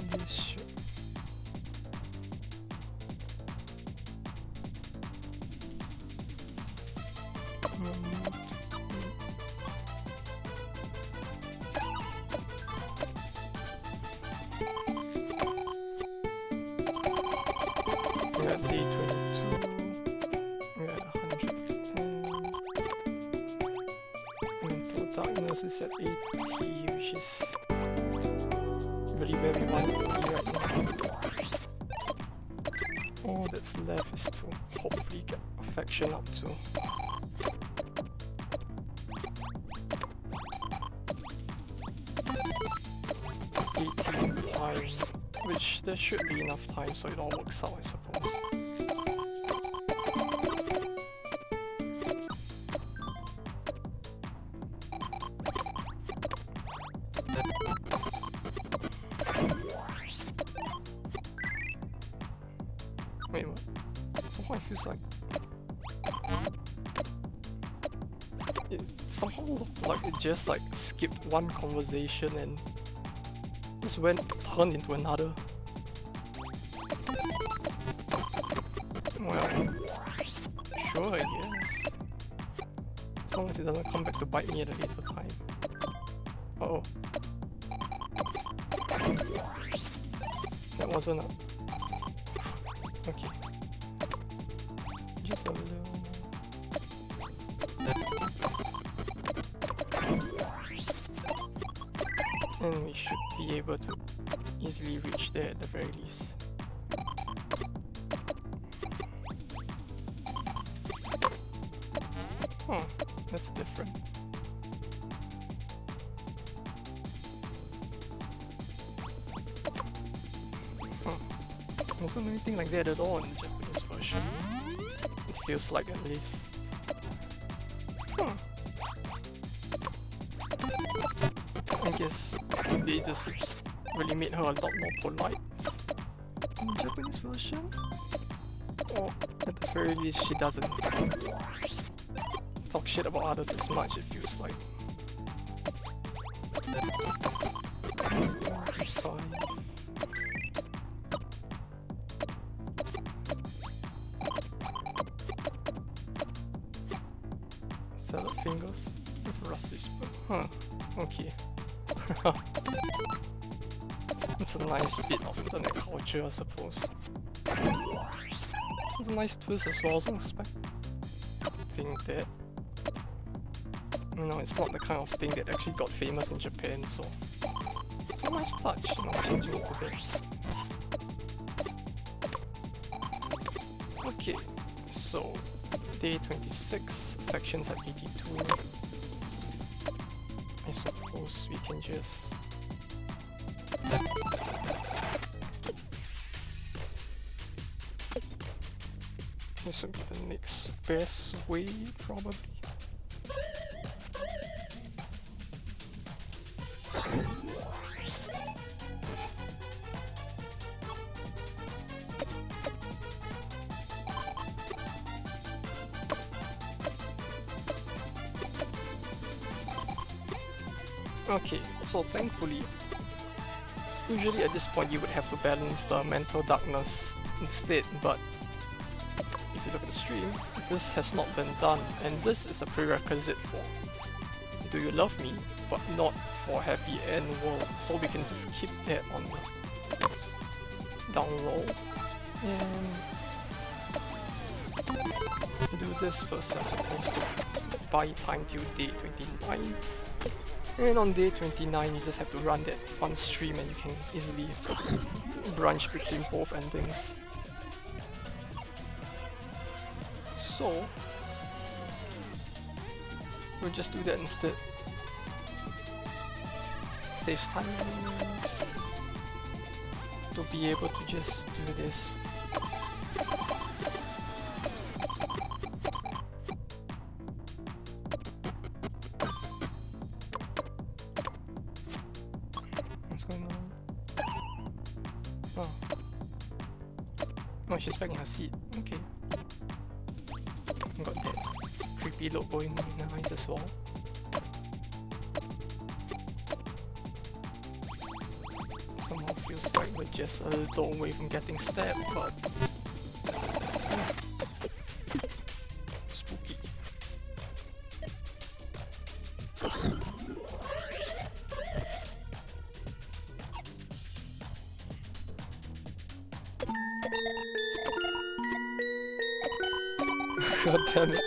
This should. We're at day 22. We're at 110. Mental darkness is at 80, which is really where we want it to be right now. All that's left is to hopefully get affection up to 18 times, which there should be enough time so it all works out, I suppose. Wait, what? Somehow it feels like it somehow looked like it just like skipped one conversation and just turned into another. Well, sure, I guess. As long as it doesn't come back to bite me at a later time. Uh-oh. That wasn't a... Okay. Just a little... And we should be able to easily reach there at the very least. Huh, that's different. Huh. Wasn't anything like that at all in the Japanese version. It feels like at least. Huh. I guess they just really made her a lot more polite in the Japanese version. Or at the very least she doesn't talk shit about others as much, it feels like. Salad fingers with rusty spoon. Huh, okay. It's a nice bit of internet culture, I suppose. It's a nice twist as well. I wasn't expecting that. You know, it's not the kind of thing that actually got famous in Japan, so it's a nice touch, you know, changing it a bit. Okay, so day 26, affections at 82. I suppose we can just... This would be the next best way, probably. Okay, so thankfully, usually at this point you would have to balance the mental darkness instead, but if you look at the stream, this has not been done, and this is a prerequisite for Do You Love Me, but not for Happy End World, so we can just keep that on down low, and do this first as opposed to buy time till day 29. And on day 29, you just have to run that one stream and you can easily branch between both endings. So, we'll just do that instead. Saves time to be able to just do this. What's going on? Oh. Oh, she's back in her seat. Okay. Got that creepy look going on in her eyes as well. Somehow feels like we're just a little away from getting stabbed, but spooky. God damn it.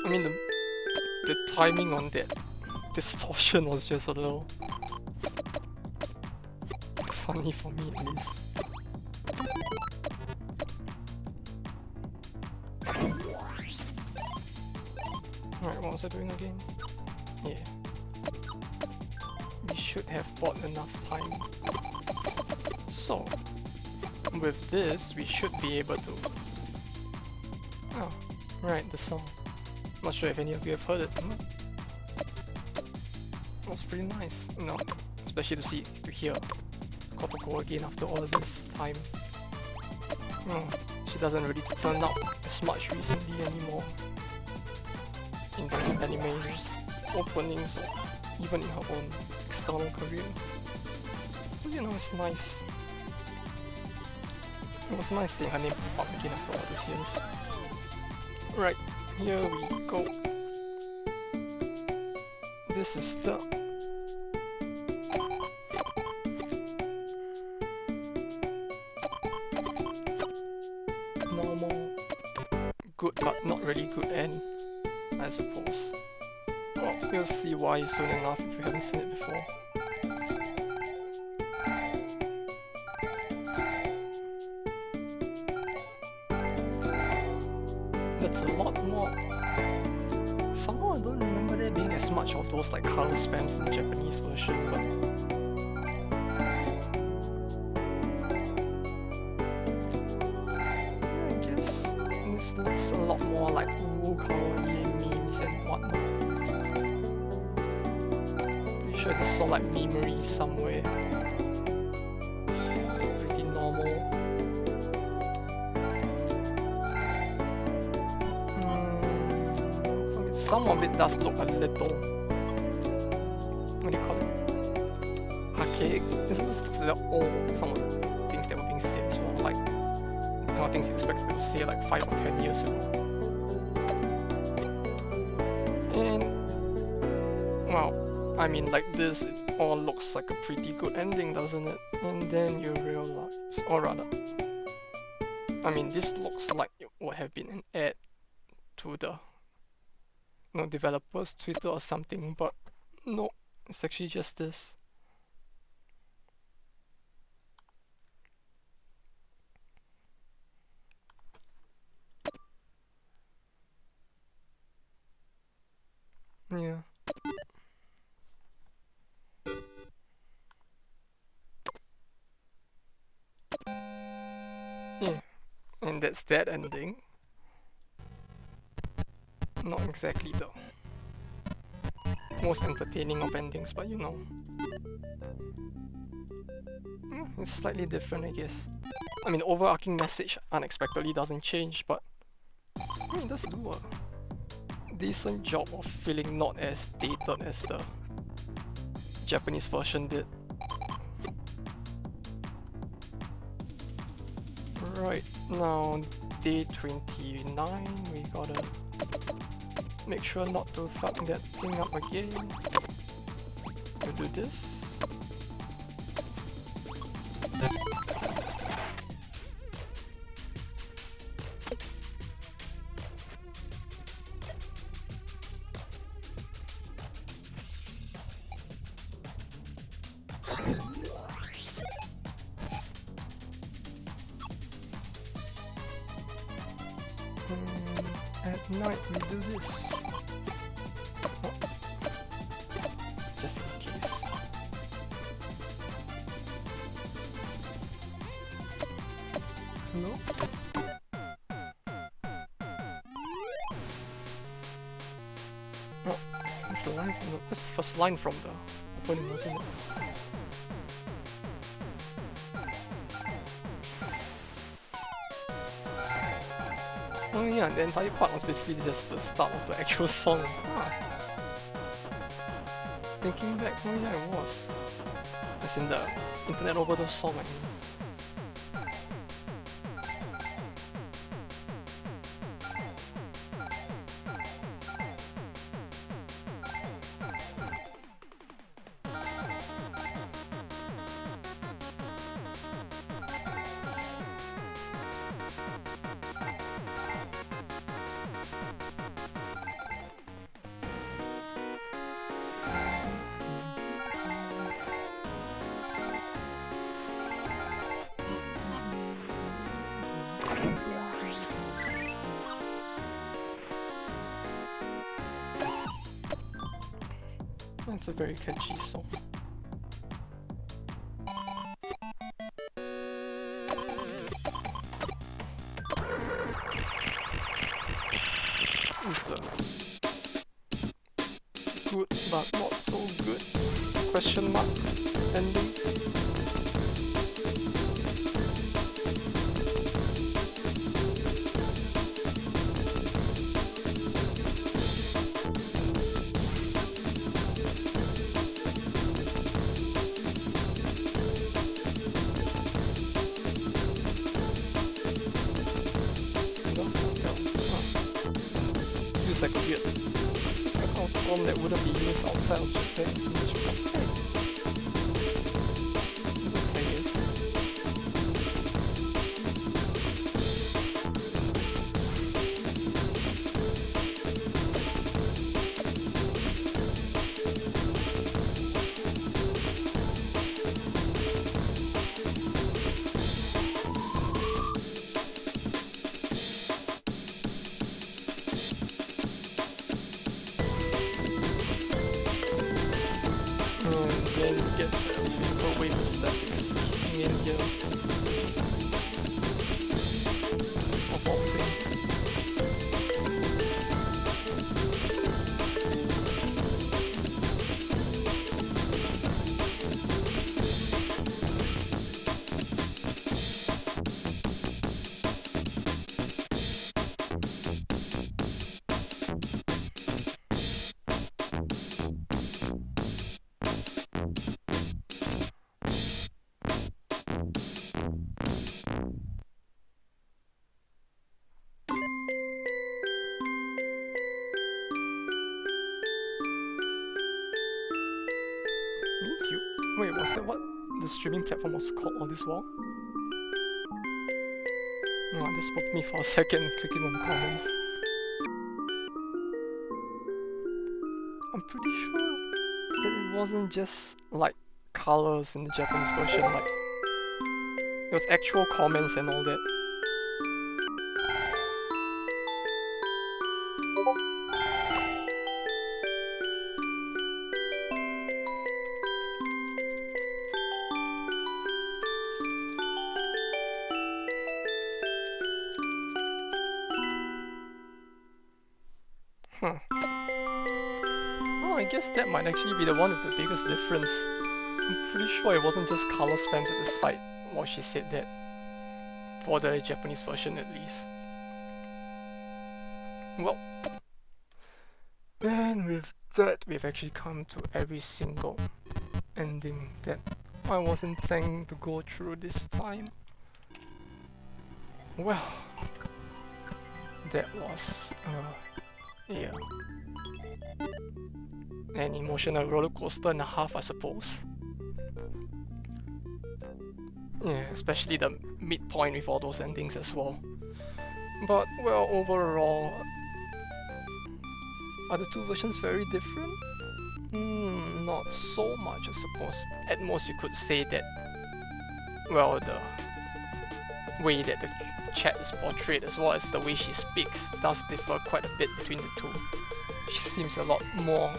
I mean, the timing on that distortion was just a little funny for me at least. Alright, what was I doing again? Yeah. We should have bought enough time. So, with this, we should be able to... Oh, right, the song. Not sure if any of you have heard it. That's pretty nice, you know, especially to hear Kotoko again after all of this time. She doesn't really turn up as much recently anymore in those anime openings or even in her own external career. So you know, it's nice. It was nice seeing her name pop up again after all these years. Right, here we go. This is the normal, good but not really good end, I suppose. Well, you'll see why soon enough if you haven't seen it before. That's a lot more. Somehow I don't remember there being as much of those like color spams in the Japanese version, but I guess this looks a lot more like kawaii memes and whatnot. Pretty sure I just saw like memery somewhere. Pretty normal. Some of it does look a little, what do you call it, archaic. It looks a little old, some of the things that were being said as well, like the kind of things you expect people to say like 5 or 10 years ago. And, well, I mean like this, it all looks like a pretty good ending, doesn't it? And then you realize, or rather, I mean this looks like it would have been an ad to the developers Twitter or something, but no, it's actually just this. Yeah. Yeah, and that's that ending. Not exactly the most entertaining of endings, but you know. It's slightly different, I guess. I mean, the overarching message unexpectedly doesn't change, but I mean, it does do a decent job of feeling not as dated as the Japanese version did. Right, now day 29, we gotta make sure not to fuck that thing up again. We'll do this. Tonight we do this. Oh. Just in case. No? Oh, that's the line from the, that's the first line from the opening, wasn't it? Oh yeah, the entire part was basically just the start of the actual song. Ah. Thinking back, oh yeah, it was. As in the Internet Overdose song, I mean. It's a very catchy song. It's a good but not so good question mark ending. Feels like weird. It's like a form that wouldn't be used outside of Japan so much. Hey. Looks like this. Then you get the physical wave aesthetics kicking in here. Of all things. MeToo? Wait, was that what the streaming platform was called all this while? No, that spoke to me for a second, clicking on the comments. I'm pretty sure that it wasn't just like colors in the Japanese version, like it was actual comments and all that. Huh. Oh, I guess that might actually be the one with the biggest difference. I'm pretty sure it wasn't just color spams at the side while she said that. For the Japanese version at least. Well. And with that, we've actually come to every single ending that I wasn't planning to go through this time. Well. That was... yeah. An emotional roller coaster and a half, I suppose. Yeah, especially the midpoint with all those endings as well. But, well, overall... Are the two versions very different? Not so much, I suppose. At most you could say that... Well, the way that the chat is portrayed as well as the way she speaks does differ quite a bit between the two. She seems a lot more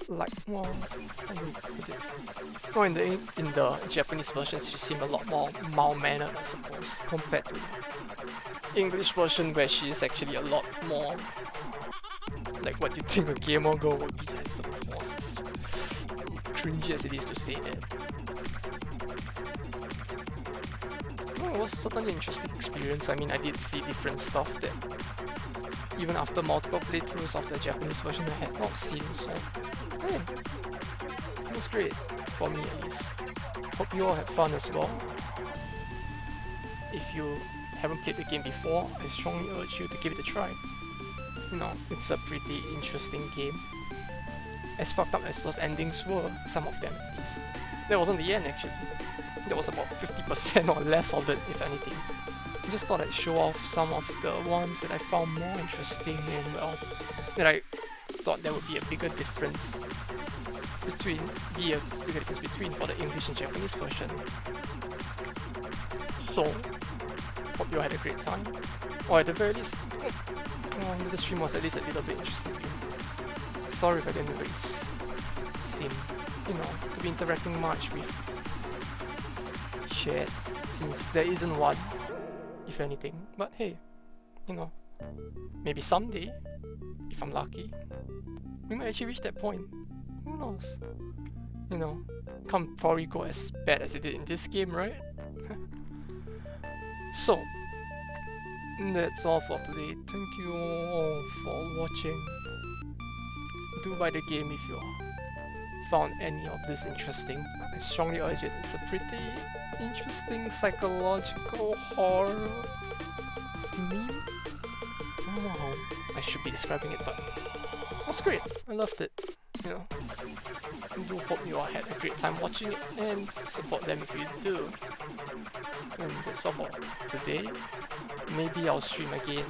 like, well, how do you put it? Well, in the Japanese version, she seemed a lot more mild-mannered, I suppose, compared to the English version, where she is actually a lot more like what you think a gamer girl would be, I suppose. As cringy as it is to say that. Well, it was certainly an interesting experience. I mean, I did see different stuff that even after multiple playthroughs of the Japanese version I had not seen, so hey, it was great, for me at least. Hope you all had fun as well. If you haven't played the game before, I strongly urge you to give it a try. You know, it's a pretty interesting game. As fucked up as those endings were, some of them at least. That wasn't the end actually. That was about 50% or less of it, if anything. I just thought I'd show off some of the ones that I found more interesting and, well, that I thought there would be a bigger difference between for the English and Japanese version. So, hope you all had a great time. Or at the very least, the stream was at least a little bit interesting. Sorry if I didn't really seem, to be interacting much with chat, since there isn't one, if anything. But hey, maybe someday, if I'm lucky, we might actually reach that point. Who knows? Can't probably go as bad as it did in this game, right? So, that's all for today. Thank you all for watching. Do buy the game if you found any of this interesting. I strongly urge it. It's a pretty interesting psychological horror meme. I don't know how I should be describing it, but it was great. I loved it. I do hope you all had a great time watching it, and support them if you do. And that's all for today. Maybe I'll stream again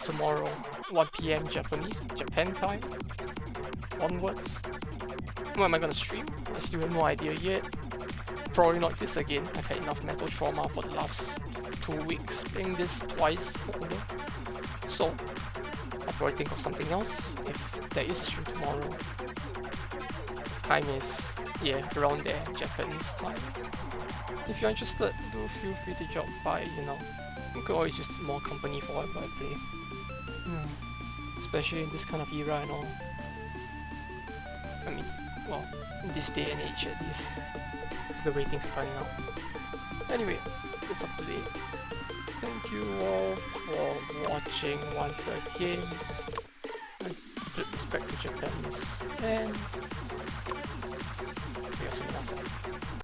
tomorrow, 1 PM Japan time, onwards. What am I gonna stream? I still have no idea yet. Probably not this again. I've had enough mental trauma for the last 2 weeks playing this twice over. So, I'll probably think of something else if there is a stream tomorrow. Time is, around there, Japanese time. If you're interested, do feel free to drop by, You could always use more company for whatever I play. Especially in this kind of era and all. I mean, well, in this day and age at least. The way things are turning out. Anyway, that's up to date. Thank you all for watching once again. I flip this back to Japanese. And... おやすみなさい。